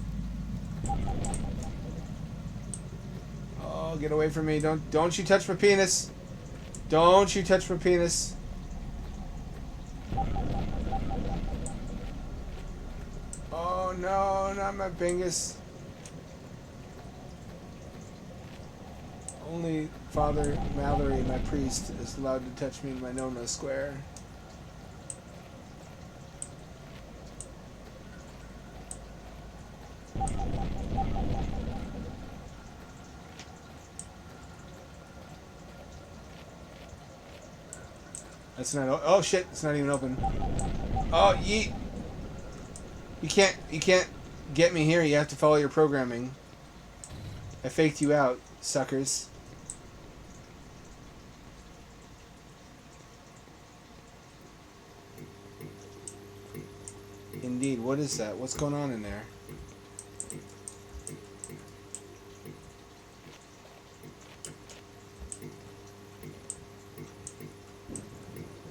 Oh, get away from me. Don't you touch my penis. Don't you touch my penis. Oh no, not my bingus. Only Father Mallory, my priest, is allowed to touch me in my no-no square. That's not. Oh shit! It's not even open. Oh yeet! You can't get me here. You have to follow your programming. I faked you out, suckers. Indeed. What is that? What's going on in there?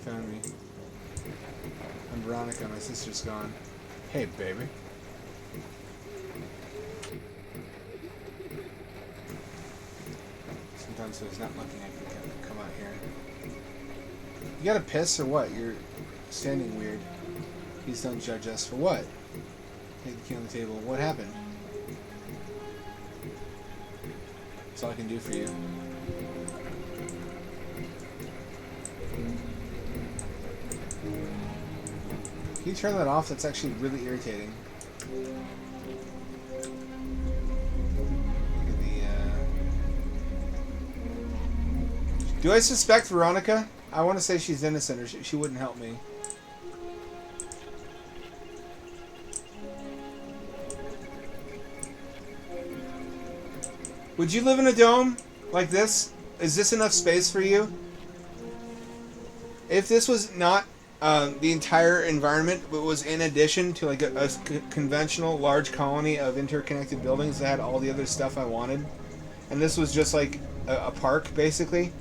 Found me. I'm Veronica. My sister's gone. Hey, baby. Sometimes when he's not looking, I can come out here. You gotta piss or what? You're standing weird. Please don't judge us for what? Take the key on the table. What happened? That's all I can do for you. Can you turn that off? That's actually really irritating. Look at the, Do I suspect Veronica? I want to say she's innocent or she wouldn't help me. Would you live in a dome like this? Is this enough space for you? If this was not the entire environment, but was in addition to like a conventional large colony of interconnected buildings that had all the other stuff I wanted, and this was just like a park basically,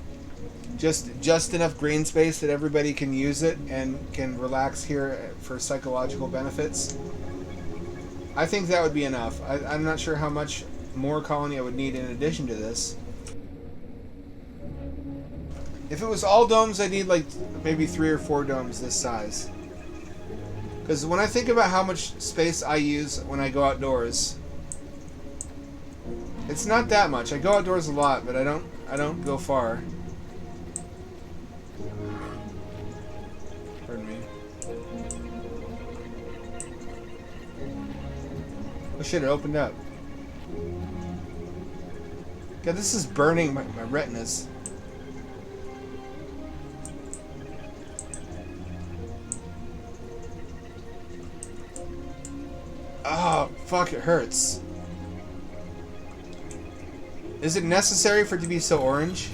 just enough green space that everybody can use it and can relax here for psychological benefits, I think that would be enough. I'm not sure how much more colony I would need in addition to this. If it was all domes, I'd need like maybe 3 or 4 domes this size. Because when I think about how much space I use when I go outdoors, it's not that much. I go outdoors a lot, but I don't go far. Pardon me. Oh shit! It opened up. God, this is burning my retinas. Oh, fuck, it hurts. Is it necessary for it to be so orange?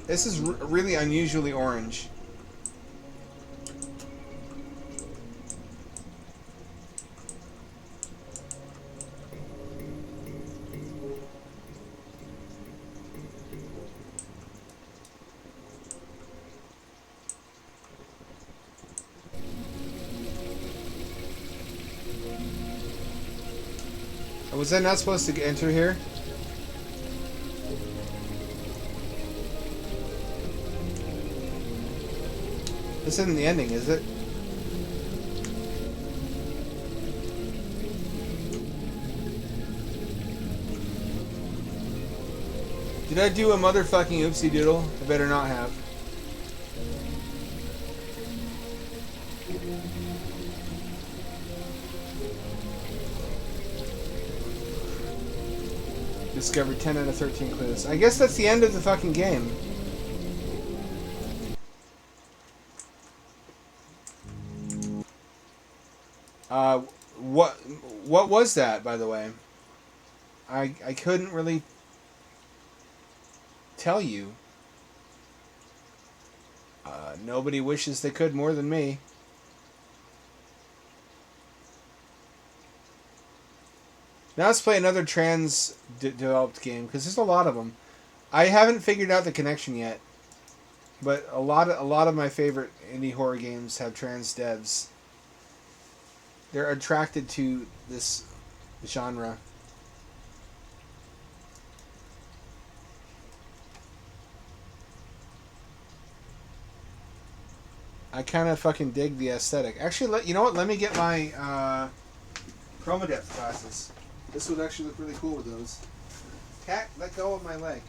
This is really unusually orange. Was I not supposed to enter here? This isn't the ending, is it? Did I do a motherfucking oopsie doodle? I better not have. Discovered 10 out of 13 clues. I guess that's the end of the fucking game. What was that, by the way? I couldn't really tell you. Nobody wishes they could more than me. Now let's play another developed game, because there's a lot of them. I haven't figured out the connection yet, but a lot of my favorite indie horror games have trans devs. They're attracted to this genre. I kind of fucking dig the aesthetic. Actually, you know what? Let me get my chroma depth glasses. This would actually look really cool with those. Cat, let go of my leg.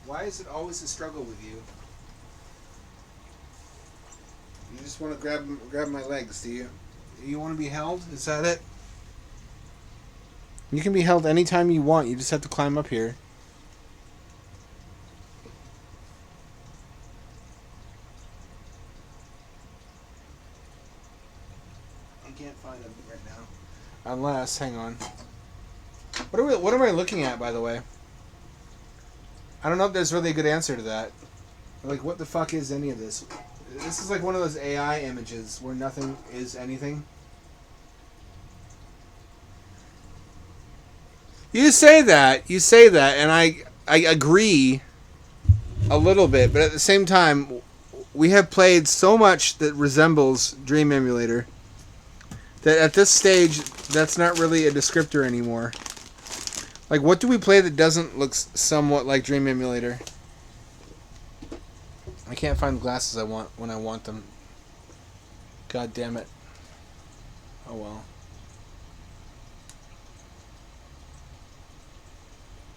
Why is it always a struggle with you? You just want to grab my legs, do you? You want to be held? Is that it? You can be held anytime you want. You just have to climb up here. I can't find them right now. Unless, hang on. What am I looking at, by the way? I don't know if there's really a good answer to that. Like, what the fuck is any of this? This is like one of those AI images where nothing is anything. You say that, and I agree a little bit, but at the same time, we have played so much that resembles Dream Emulator that at this stage, that's not really a descriptor anymore. Like, what do we play that doesn't look somewhat like Dream Emulator? I can't find the glasses I want when I want them. God damn it. Oh well.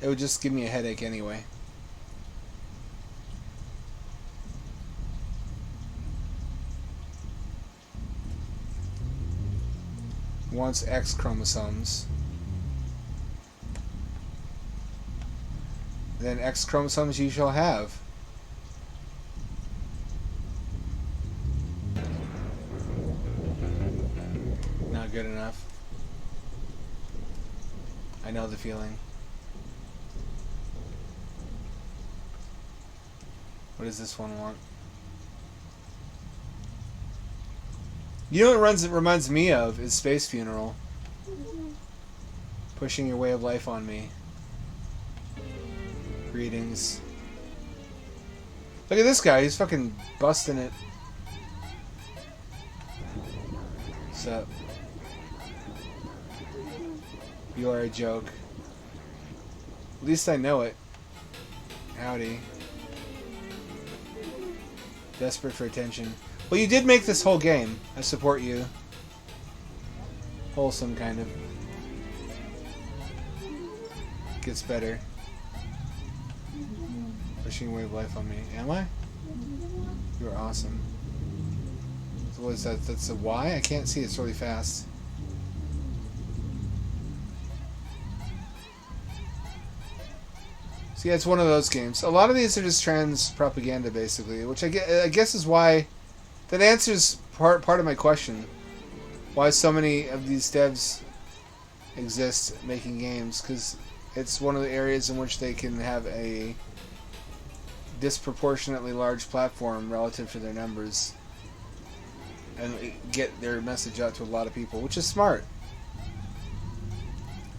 It would just give me a headache anyway. Wants X chromosomes. Then X chromosomes you shall have. Not good enough. I know the feeling. What does this one want? You know what it reminds me of is Space Funeral. Pushing your way of life on me. Greetings. Look at this guy, he's fucking busting it. What's up? You are a joke. At least I know it. Howdy. Desperate for attention. Well, you did make this whole game. I support you. Wholesome, kind of. Gets better. Pushing away life on me. Am I? You're awesome. So what is that? That's a Y? I can't see. It's really fast. So yeah, it's one of those games. A lot of these are just trans propaganda, basically, which I guess is why that answers part of my question. Why so many of these devs exist making games, because it's one of the areas in which they can have a disproportionately large platform relative to their numbers and get their message out to a lot of people, which is smart.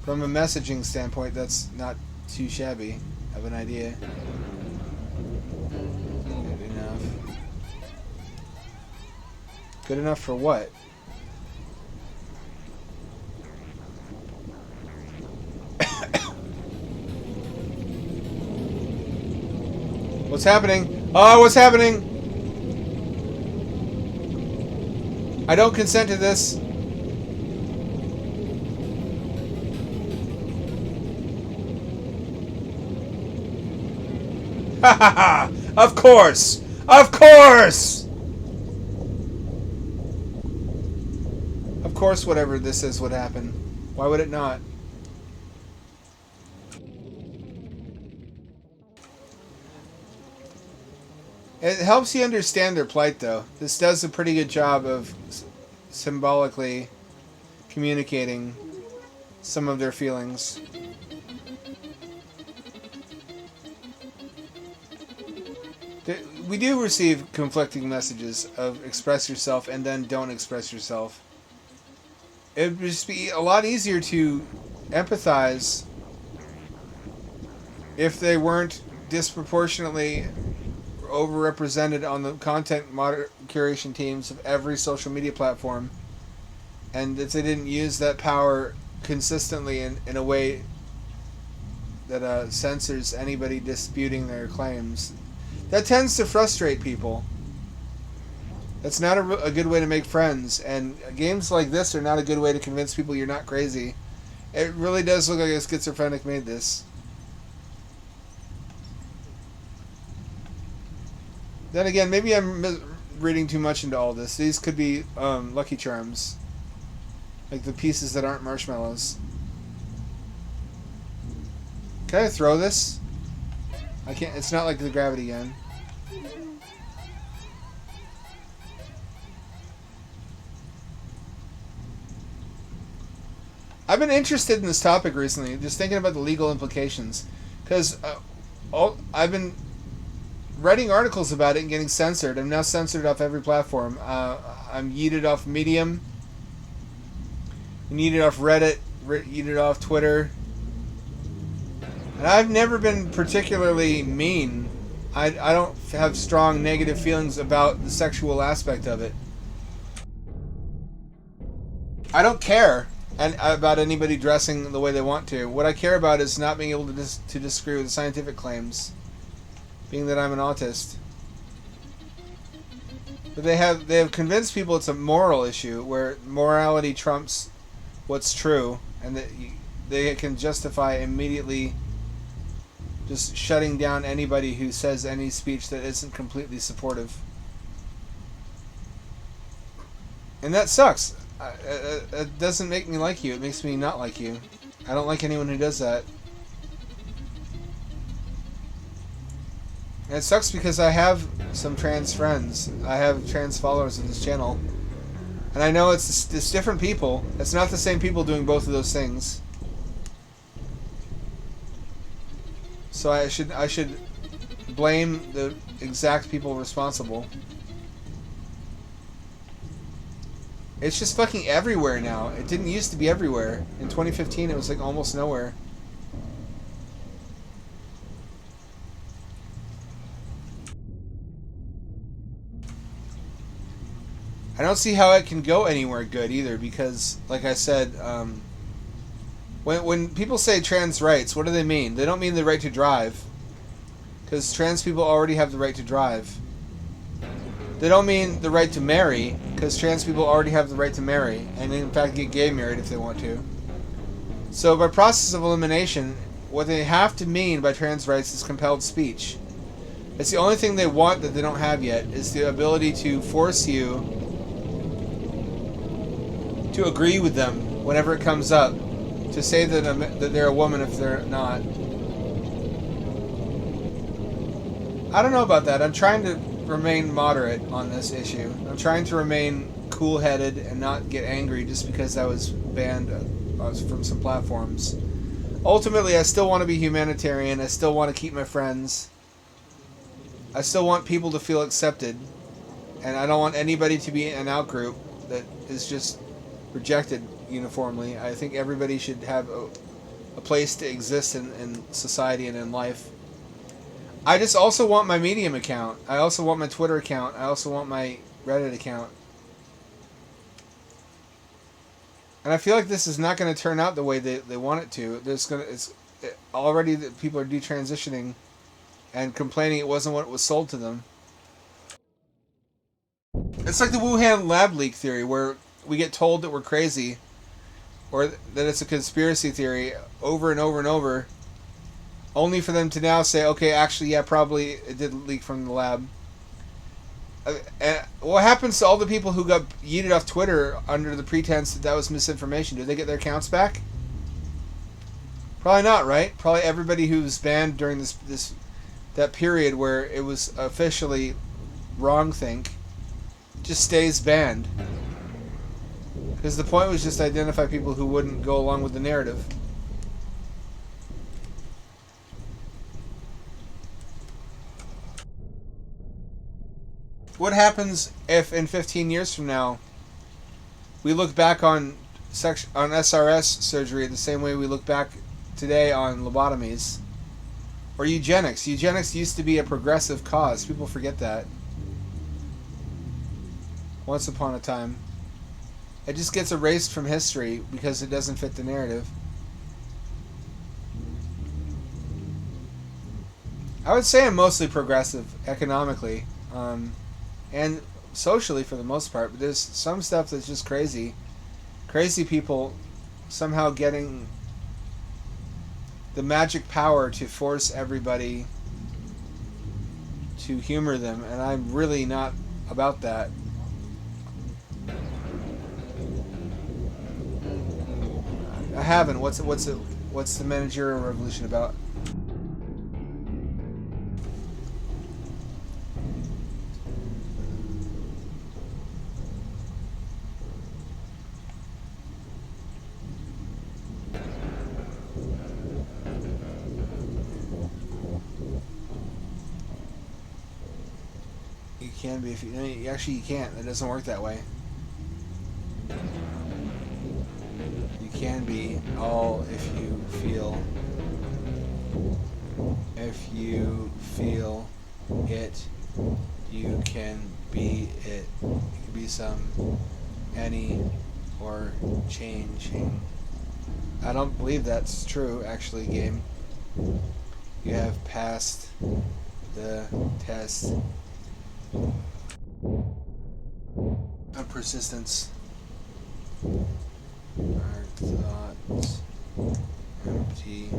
From a messaging standpoint, that's not too shabby of an idea. Good enough. Good enough for what? What's happening? Oh, what's happening? I don't consent to this. Of course! Of course! Of course whatever this is would happen. Why would it not? It helps you understand their plight, though. This does a pretty good job of symbolically communicating some of their feelings. We do receive conflicting messages of express yourself and then don't express yourself. It would just be a lot easier to empathize if they weren't disproportionately overrepresented on the content curation teams of every social media platform, and if they didn't use that power consistently in a way that censors anybody disputing their claims. That tends to frustrate people. That's not a good way to make friends, and games like this are not a good way to convince people you're not crazy. It really does look like a schizophrenic made this. Then again, maybe I'm reading too much into all this. These could be Lucky Charms. Like the pieces that aren't marshmallows. Can I throw this? I can't. It's not like the gravity gun. I've been interested in this topic recently, just thinking about the legal implications. Because I've been writing articles about it and getting censored. I'm now censored off every platform. I'm yeeted off Medium, yeeted off Reddit, yeeted off Twitter. And I've never been particularly mean. I don't have strong negative feelings about the sexual aspect of it. I don't care about anybody dressing the way they want to. What I care about is not being able to disagree with the scientific claims, being that I'm an autist. But they have convinced people it's a moral issue where morality trumps what's true, and that they can justify immediately just shutting down anybody who says any speech that isn't completely supportive. And that sucks. It doesn't make me like you. It makes me not like you. I don't like anyone who does that. And it sucks because I have some trans friends. I have trans followers of this channel. And I know it's different people. It's not the same people doing both of those things. So I should blame the exact people responsible. It's just fucking everywhere now. It didn't used to be everywhere. In 2015 it was like almost nowhere. I don't see how it can go anywhere good either, because, like I said, when people say trans rights, what do they mean? They don't mean the right to drive, because trans people already have the right to drive. They don't mean the right to marry, because trans people already have the right to marry, and in fact get gay married if they want to. So by process of elimination, what they have to mean by trans rights is compelled speech. It's the only thing they want that they don't have yet, is the ability to force you to agree with them whenever it comes up, to say that they're a woman if they're not. I don't know about that. I'm trying to remain moderate on this issue. I'm trying to remain cool-headed and not get angry just because I was banned from some platforms. Ultimately, I still want to be humanitarian. I still want to keep my friends. I still want people to feel accepted. And I don't want anybody to be an outgroup that is just rejected uniformly. I think everybody should have a place to exist in society and in life. I just also want my Medium account. I also want my Twitter account. I also want my Reddit account. And I feel like this is not going to turn out the way they want it to. Already that people are detransitioning and complaining it wasn't what was sold to them. It's like the Wuhan lab leak theory, where we get told that we're crazy, or that it's a conspiracy theory over and over and over, only for them to now say, okay, actually, yeah, probably it did leak from the lab. What happens to all the people who got yeeted off Twitter under the pretense that was misinformation? Do they get their accounts back? Probably not, right? Probably everybody who was banned during that period where it was officially wrongthink just stays banned. Because the point was just to identify people who wouldn't go along with the narrative. What happens if in 15 years from now we look back on SRS surgery the same way we look back today on lobotomies? Or eugenics. Eugenics used to be a progressive cause. People forget that. Once upon a time. It just gets erased from history because it doesn't fit the narrative. I would say I'm mostly progressive economically. And socially for the most part, but there's some stuff that's just crazy. Crazy people somehow getting the magic power to force everybody to humor them, and I'm really not about that. I haven't. What's the managerial revolution about? You can be if you actually you can't. It doesn't work that way. You can be all if you feel it. You can be it. You can be some, any, or changing. I don't believe that's true, actually, game. You have passed the test of persistence. Our thoughts empty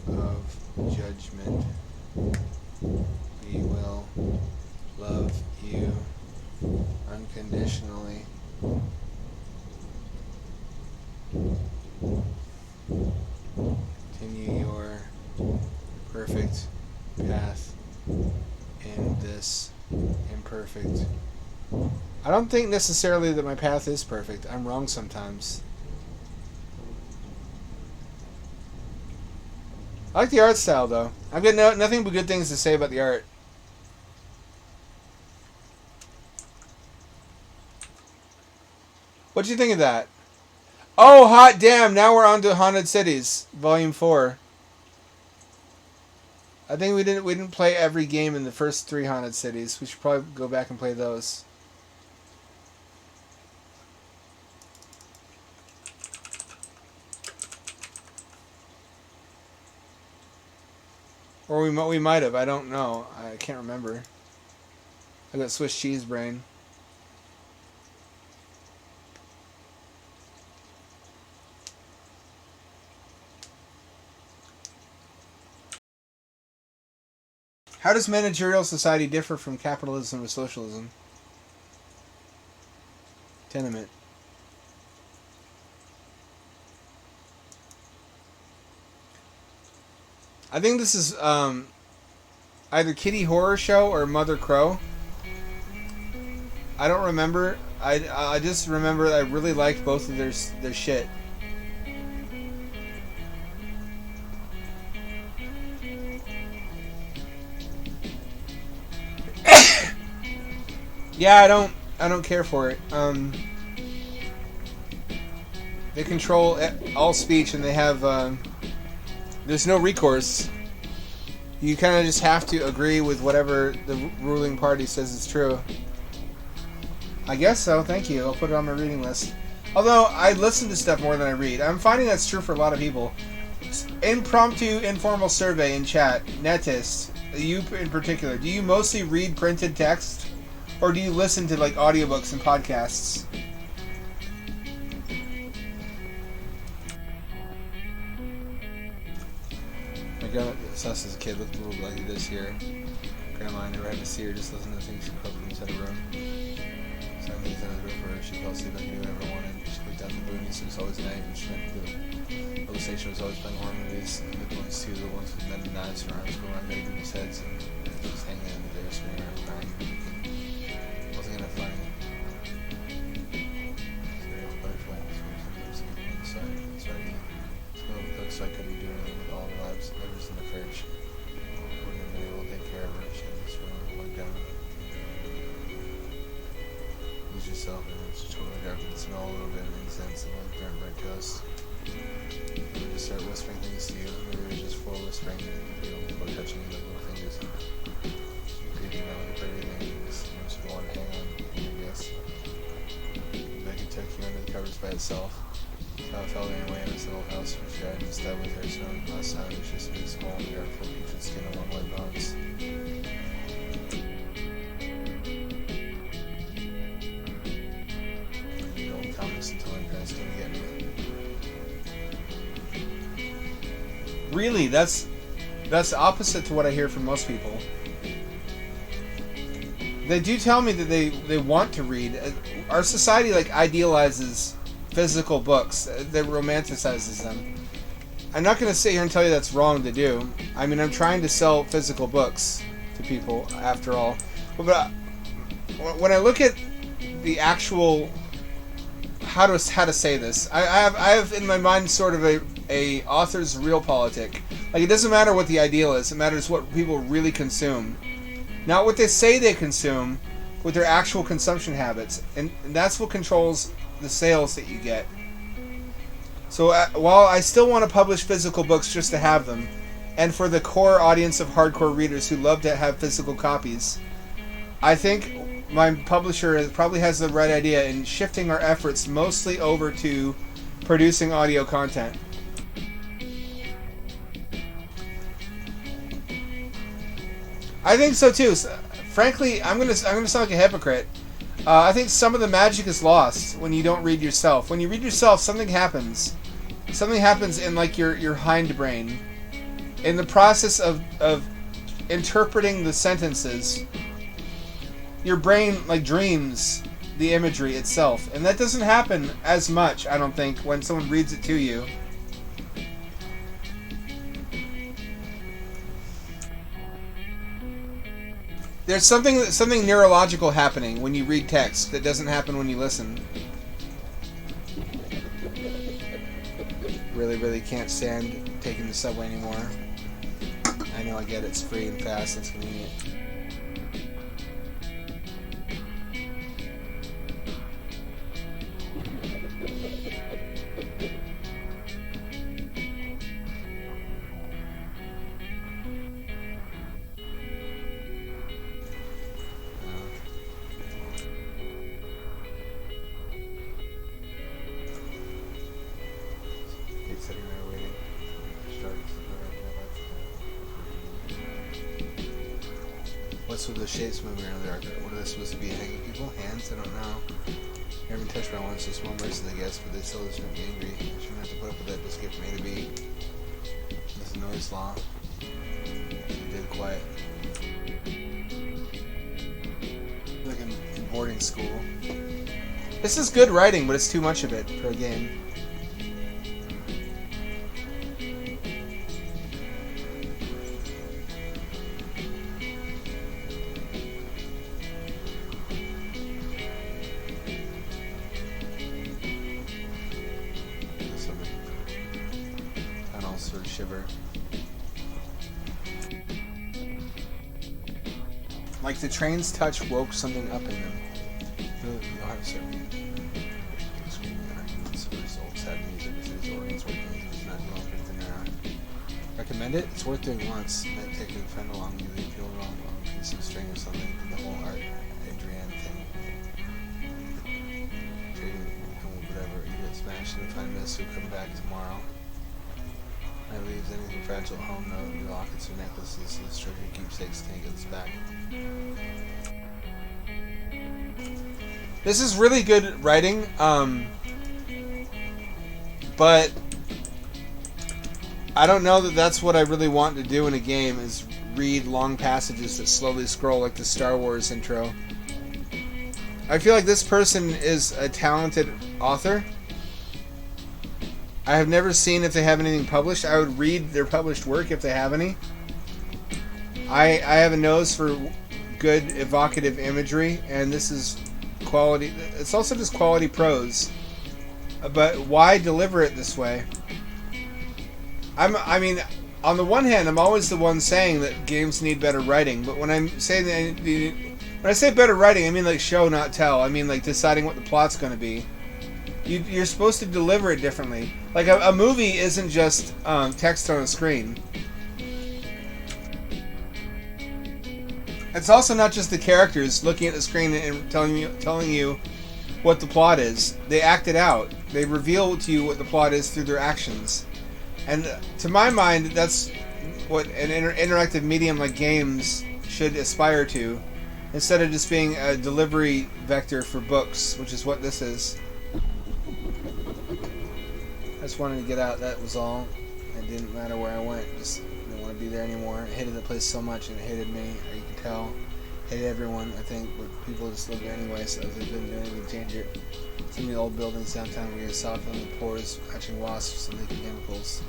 of judgment. We will love you unconditionally. Continue your perfect path in this imperfect. I don't think necessarily that my path is perfect. I'm wrong sometimes. I like the art style, though. I've got nothing but good things to say about the art. What do you think of that? Oh, hot damn! Now we're on to Haunted Cities, Volume 4. I think we didn't play every game in the first 3 Haunted Cities. We should probably go back and play those. Or we might have. I don't know. I can't remember. I got Swiss cheese brain. How does managerial society differ from capitalism or socialism? Tenement. I think this is either Kitty Horror Show or Mother Crow. I don't remember. I just remember I really liked both of their shit. Yeah, I don't care for it. They control all speech, and they have there's no recourse. You kind of just have to agree with whatever the ruling party says is true. I guess so. Thank you. I'll put it on my reading list. Although I listen to stuff more than I read, I'm finding that's true for a lot of people. Impromptu, informal survey in chat. Netist, you in particular. Do you mostly read printed text? Or do you listen to like audiobooks and podcasts? I got Sus as a kid looked a little bit like this here. Grandma, I never had to see her, just listen to the things she cooked inside her room. So I moved on the door for her. She fell asleep like I knew whatever I wanted. She looked out the boonies, it was always night, and she went to the little station was always playing horror movies. The good ones too, the ones with men and knives and arms going around many people's heads, and just hanging in the day, screaming around crying. It wasn't gonna find it. So I couldn't do anything with all the lives that was in the fridge. Wouldn't have been able to take care of her. She had this room looked down. Lose yourself, and it's totally dark. You can smell a little bit of incense and like burnt right to us. We would just start whispering things to you. Maybe we were just full whispering, about touching you like little fingers. Creeping out like everything. Just go on and hang on, I guess. Becky took you under the covers by itself. So I felt anyway in this little house which I just that with her, so last time it was just a big small and dark full putrid skin and long white bones. You don't comments until my parents came to get me. Really, that's opposite to what I hear from most people. They do tell me that they want to read. Our society like idealizes physical books, that romanticizes them. I'm not going to sit here and tell you that's wrong to do. I mean, I'm trying to sell physical books to people, after all. But when I look at the actual how to say this, I have in my mind sort of a author's realpolitik. Like, it doesn't matter what the ideal is; it matters what people really consume, not what they say they consume, with their actual consumption habits, and that's what controls the sales that you get. So while I still want to publish physical books just to have them, and for the core audience of hardcore readers who love to have physical copies, I think my publisher probably has the right idea in shifting our efforts mostly over to producing audio content. I think so too. Frankly, I'm gonna sound like a hypocrite. I think some of the magic is lost when you don't read yourself. When you read yourself, something happens. Something happens in like your hindbrain. In the process of interpreting the sentences, your brain like dreams the imagery itself. And that doesn't happen as much, I don't think, when someone reads it to you. There's something neurological happening when you read text that doesn't happen when you listen. Really can't stand taking the subway anymore. I know, I get it. It's free and fast. It's convenient. What's with the shapes moving around there? What are they supposed to be? Hanging people? Hands? I don't know. I haven't touched my once, just one person, I guess, but they still just make me angry. I shouldn't have to put up with that, just get from A to B. This is noise law. Dead quiet. Like in boarding school. This is good writing, but it's too much of it for a game. Sort of shiver. Like the train's touch woke something up in them. You'll have certain screaming arguments for his old sad music with his organs working if he's not doing anything around. Recommend it? It's worth doing once. Then taking a friend along, you really feel wrong on a piece of string or something. The whole art Adrienne thing. Trading whatever, you get smashed in 5 minutes, you'll come back tomorrow. I leaves anything fragile at home, though. Your lockets or necklaces, his treasure keepsakes can't get this back. This is really good writing, but I don't know that that's what I really want to do in a game, is read long passages that slowly scroll like the Star Wars intro. I feel like this person is a talented author. I have never seen if they have anything published. I would read their published work if they have any. I have a nose for good evocative imagery, and this is quality. It's also just quality prose. But why deliver it this way? I mean, on the one hand, I'm always the one saying that games need better writing. But when I'm saying that, when I say better writing, I mean like show, not tell. I mean like deciding what the plot's going to be. You're supposed to deliver it differently. Like a movie isn't just text on a screen. It's also not just the characters looking at the screen and telling you what the plot is. They act it out. They reveal to you what the plot is through their actions. And to my mind, that's what an interactive medium like games should aspire to, instead of just being a delivery vector for books, which is what this is. I just wanted to get out, that was all. It didn't matter where I went, just didn't want to be there anymore. I hated the place so much, and it hated me, you can tell. Hated everyone, I think, but people just live there anyway, so they didn't do anything to change it. Some of the old buildings downtown where you saw filling the pores, hatching wasps and leaking chemicals.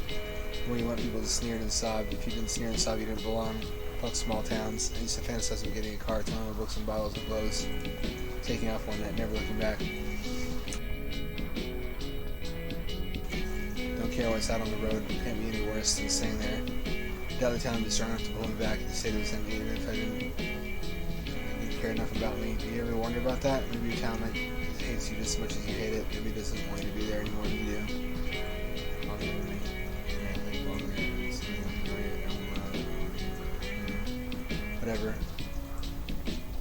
Where you want people to sneer and sob. If you didn't sneer and sob, you didn't belong. Fuck small towns. I used to fantasize about getting a car, throwing my books and bottles and clothes, taking off one night, never looking back. Don't care what I sat on the road. It can't be any worse than staying there. I doubt the town would be strong enough to pull me back. The city was empty, even if I didn't care enough about me. Do you ever wonder about that? Maybe your town hates you just as much as you hate it. Maybe it doesn't want you to be there anymore than you do. Whatever.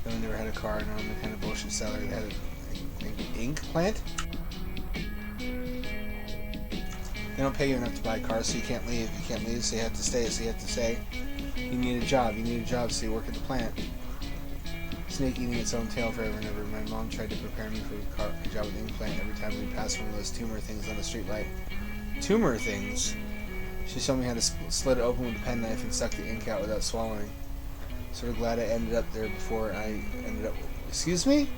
I never had a car, and I'm the kind of bullshit seller that had an ink plant. They don't pay you enough to buy a car, so you can't leave. You can't leave, so you have to stay. So you have to say, you need a job. You need a job, so you work at the plant. Snake eating its own tail forever and ever. My mom tried to prepare me for a job at the ink plant every time we passed one of those tumor things on the street light. Tumor things? She showed me how to slit it open with a penknife and suck the ink out without swallowing. Sort of glad I ended up there before I ended up, excuse me?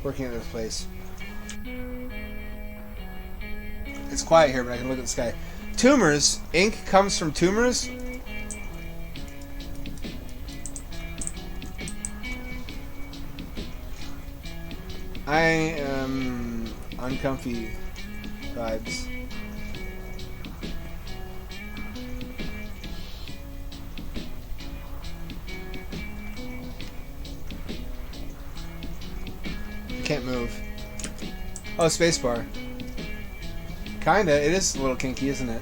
Working at this place. It's quiet here, but I can look at the sky. Tumors? Ink comes from tumors? I am uncomfy vibes. Can't move. Oh, spacebar. Kinda. It is a little kinky, isn't it?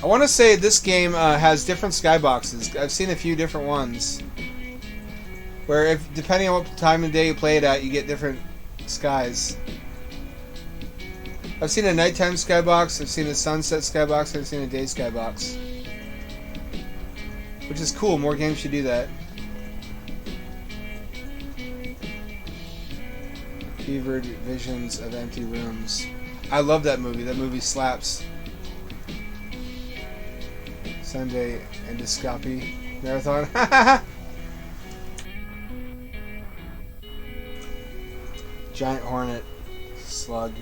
I want to say this game has different skyboxes. I've seen a few different ones. Where, if depending on what time of day you play it at, you get different skies. I've seen a nighttime skybox, I've seen a sunset skybox, I've seen a day skybox. Which is cool, more games should do that. Fevered visions of empty rooms. I love that movie slaps. Sunday endoscopy marathon. Giant hornet, slug,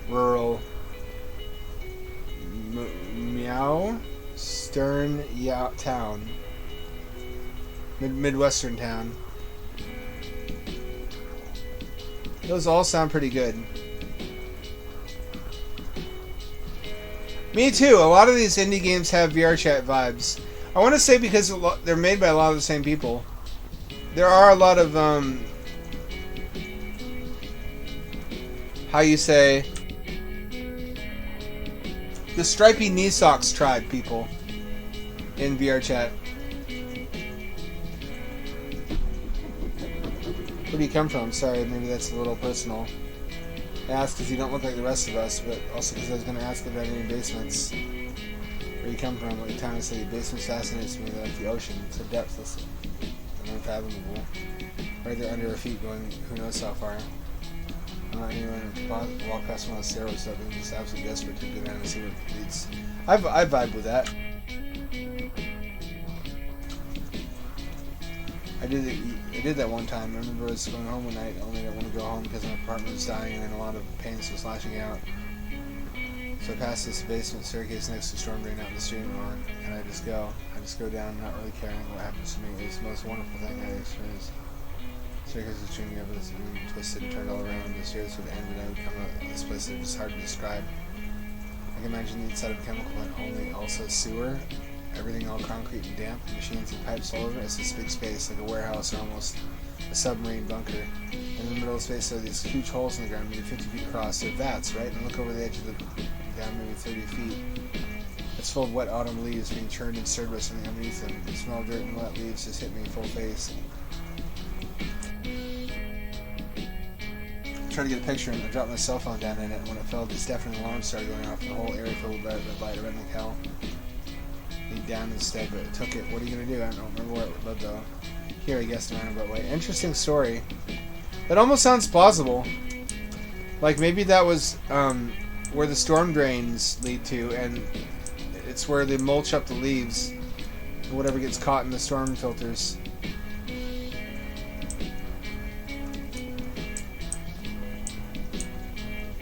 rural, meow, stern town, midwestern town. Those all sound pretty good. Me too. A lot of these indie games have VR chat vibes. I want to say because they're made by a lot of the same people. There are a lot of how you say, the stripy knee socks tribe people in VR chat. Where do you come from? Sorry, maybe that's a little personal. I asked because you don't look like the rest of us, but also because I was going to ask about any basements. Where you come from, what your town and city. Basements fascinates me, they're like the ocean. So depthless and unfathomable. Right there under our feet going who knows how far. I'm not anyone to walk past one of the stairways up and just absolutely desperate to go down and see where it leads. I vibe with that. I did that one time. I remember I was going home one night, only didn't want to go home because my apartment was dying and in a lot of pain, so slashing out. So I passed this basement staircase next to the storm drain out in the stream, and I just go down, not really caring what happens to me. It's the most wonderful thing I experienced. The staircase was streaming over this room, twisted and turned all around. The stairs would end, and I would come out of this place that was hard to describe. I can imagine the inside of a chemical plant, only also sewer. Everything all concrete and damp, machines and pipes all over. It's this big space, like a warehouse or almost a submarine bunker. In the middle of the space, there are these huge holes in the ground, maybe 50 feet across. They're vats, right? And look over the edge of the down maybe 30 feet. It's full of wet autumn leaves being churned and stirred by something underneath them. The smell of dirt and wet leaves just hit me full face. I tried to get a picture and I dropped my cell phone down in it. When it fell, this deafening alarm started going off. The whole area filled with red light, red like hell. Lead down instead, but it took it. What are you going to do? I don't remember where it led though. Here, I guess, in a roundabout way. Interesting story. That almost sounds plausible. Like maybe that was where the storm drains lead to, and it's where they mulch up the leaves. Whatever gets caught in the storm filters.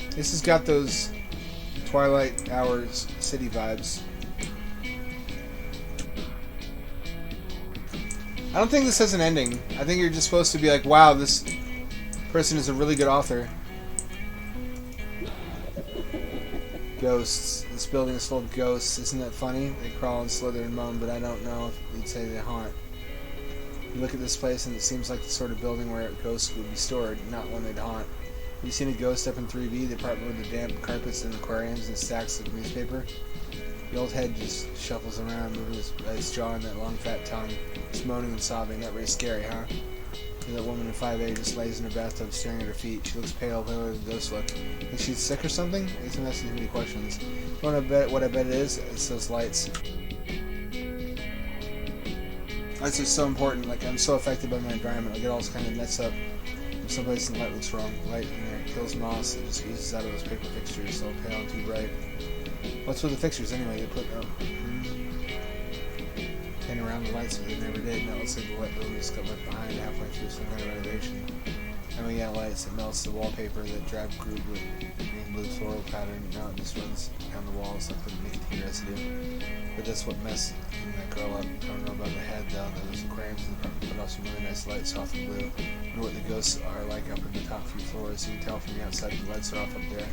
This has got those Twilight Hours city vibes. I don't think this has an ending. I think you're just supposed to be like, wow, this person is a really good author. Ghosts. This building is full of ghosts. Isn't that funny? They crawl and slither and moan, but I don't know if you'd say they haunt. You look at this place and it seems like the sort of building where ghosts would be stored, not one they'd haunt. Have you seen a ghost up in 3B, the apartment with the damp carpets and aquariums and stacks of newspaper? The old head just shuffles around, moving his jaw and that long fat tongue. It's moaning and sobbing. Not very scary, huh? And that woman in 5A just lays in her bathtub staring at her feet. She looks pale, paler than ghosts look. Think she's sick or something? I guess I'm asking too many questions. You want to bet what I bet it is? It's those lights. Lights are so important. Like, I'm so affected by my environment. I get all kind of messed up. If someplace in the light looks wrong, light in there kills moss. It just oozes out of those paper fixtures, so pale and too bright. What's with the fixtures anyway? They put paint around the lights, but they never did. Now it looks like the wet room just got left behind halfway through some kind of renovation. And we got lights, it melts the wallpaper that drab groove with green blue floral pattern. Now it just runs down the walls like the nicotine residue. But that's what messed that girl up. I don't know about the head though. There's aquariums in the apartment, but also really nice lights, soft and blue. I wonder what the ghosts are like up in the top few floors. You can tell from the outside the lights are off up there.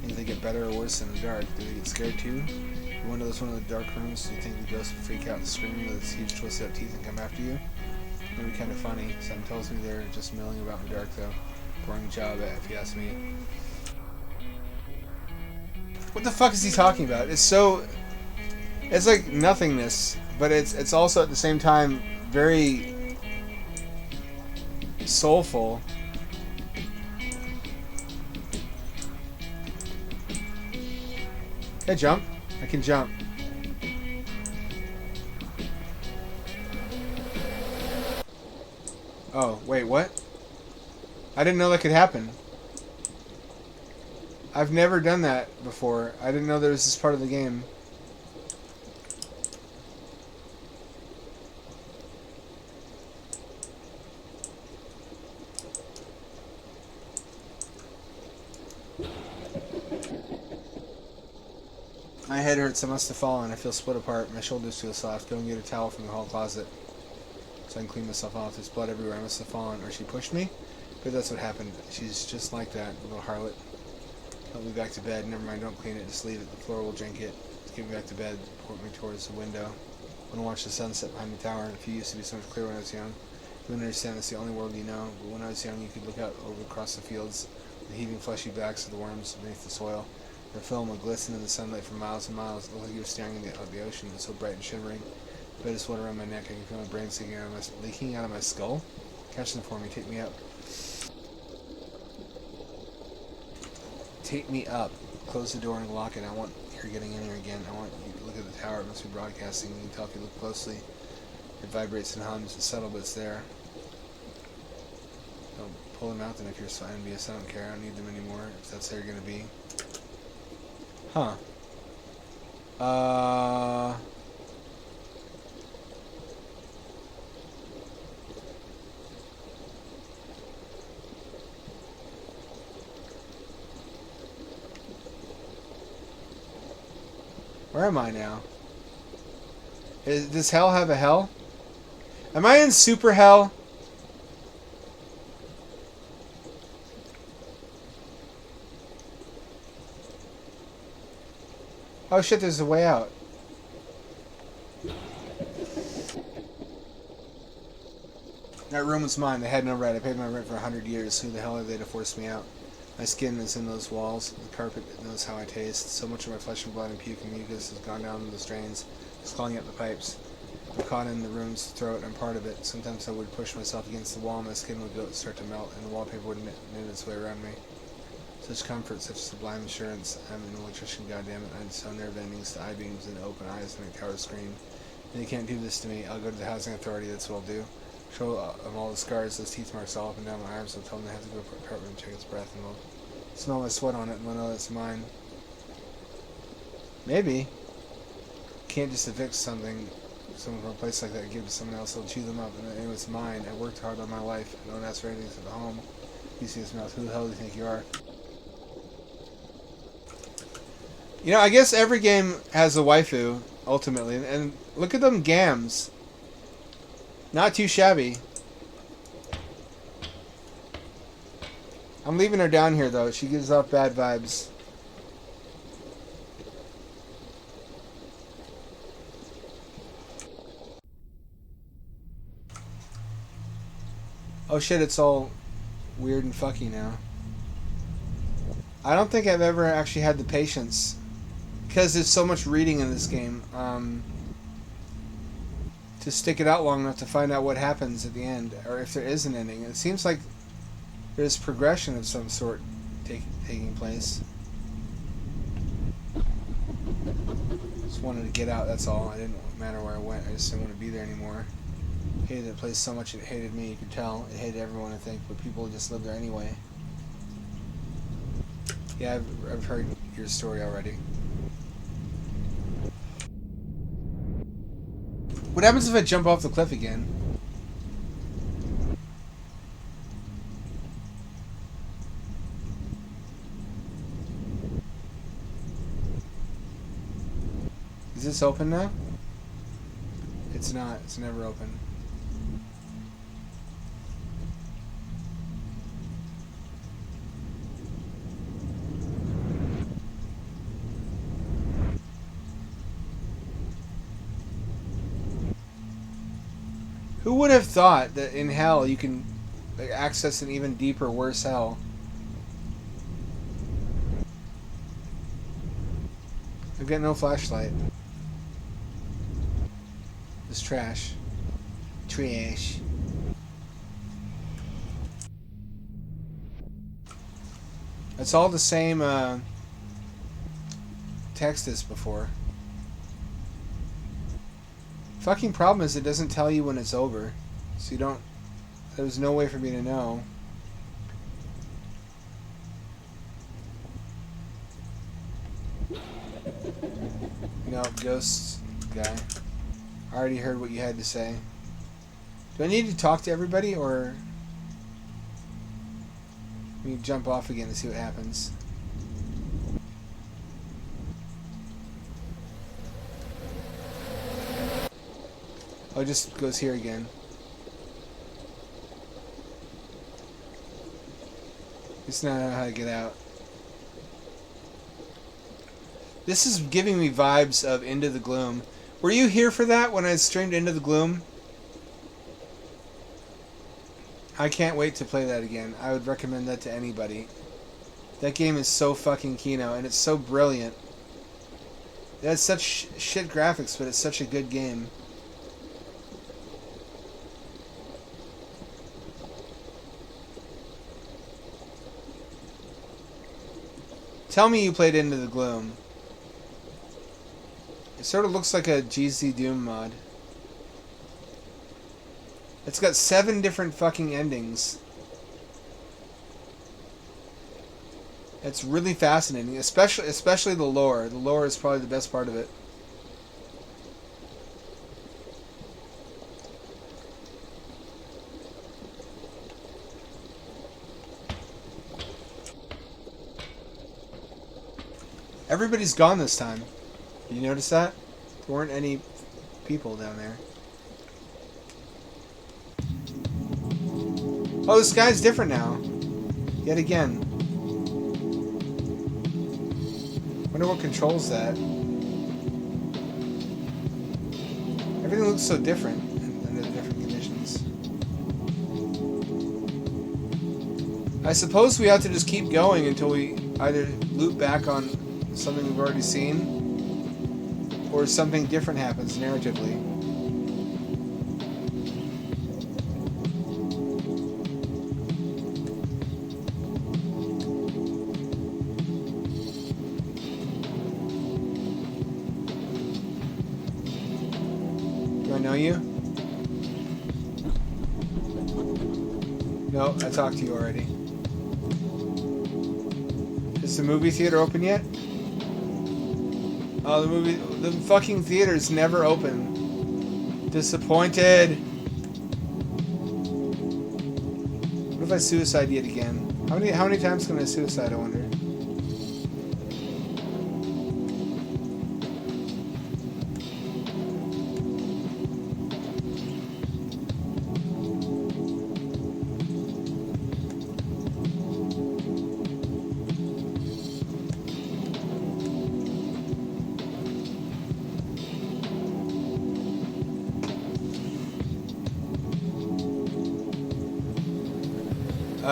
Think they get better or worse in the dark? Do they get scared too? You wonder this one of the dark rooms? Do you think the ghost would freak out and scream with its huge twisted up teeth and come after you? Maybe kind of funny. Something tells me they're just milling about in the dark though. Boring job, if you ask me. What the fuck is he talking about? It's so... It's like nothingness, but it's also at the same time very soulful. Can I jump? I can jump. Oh, wait, what? I didn't know that could happen. I've never done that before. I didn't know there was this part of the game. My head hurts. I must have fallen. I feel split apart. My shoulders feel soft. Go and get a towel from the hall closet so I can clean myself off. There's blood everywhere. I must have fallen. Or she pushed me? But that's what happened. She's just like that, little harlot. Help me back to bed. Never mind, don't clean it. Just leave it. The floor will drink it. Just get me back to bed. Point me towards the window. I want to watch the sunset behind the tower. The view used to be so much clearer when I was young. You wouldn't understand. It's the only world you know. But when I was young, you could look out over across the fields, the heaving fleshy backs of the worms beneath the soil. The film would glisten in the sunlight for miles and miles. It looked like you were staring at the ocean. It was so bright and shimmering. A bit of sweat around my neck. I can feel my brain leaking out of my skull. Catch them for me. Take me up. Take me up. Close the door and lock it. I want her getting in here again. I want you to look at the tower. It must be broadcasting. You can tell if you look closely. It vibrates and hums. It's subtle, but it's there. Don't pull them out then if you're so envious. I don't care. I don't need them anymore if that's how you're gonna be. Huh. Where am I now? Does hell have a hell? Am I in super hell? Oh shit, there's a way out. That room was mine. They had no right. I paid my rent for 100 years. Who the hell are they to force me out? My skin is in those walls. The carpet knows how I taste. So much of my flesh and blood and puke and mucus has gone down the drains, just clogging up the pipes. I'm caught in the room's throat. I'm part of it. Sometimes I would push myself against the wall. My skin would start to melt, and the wallpaper would knit its way around me. Such comfort, such sublime assurance. I'm an electrician, goddammit. I'm so nerve endings to eye beams and open eyes and a tower screen. And they can't do this to me. I'll go to the housing authority. That's what I'll do. Show them all the scars, those teeth marks all up and down my arms. I'll tell them they have to go to the apartment and check its breath, and they'll smell my sweat on it, and they'll know it's mine. Maybe. Can't just evict someone from a place like that and give it to someone else. They'll chew them up, and anyway, it's mine. I worked hard on my life. I don't ask for anything to the home. You see his mouth. Who the hell do you think you are? You know, I guess every game has a waifu, ultimately. And look at them gams. Not too shabby. I'm leaving her down here, though. She gives off bad vibes. Oh shit, it's all weird and fucky now. I don't think I've ever actually had the patience, because there's so much reading in this game, to stick it out long enough to find out what happens at the end, or if there is an ending. It seems like there's progression of some sort taking place. Just wanted to get out, that's all. It didn't matter where I went, I just didn't want to be there anymore. Hated the place so much it hated me, you could tell. It hated everyone, I think, but people just live there anyway. Yeah, I've heard your story already. What happens if I jump off the cliff again? Is this open now? It's not. It's never open. Who would have thought that in hell you can access an even deeper, worse hell? I've got no flashlight. It's trash. Trash. It's all the same text as before. Fucking problem is it doesn't tell you when it's over. So you don't... There's no way for me to know. No, ghost guy. I already heard what you had to say. Do I need to talk to everybody, or... Let me jump off again to see what happens. Oh, it just goes here again. It's not how to get out. This is giving me vibes of Into the Gloom. Were you here for that when I streamed Into the Gloom? I can't wait to play that again. I would recommend that to anybody. That game is so fucking Kino, and it's so brilliant. It has such shit graphics, but it's such a good game. Tell me you played Into the Gloom. It sort of looks like a GZ Doom mod. It's got 7 different fucking endings. It's really fascinating, especially the lore. The lore is probably the best part of it. Everybody's gone this time. You notice that? There weren't any people down there. Oh, the sky's different now. Yet again. Wonder what controls that. Everything looks so different under the different conditions. I suppose we have to just keep going until we either loop back on something we've already seen, or something different happens narratively. Do I know you? No, I talked to you already. Is the movie theater open yet? Oh, the fucking theater's never open. Disappointed. What if I suicide yet again? How many times can I suicide, I wonder?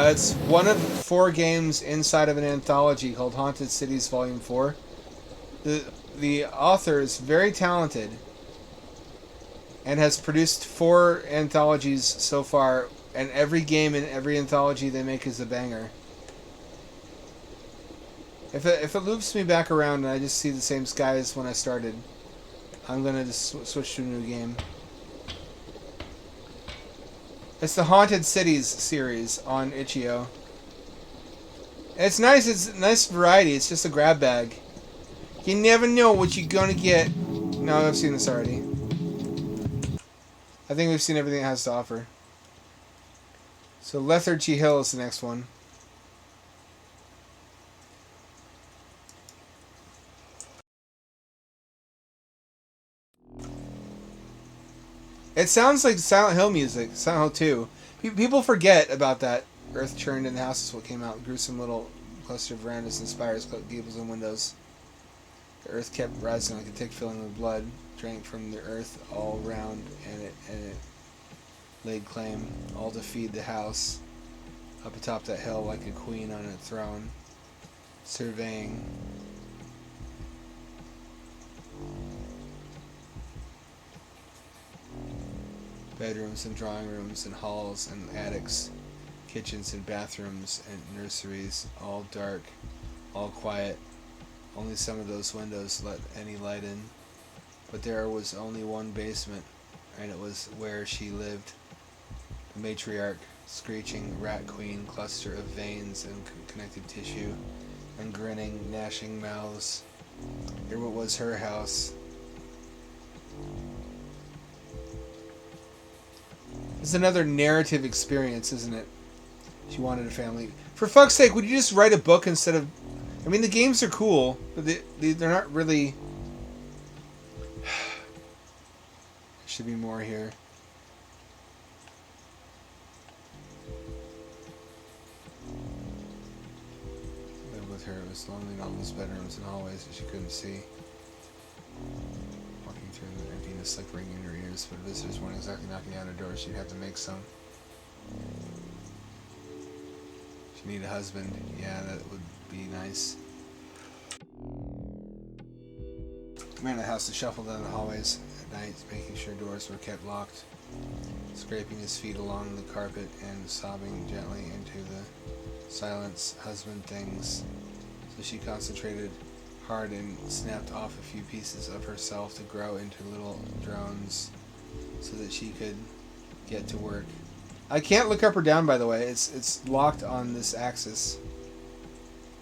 It's one of 4 games inside of an anthology called Haunted Cities Volume 4. The author is very talented and has produced 4 anthologies so far, and every game in every anthology they make is a banger. If it loops me back around and I just see the same sky as when I started, I'm going to just switch to a new game. It's the Haunted Cities series on itch.io. It's nice. It's a nice variety. It's just a grab bag. You never know what you're gonna get. No, I've seen this already. I think we've seen everything it has to offer. So Lethargy Hill is the next one. It sounds like Silent Hill music. Silent Hill 2. People forget about that. Earth churned in the house is what came out. Gruesome little cluster of verandas and spires, gables and windows. The earth kept rising like a tick filling with blood, drank from the earth all round, and it laid claim, all to feed the house, up atop that hill like a queen on a throne, surveying. Bedrooms and drawing rooms and halls and attics, kitchens and bathrooms and nurseries, all dark, all quiet. Only some of those windows let any light in. But there was only one basement, and it was where she lived. The matriarch, screeching rat queen, cluster of veins and connective tissue, and grinning, gnashing mouths. It was her house. It's another narrative experience, isn't it? She wanted a family. For fuck's sake, would you just write a book instead of... I mean, the games are cool, but they're not really... There should be more here. Lived with her, it was lonely in all those bedrooms and hallways that she couldn't see. Walking through the emptiness like ringing in her ears, but visitors weren't exactly knocking on her door. She'd have to make some. She'd need a husband. Yeah, that would be nice. The man in the house to shuffle down the hallways at night, making sure doors were kept locked, scraping his feet along the carpet and sobbing gently into the silence. Husband things. So she concentrated hard and snapped off a few pieces of herself to grow into little drones so that she could get to work. I can't look up or down, by the way. It's locked on this axis.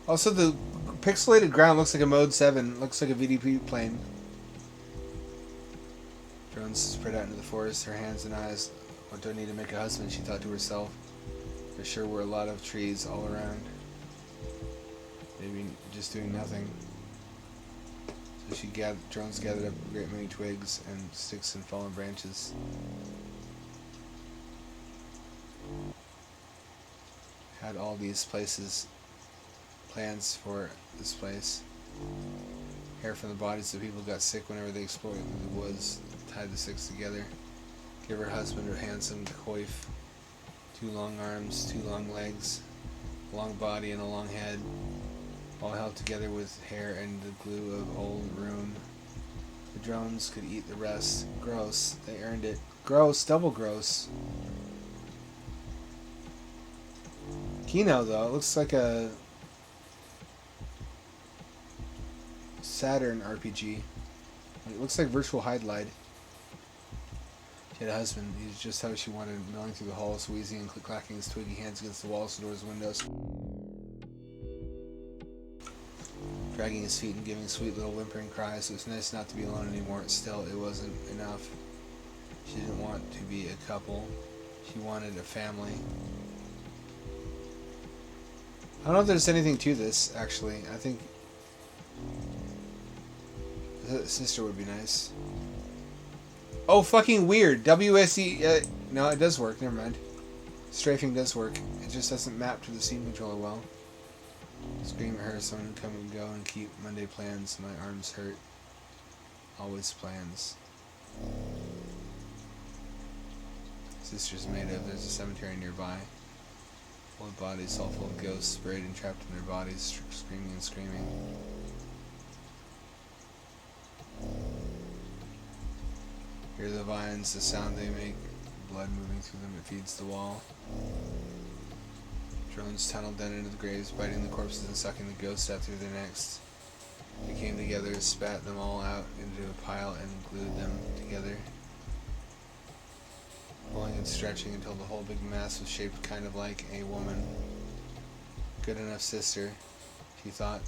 Also, the pixelated ground looks like a Mode 7. Looks like a VDP plane. Drones spread out into the forest, her hands and eyes. What do I need to make a husband, she thought to herself. There sure were a lot of trees all around. Maybe just doing nothing. So drones gathered up a great many twigs and sticks and fallen branches. Had all these plans for this place. Hair from the bodies of people got sick whenever they explored the woods. Tied the sticks together. Give her husband a handsome coif. 2 long arms, 2 long legs, a long body and a long head. All held together with hair and the glue of old room. The drones could eat the rest. Gross. They earned it. Gross. Double gross. Kino, though. It looks like a Saturn RPG. It looks like Virtual Hide-Lide. She had a husband. He was just how she wanted, milling through the halls, wheezing and clacking his twiggy hands against the walls, doors, and windows. Dragging his feet and giving sweet little whimpering cries. It was nice not to be alone anymore. Still, it wasn't enough. She didn't want to be a couple. She wanted a family. I don't know if there's anything to this, actually. I think a sister would be nice. Oh, fucking weird. WSE... no, it does work. Never mind. Strafing does work. It just doesn't map to the scene controller well. Scream at her, someone come and go and keep Monday plans. My arms hurt. Always plans. Sister's made of. There's a cemetery nearby. Old bodies all full of ghosts, buried and trapped in their bodies, screaming and screaming. Hear the vines, the sound they make, blood moving through them, it feeds the wall. Drones tunneled down into the graves, biting the corpses and sucking the ghosts out through their necks. They came together, spat them all out into a pile and glued them together. Pulling and stretching until the whole big mass was shaped kind of like a woman. Good enough, sister, she thought.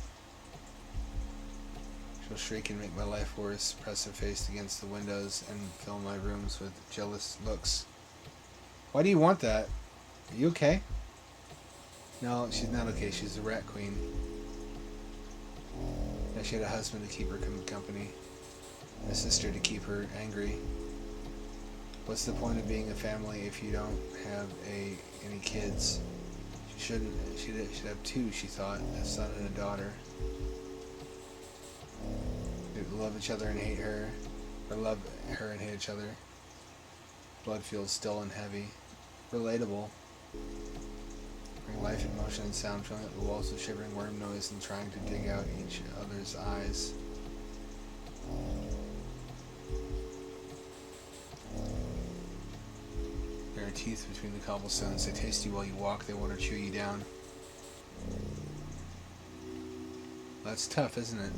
She'll shriek and make my life worse, press her face against the windows, and fill my rooms with jealous looks. Why do you want that? Are you okay? No, she's not okay. She's a rat queen. Now she had a husband to keep her company, and a sister to keep her angry. What's the point of being a family if you don't have any kids? She should have 2, she thought, a son and a daughter. They would love each other and hate her, or love her and hate each other. Blood feels still and heavy. Relatable. Bring life and motion and sound, filling up the walls with shivering worm noise and trying to dig out each other's eyes. There are teeth between the cobblestones. They taste you while you walk. They want to chew you down. That's tough, isn't it?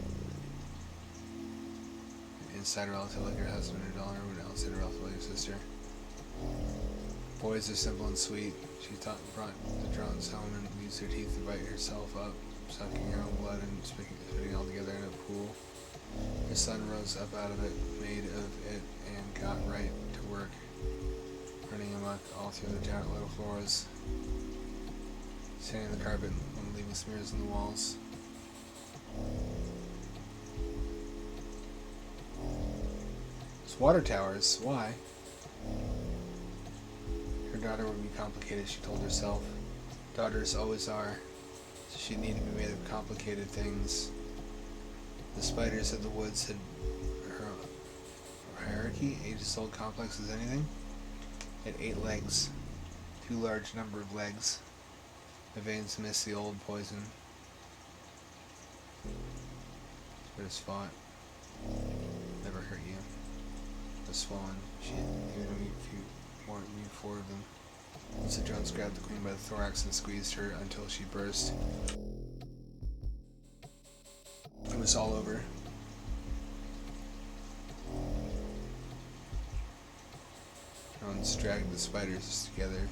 Inside relative like your husband or daughter, but outside relative like your sister. Boys are simple and sweet. She brought the drones home and used her teeth to bite herself up, sucking her own blood and spitting all together in a pool. Her son rose up out of it, made of it, and got right to work, running amok all through the giant little floors, sanding the carpet and leaving smears on the walls. It's water towers. Why? Her daughter would be complicated, she told herself. Daughters always are. So she'd need to be made of complicated things. The spiders of the woods had her hierarchy, ages-old complex as anything. It had 8 legs. Too large number of legs. The veins missed the old poison. Spiders fought. Never hurt you. The swollen. She even knew 4 of them. Once the drones grabbed the queen by the thorax and squeezed her until she burst. It was all over. Drones dragged the spiders together,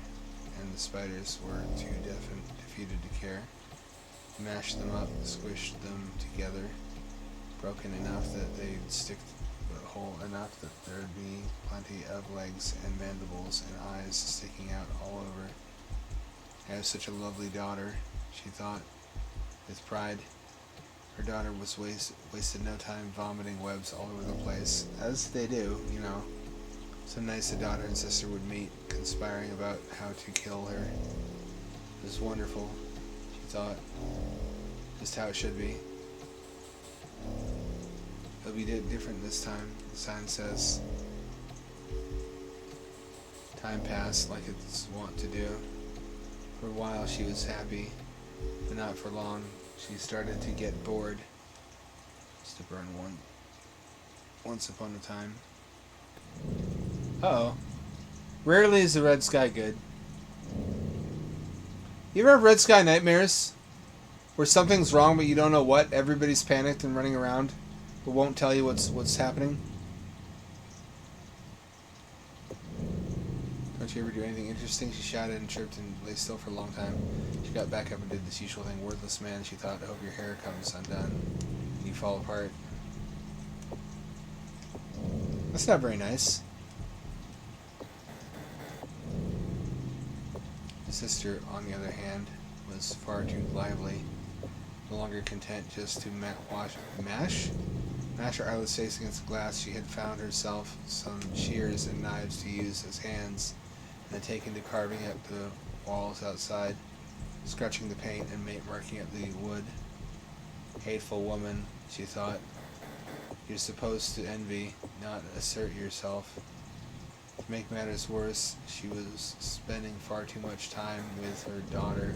and the spiders were too defeated to care. mashed them up, squished them together, broken enough that they'd stick whole enough that there'd be plenty of legs and mandibles and eyes sticking out all over. I have such a lovely daughter, she thought, with pride. Her daughter was wasted no time vomiting webs all over the place, as they do, you know. Some nights the daughter and sister would meet, conspiring about how to kill her. It was wonderful, she thought, just how it should be. It'll be different this time, the sign says. Time passed like it's wont to do. For a while she was happy, but not for long. She started to get bored. Just to burn one. Once upon a time. Uh-oh. Rarely is the red sky good. You ever have red sky nightmares? Where something's wrong but you don't know what? Everybody's panicked and running around, but won't tell you what's happening? Don't you ever do anything interesting? She shouted and chirped and lay still for a long time. She got back up and did this usual thing. Worthless man, she thought, I hope your hair comes undone and you fall apart. That's not very nice. The sister, on the other hand, was far too lively, no longer content just to mash her eyelids face against the glass. She had found herself some shears and knives to use as hands, and had taken to carving at the walls outside, scratching the paint and marking up the wood. Hateful woman, she thought. You're supposed to envy, not assert yourself. To make matters worse, she was spending far too much time with her daughter.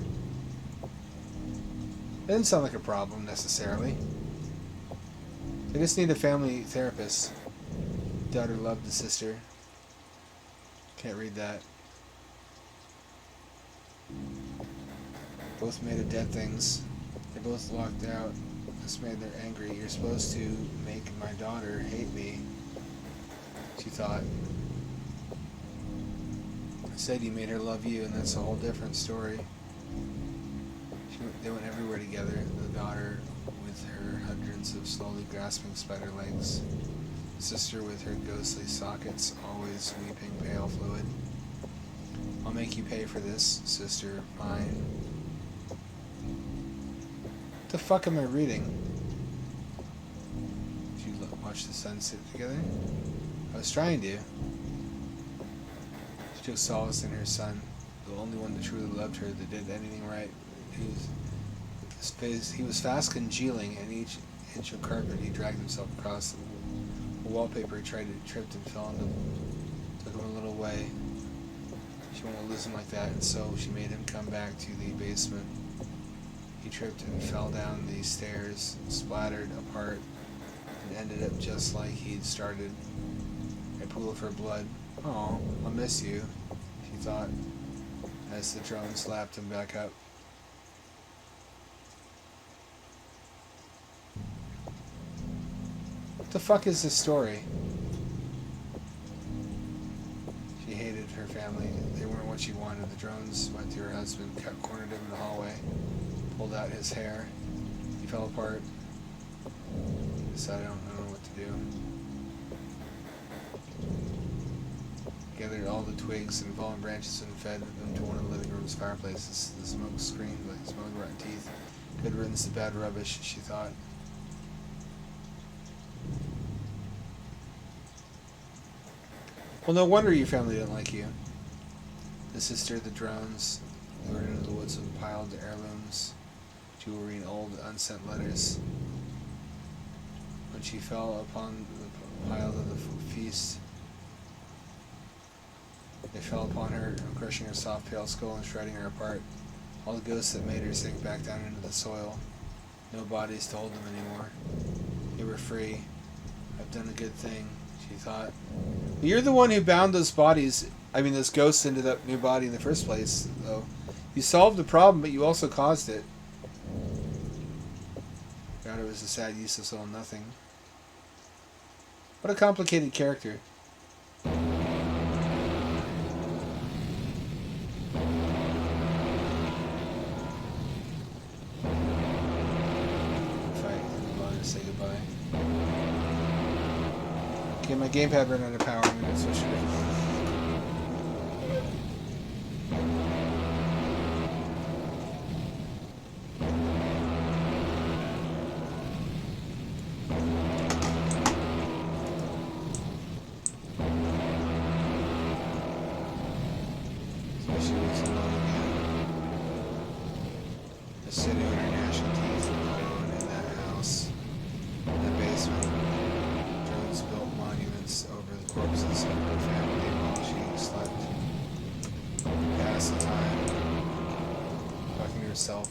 It didn't sound like a problem, necessarily. They just need a family therapist. The daughter loved the sister. Can't read that. Both made of dead things. They both walked out. This made her angry. You're supposed to make my daughter hate me, she thought. I said you made her love you, and that's a whole different story. They went everywhere together, the daughter with her hundreds of slowly grasping spider legs, the sister with her ghostly sockets, always weeping pale fluid. I'll make you pay for this, sister mine. What the fuck am I reading? Did you watch the sunset together? I was trying to. She took solace in her son, the only one that truly loved her, that did anything right. He was fast congealing, and each inch of carpet he dragged himself across. The wallpaper he tripped and fell into. Took him a little way. She won't lose him like that, and so she made him come back to the basement. He tripped and fell down the stairs, splattered apart, and ended up just like he'd started. A pool of her blood. Oh, I'll miss you, she thought, as the drone slapped him back up. What the fuck is this story? She hated her family. They weren't what she wanted. The drones went to her husband, cornered him in the hallway, pulled out his hair. He fell apart. He decided, I don't know what to do. Gathered all the twigs and fallen branches and fed them to one of the living room's fireplaces. The smoke screamed like smelling rotten teeth. Good riddance to bad rubbish, she thought. Well, no wonder your family didn't like you. The sister, the drones, lured into the woods with a pile of heirlooms, jewelry, and old unsent letters. When she fell upon the pile of the feast, they fell upon her, crushing her soft, pale skull and shredding her apart. All the ghosts that made her sink back down into the soil. No bodies to hold them anymore. They were free. I've done a good thing, she thought. But you're the one who bound those those ghosts into that new body in the first place, though. You solved the problem, but you also caused it. God, it was a sad, useless little nothing. What a complicated character. My gamepad ran out of power. I'm going to switch to a different one. Herself.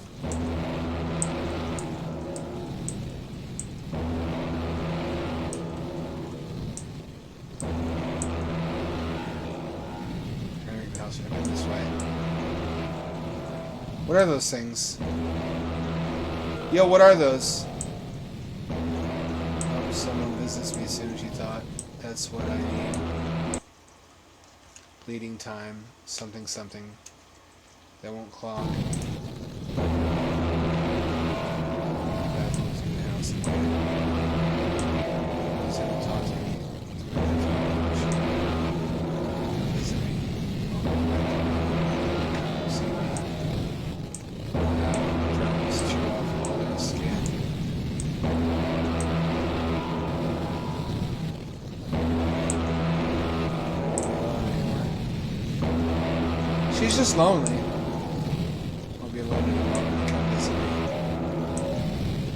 Entering the house should have been this way. What are those things? Yo, what are those? Oh, someone visits me soon, she thought. That's what I need. Bleeding time. Something something. That won't clog. Bathrooms in the house and wait. He's gonna talk to me. Visit me. See me. Drums chew off all their skin. She's just lonely.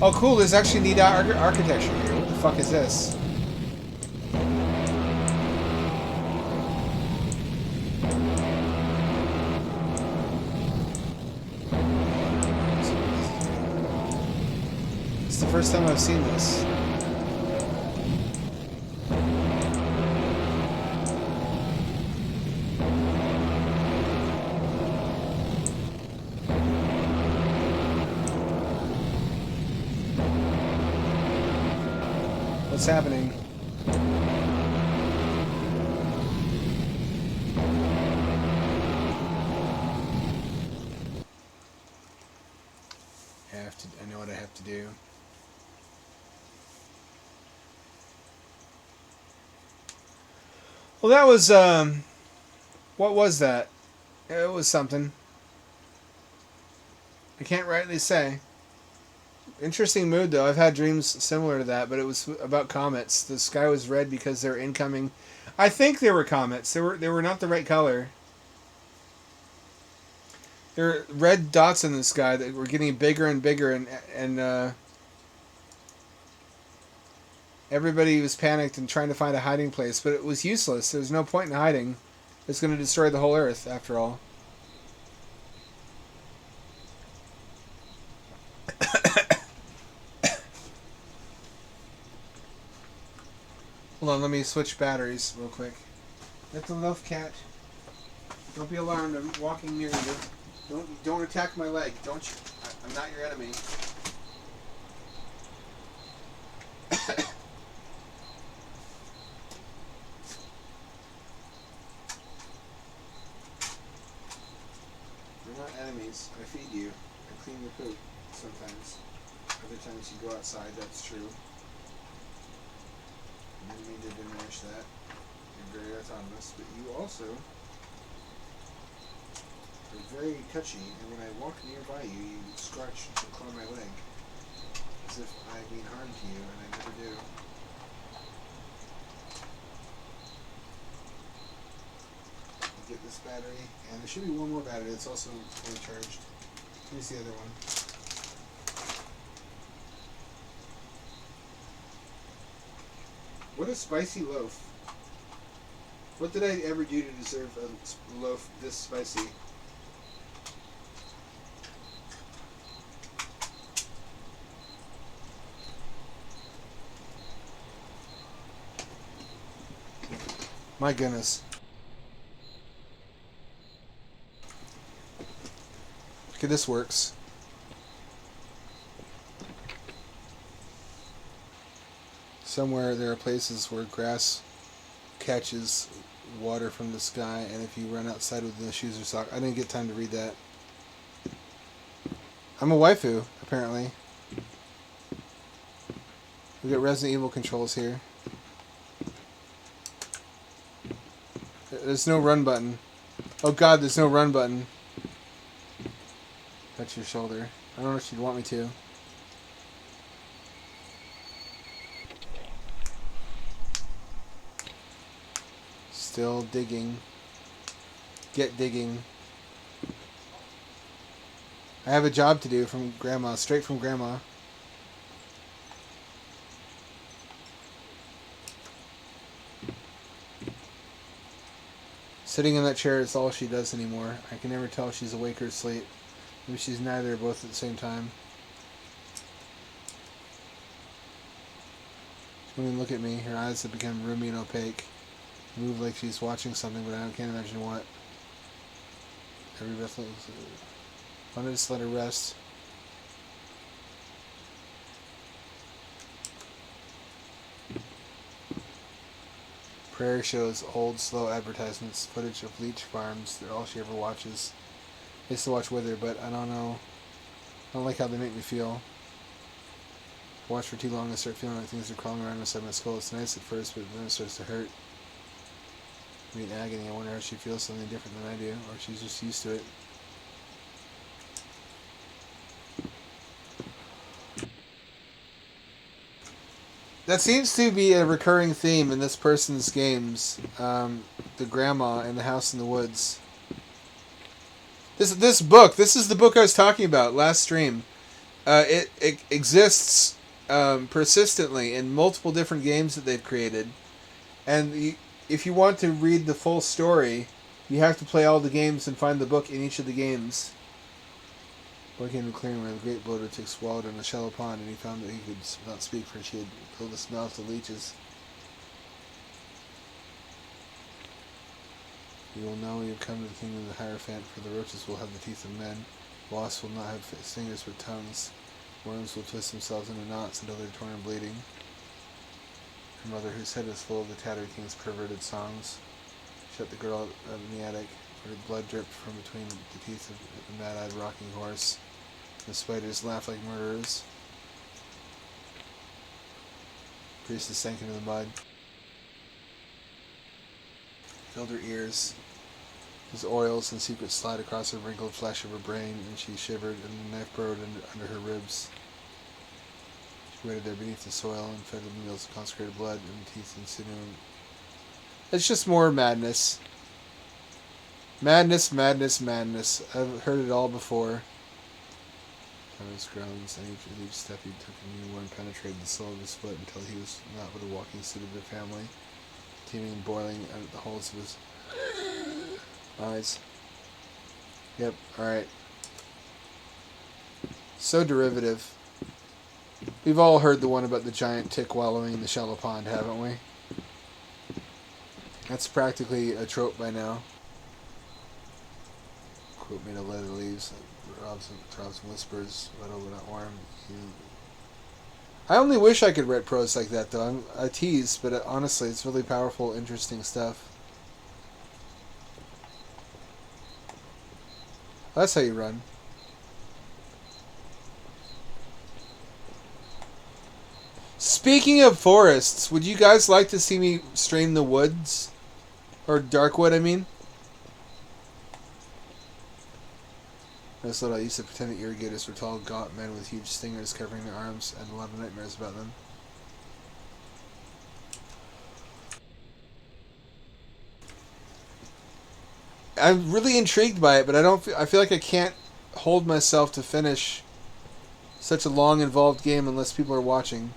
Oh, cool. There's actually neat architecture here. What the fuck is this? It's the first time I've seen this. What's happening? I know what I have to do. Well, that was, what was that? It was something. I can't rightly say. Interesting mood, though. I've had dreams similar to that, but it was about comets. The sky was red because they were incoming. I think they were comets. They were not the right color. There were red dots in the sky that were getting bigger and bigger, and everybody was panicked and trying to find a hiding place, but it was useless. There was no point in hiding. It's going to destroy the whole Earth, after all. Hold on, let me switch batteries real quick. That's a love cat. Don't be alarmed. I'm walking near you. Don't attack my leg. Don't you? I'm not your enemy. We're not enemies. I feed you. I clean your poop sometimes. Other times you go outside. That's true. I didn't mean to diminish that. You're very autonomous, but you also are very touchy, and when I walk nearby you, you scratch and claw my leg. As if I mean harm to you, and I never do. I'll get this battery, and there should be one more battery that's also fully charged. Here's the other one. What a spicy loaf. What did I ever do to deserve a loaf this spicy? My goodness. Okay, this works. Somewhere there are places where grass catches water from the sky, and if you run outside with no shoes or socks... I didn't get time to read that. I'm a waifu, apparently. We got Resident Evil controls here. There's no run button. Oh god, there's no run button. Touch your shoulder. I don't know if she'd want me to. Still digging. Get digging. I have a job to do from Grandma. Straight from Grandma. Sitting in that chair is all she does anymore. I can never tell if she's awake or asleep. Maybe she's neither or both at the same time. She won't even look at me. Her eyes have become roomy and opaque. Move like she's watching something, but I can't imagine what. Every breath looks... Why don't I just let her rest? Prairie shows, old, slow advertisements, footage of leech farms. They're all she ever watches. I used to watch with her, but I don't know. I don't like how they make me feel. If I watch for too long, I start feeling like things are crawling around inside my skull. It's nice at first, but then it starts to hurt. I mean, agony. I wonder how she feels something different than I do, or she's just used to it. That seems to be a recurring theme in this person's games. The grandma in the house in the woods. This book. This is the book I was talking about last stream. It exists persistently in multiple different games that they've created, and if you want to read the full story, you have to play all the games and find the book in each of the games. Boy came to the clearing where the great bloater took swallowed in a shallow pond, and he found that he could not speak, for she had filled his mouth with leeches. You will know you have come to the kingdom of the Hierophant, for the roaches will have the teeth of men, wasps will not have fingers but tongues, worms will twist themselves into knots until they're torn and bleeding. Her mother, whose head is full of the Tattered King's perverted songs, shut the girl out in the attic, where blood dripped from between the teeth of the mad-eyed rocking horse. The spiders laughed like murderers. Priestess sank into the mud. Filled her ears. His oils and secrets slid across the wrinkled flesh of her brain, and she shivered, and the knife burrowed under her ribs. She waited there beneath the soil and fed the meals of consecrated blood and teeth and sinew. It's just more madness. Madness, madness, madness. I've heard it all before. His groans, and each step he took a new one penetrated the sole of his foot until he was not but a walking suit of their family, teeming and boiling out at the holes of his eyes. Yep, alright. So derivative. We've all heard the one about the giant tick wallowing in the shallow pond, haven't we? That's practically a trope by now. Quote made of leather leaves. Robson whispers, but over that warm. I only wish I could write prose like that, though. I'm a tease, but honestly, it's really powerful, interesting stuff. That's how you run. Speaking of forests, would you guys like to see me strain the woods? Or Darkwood, I mean? That's what I used to pretend that irrigators were tall, gaunt men with huge stingers covering their arms, and a lot of nightmares about them. I'm really intrigued by it, but I feel like I can't hold myself to finish such a long, involved game unless people are watching.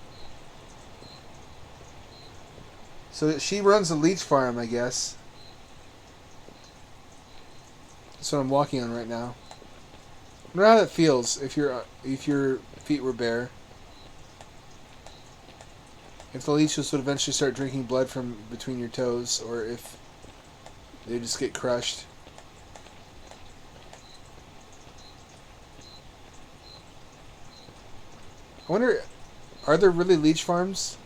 So she runs a leech farm, I guess. That's what I'm walking on right now. I wonder how that feels if your feet were bare. If the leeches would eventually start drinking blood from between your toes, or if they just get crushed. I wonder, are there really leech farms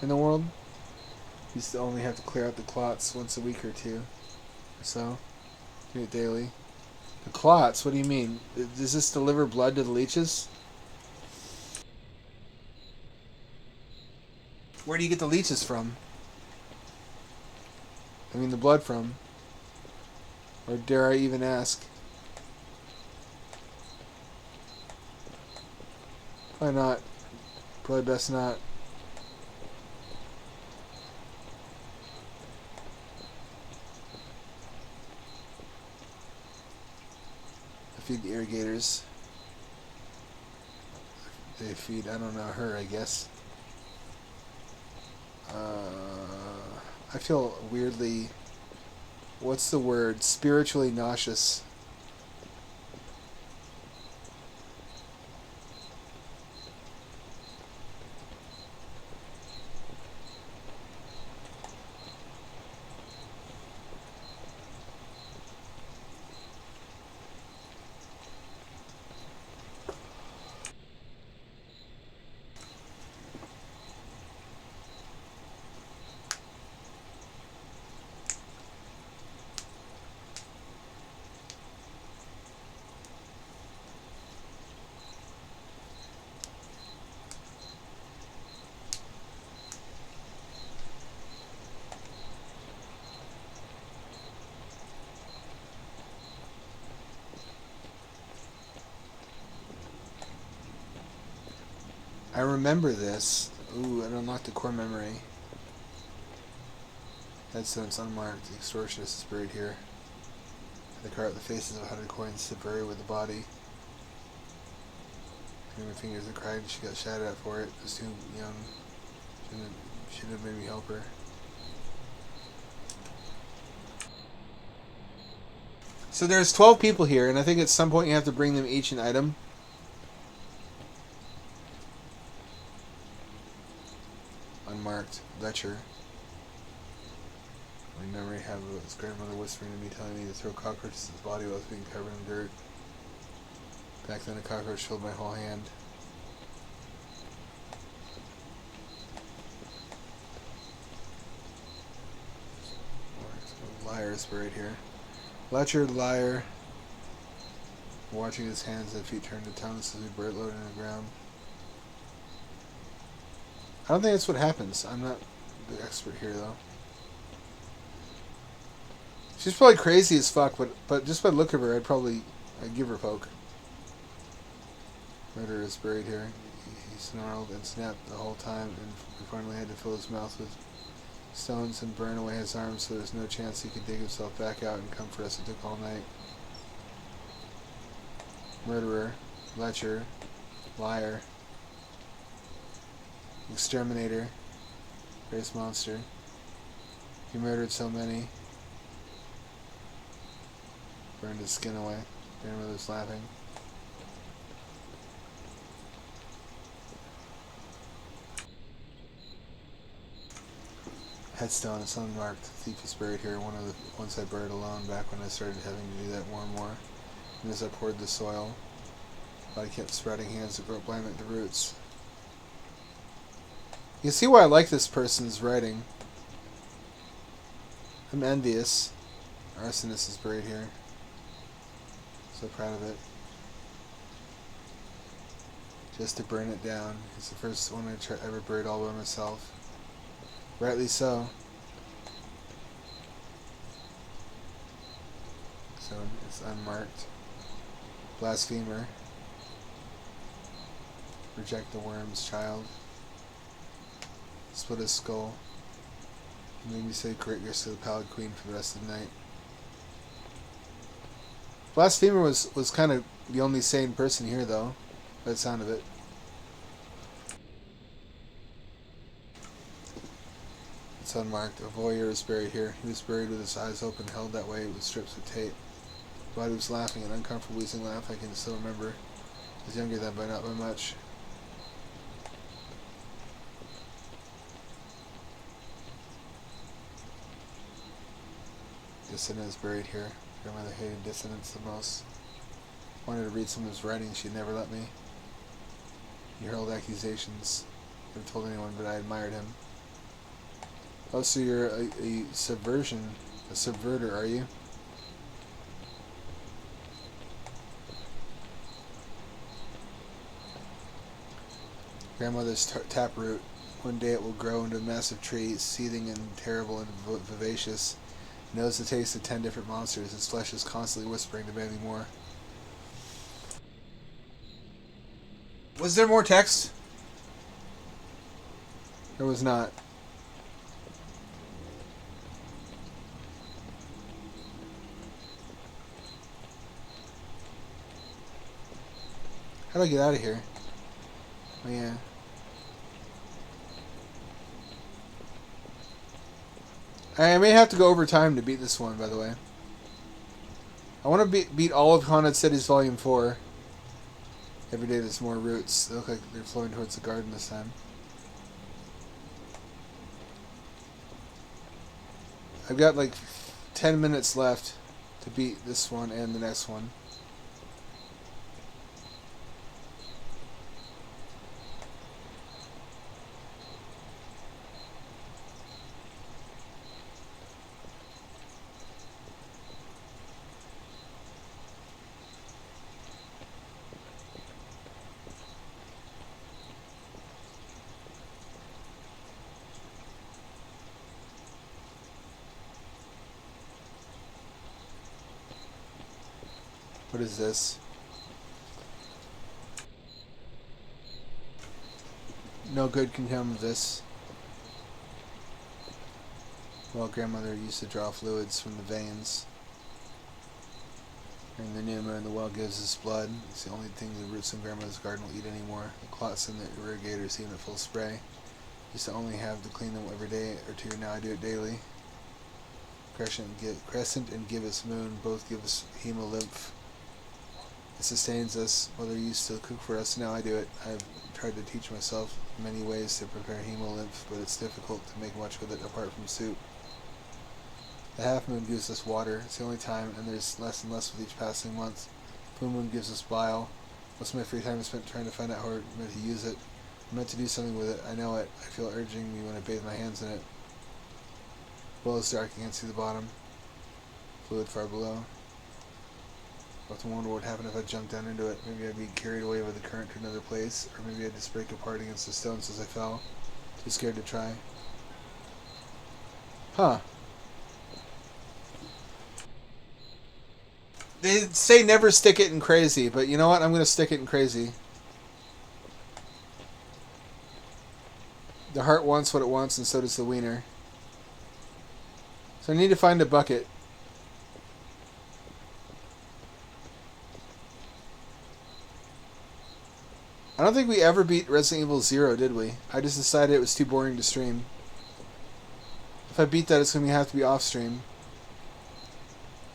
in the world? You used to only have to clear out the clots once a week or two, or so. Do it daily. The clots? What do you mean? Does this deliver blood to the leeches? Where do you get the leeches from? I mean the blood from? Or dare I even ask? Why not? Probably best not. I feed the irrigators. They feed, I don't know, her, I guess. I feel weirdly, what's the word? Spiritually nauseous. I remember this. Ooh, I unlocked the core memory. Headstone's unmarked. The extortionist is buried here. They carve out the faces of 100 coins to bury with the body. My fingers are cracked. She got shouted at for it. Was too young. Shouldn't have made me help her. So there's 12 people here, and I think at some point you have to bring them each an item. Unmarked. Ledger. My memory have his grandmother whispering to me, telling me to throw cockroaches at his body while it was being covered in dirt. Back then a cockroach filled my whole hand. Liar is buried here. Ledger, liar. Watching his hands and feet turn to tongues as we bird loaded in the ground. I don't think that's what happens. I'm not the expert here, though. She's probably crazy as fuck, but just by the look of her, I'd give her a poke. Murderer is buried here. He snarled and snapped the whole time, and we finally had to fill his mouth with stones and burn away his arms so there's no chance he could dig himself back out and come for us. It took all night. Murderer, lecher, liar, exterminator, race monster. He murdered so many. Burned his skin away. Grandmother's laughing. Headstone is unmarked. The thief is buried here. One of the ones I buried alone back when I started having to do that more and more. And as I poured the soil, body kept spreading hands that grow blind like the roots. You see why I like this person's writing. I'm envious. Arsonist is buried here. So proud of it. Just to burn it down. It's the first one I ever buried all by myself. Rightly so. So it's unmarked. Blasphemer. Reject the worm's child. Split his skull. Made me say great grace to the Pallid Queen for the rest of the night. Blasphemer was kind of the only sane person here, though, by the sound of it. It's unmarked. A voyeur is buried here. He was buried with his eyes open, held that way with strips of tape. The body was laughing, an uncomfortable wheezing laugh I can still remember. He was younger then, but not by much. Dissonant is buried here. Grandmother hated dissonance the most. Wanted to read some of his writing, she'd never let me. He hurled accusations. Never told anyone, but I admired him. Oh, so you're a subverter, are you? Grandmother's taproot. One day it will grow into a massive tree, seething and terrible and vivacious. It knows the taste of 10 different monsters. Its flesh is constantly whispering, demanding more. Was there more text? There was not. How do I get out of here? Oh, yeah. I may have to go over time to beat this one, by the way. I want to beat all of Haunted Cities Volume 4. Every day there's more roots. They look like they're flowing towards the garden this time. I've got like 10 minutes left to beat this one and the next one. What is this? No good can come of this. Well, grandmother used to draw fluids from the veins. During the new moon, the well gives us blood. It's the only thing the roots in grandmother's garden will eat anymore. The clots in the irrigators, even at full spray. Used to only have to clean them every day or two. Now I do it daily. Crescent and gibbous moon both give us hemolymph. It sustains us. Mother used to cook for us. Now I do it. I've tried to teach myself many ways to prepare hemolymph, but it's difficult to make much with it apart from soup. The half moon gives us water. It's the only time, and there's less and less with each passing month. Full moon gives us bile. Most of my free time is spent trying to find out how I'm meant to use it. I'm meant to do something with it. I know it. I feel it urging me when I bathe my hands in it. The well is dark. I can't see the bottom. Fluid far below. I often wonder what would happen if I jumped down into it. Maybe I'd be carried away by the current to another place, or maybe I'd just break apart against the stones as I fell. Too scared to try. Huh. They say never stick it in crazy, but you know what? I'm going to stick it in crazy. The heart wants what it wants, and so does the wiener. So I need to find a bucket. I don't think we ever beat Resident Evil 0, did we? I just decided it was too boring to stream. If I beat that, it's going to have to be off-stream.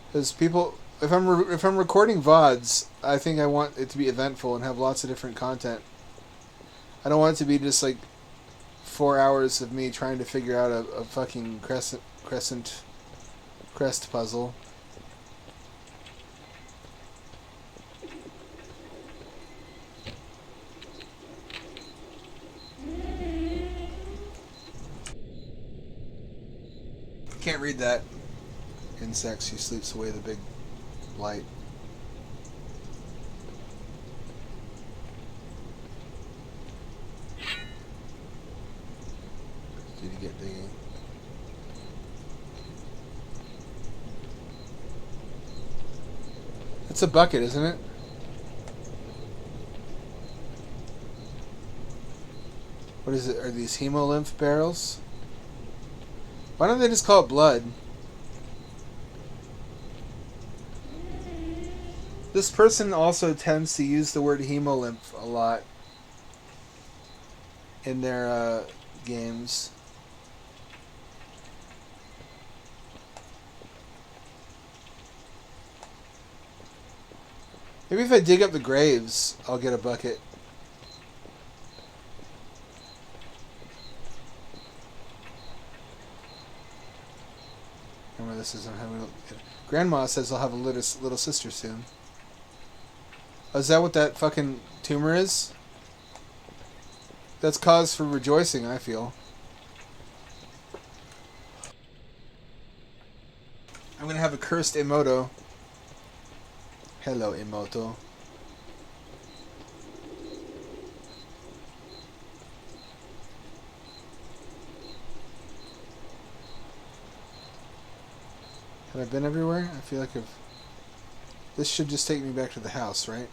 Because people... If I'm recording VODs, I think I want it to be eventful and have lots of different content. I don't want it to be just like 4 hours of me trying to figure out a fucking crest puzzle. Can't read that. Insects, she sleeps away the big light. Did you get digging? It's a bucket, isn't it? What is it? Are these hemolymph barrels? Why don't they just call it blood? This person also tends to use the word hemolymph a lot in their games. Maybe if I dig up the graves, I'll get a bucket. Remember, this isn't having. Grandma says I'll have a little sister soon. Oh, is that what that fucking tumor is? That's cause for rejoicing, I feel. I'm gonna have a cursed Emoto. Hello, Emoto. Have I been everywhere? I feel like I've... This should just take me back to the house, right?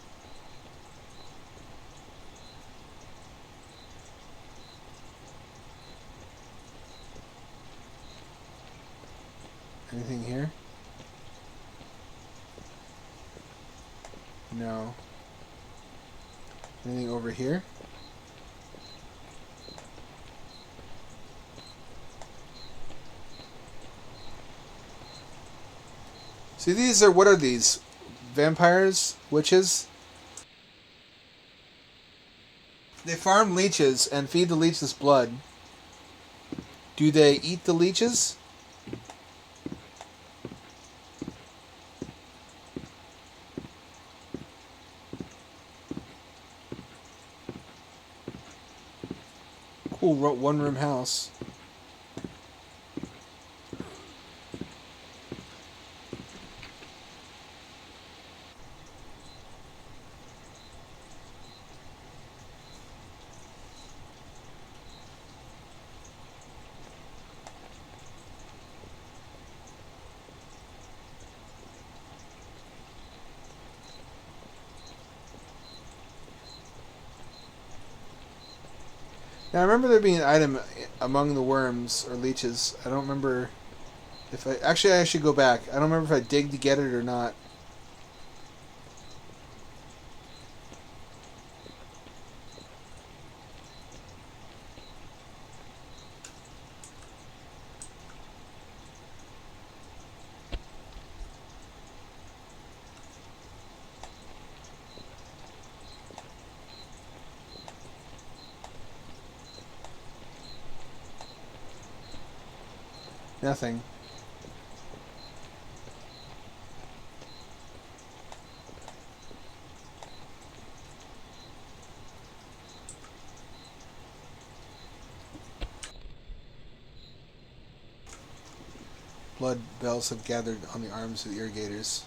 Anything here? No. Anything over here? See, these are... What are these? Vampires? Witches? They farm leeches and feed the leeches blood. Do they eat the leeches? Cool one-room house. Now, I remember there being an item among the worms or leeches. I don't remember if I... Actually, I should go back. I don't remember if I dig to get it or not. Nothing. Blood bells have gathered on the arms of the irrigators.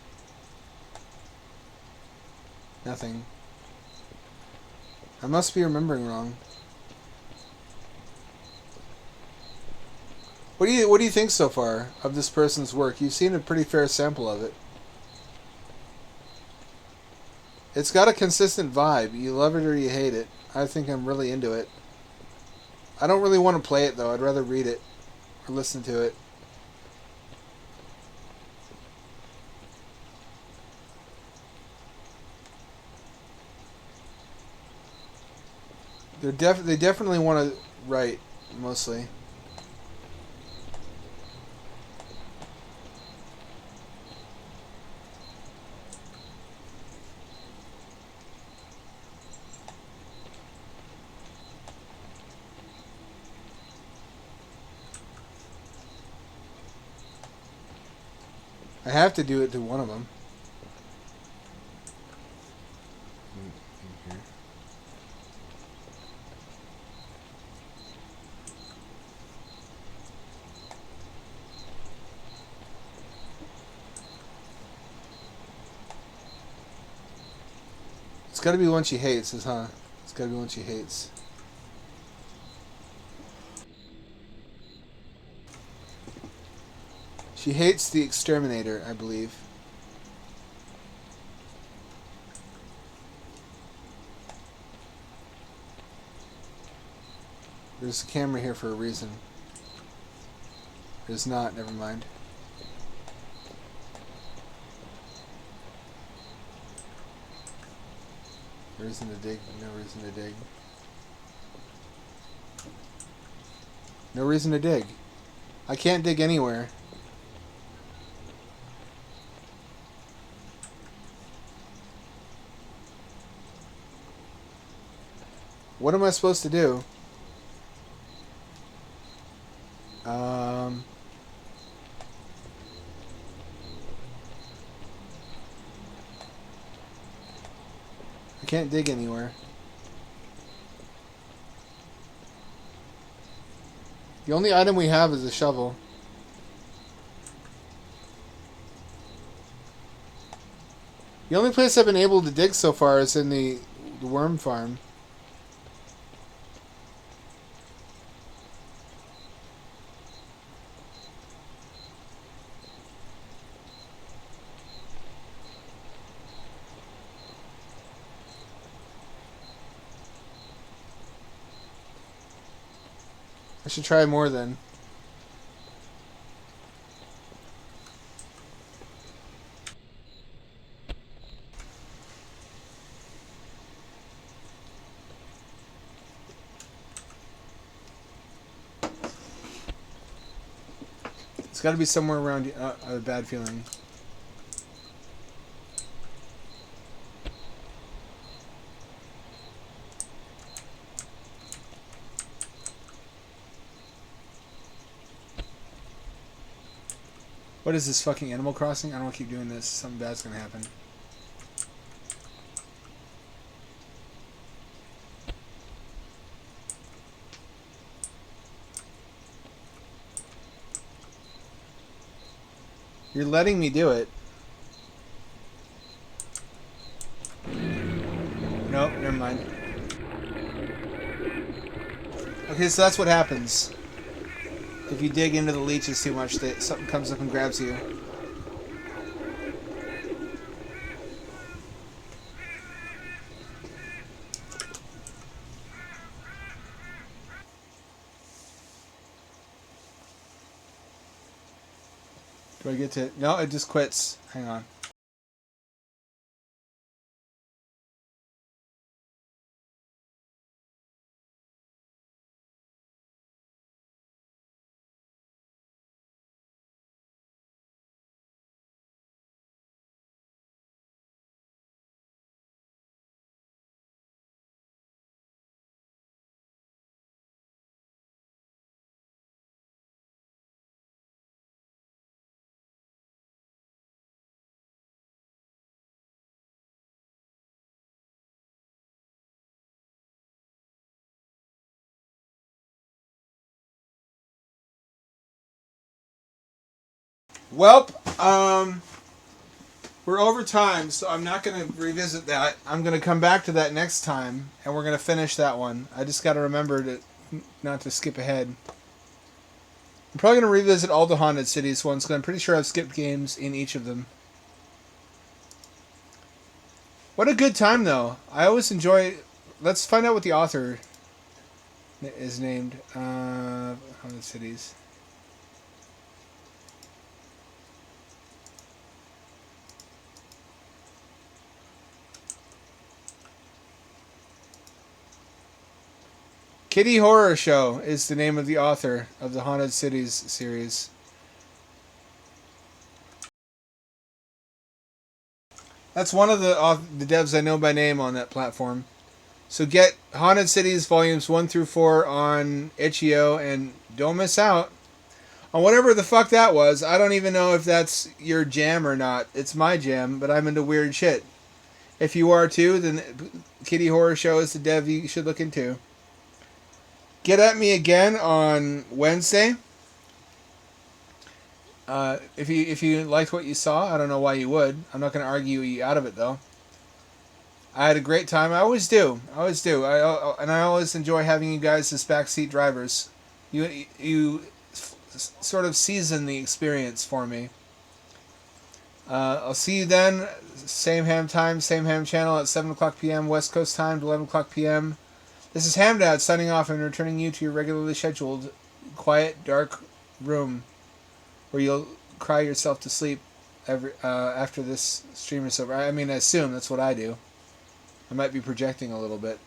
Nothing. I must be remembering wrong. What do you think so far of this person's work? You've seen a pretty fair sample of it. It's got a consistent vibe. You love it or you hate it. I think I'm really into it. I don't really want to play it though. I'd rather read it or listen to it. They definitely want to write mostly. I have to do it to one of them. It's got to be one she hates, huh? It's got to be one she hates. She hates the exterminator, I believe. There's a camera here for a reason. There's not, never mind. No reason to dig, no reason to dig. No reason to dig. I can't dig anywhere. What am I supposed to do? I can't dig anywhere. The only item we have is a shovel. The only place I've been able to dig so far is in the worm farm. I should try more then. It's got to be somewhere around you. I have a bad feeling. What is this, fucking Animal Crossing? I don't want to keep doing this. Something bad's gonna happen. You're letting me do it. Nope, never mind. Okay, so that's what happens. If you dig into the leeches too much, something comes up and grabs you. Do I get to... No, it just quits. Hang on. Welp, we're over time, so I'm not going to revisit that. I'm going to come back to that next time, and we're going to finish that one. I just got to remember to not to skip ahead. I'm probably going to revisit all the Haunted Cities ones, because I'm pretty sure I've skipped games in each of them. What a good time, though. I always enjoy... Let's find out what the author is named. Haunted Cities. Kitty Horror Show is the name of the author of the Haunted Cities series. That's one of the devs I know by name on that platform. So get Haunted Cities Volumes 1 through 4 on itch.io and don't miss out on whatever the fuck that was. I don't even know if that's your jam or not. It's my jam, but I'm into weird shit. If you are too, then Kitty Horror Show is the dev you should look into. Get at me again on Wednesday. If you liked what you saw, I don't know why you would. I'm not going to argue you out of it though. I had a great time. I always do. And I always enjoy having you guys as backseat drivers. You sort of season the experience for me. I'll see you then. Same ham time, same ham channel at 7 o'clock p.m. West Coast time to 11 o'clock p.m. This is Hamdad signing off and returning you to your regularly scheduled, quiet, dark room where you'll cry yourself to sleep after this stream is over. I mean, I assume that's what I do. I might be projecting a little bit.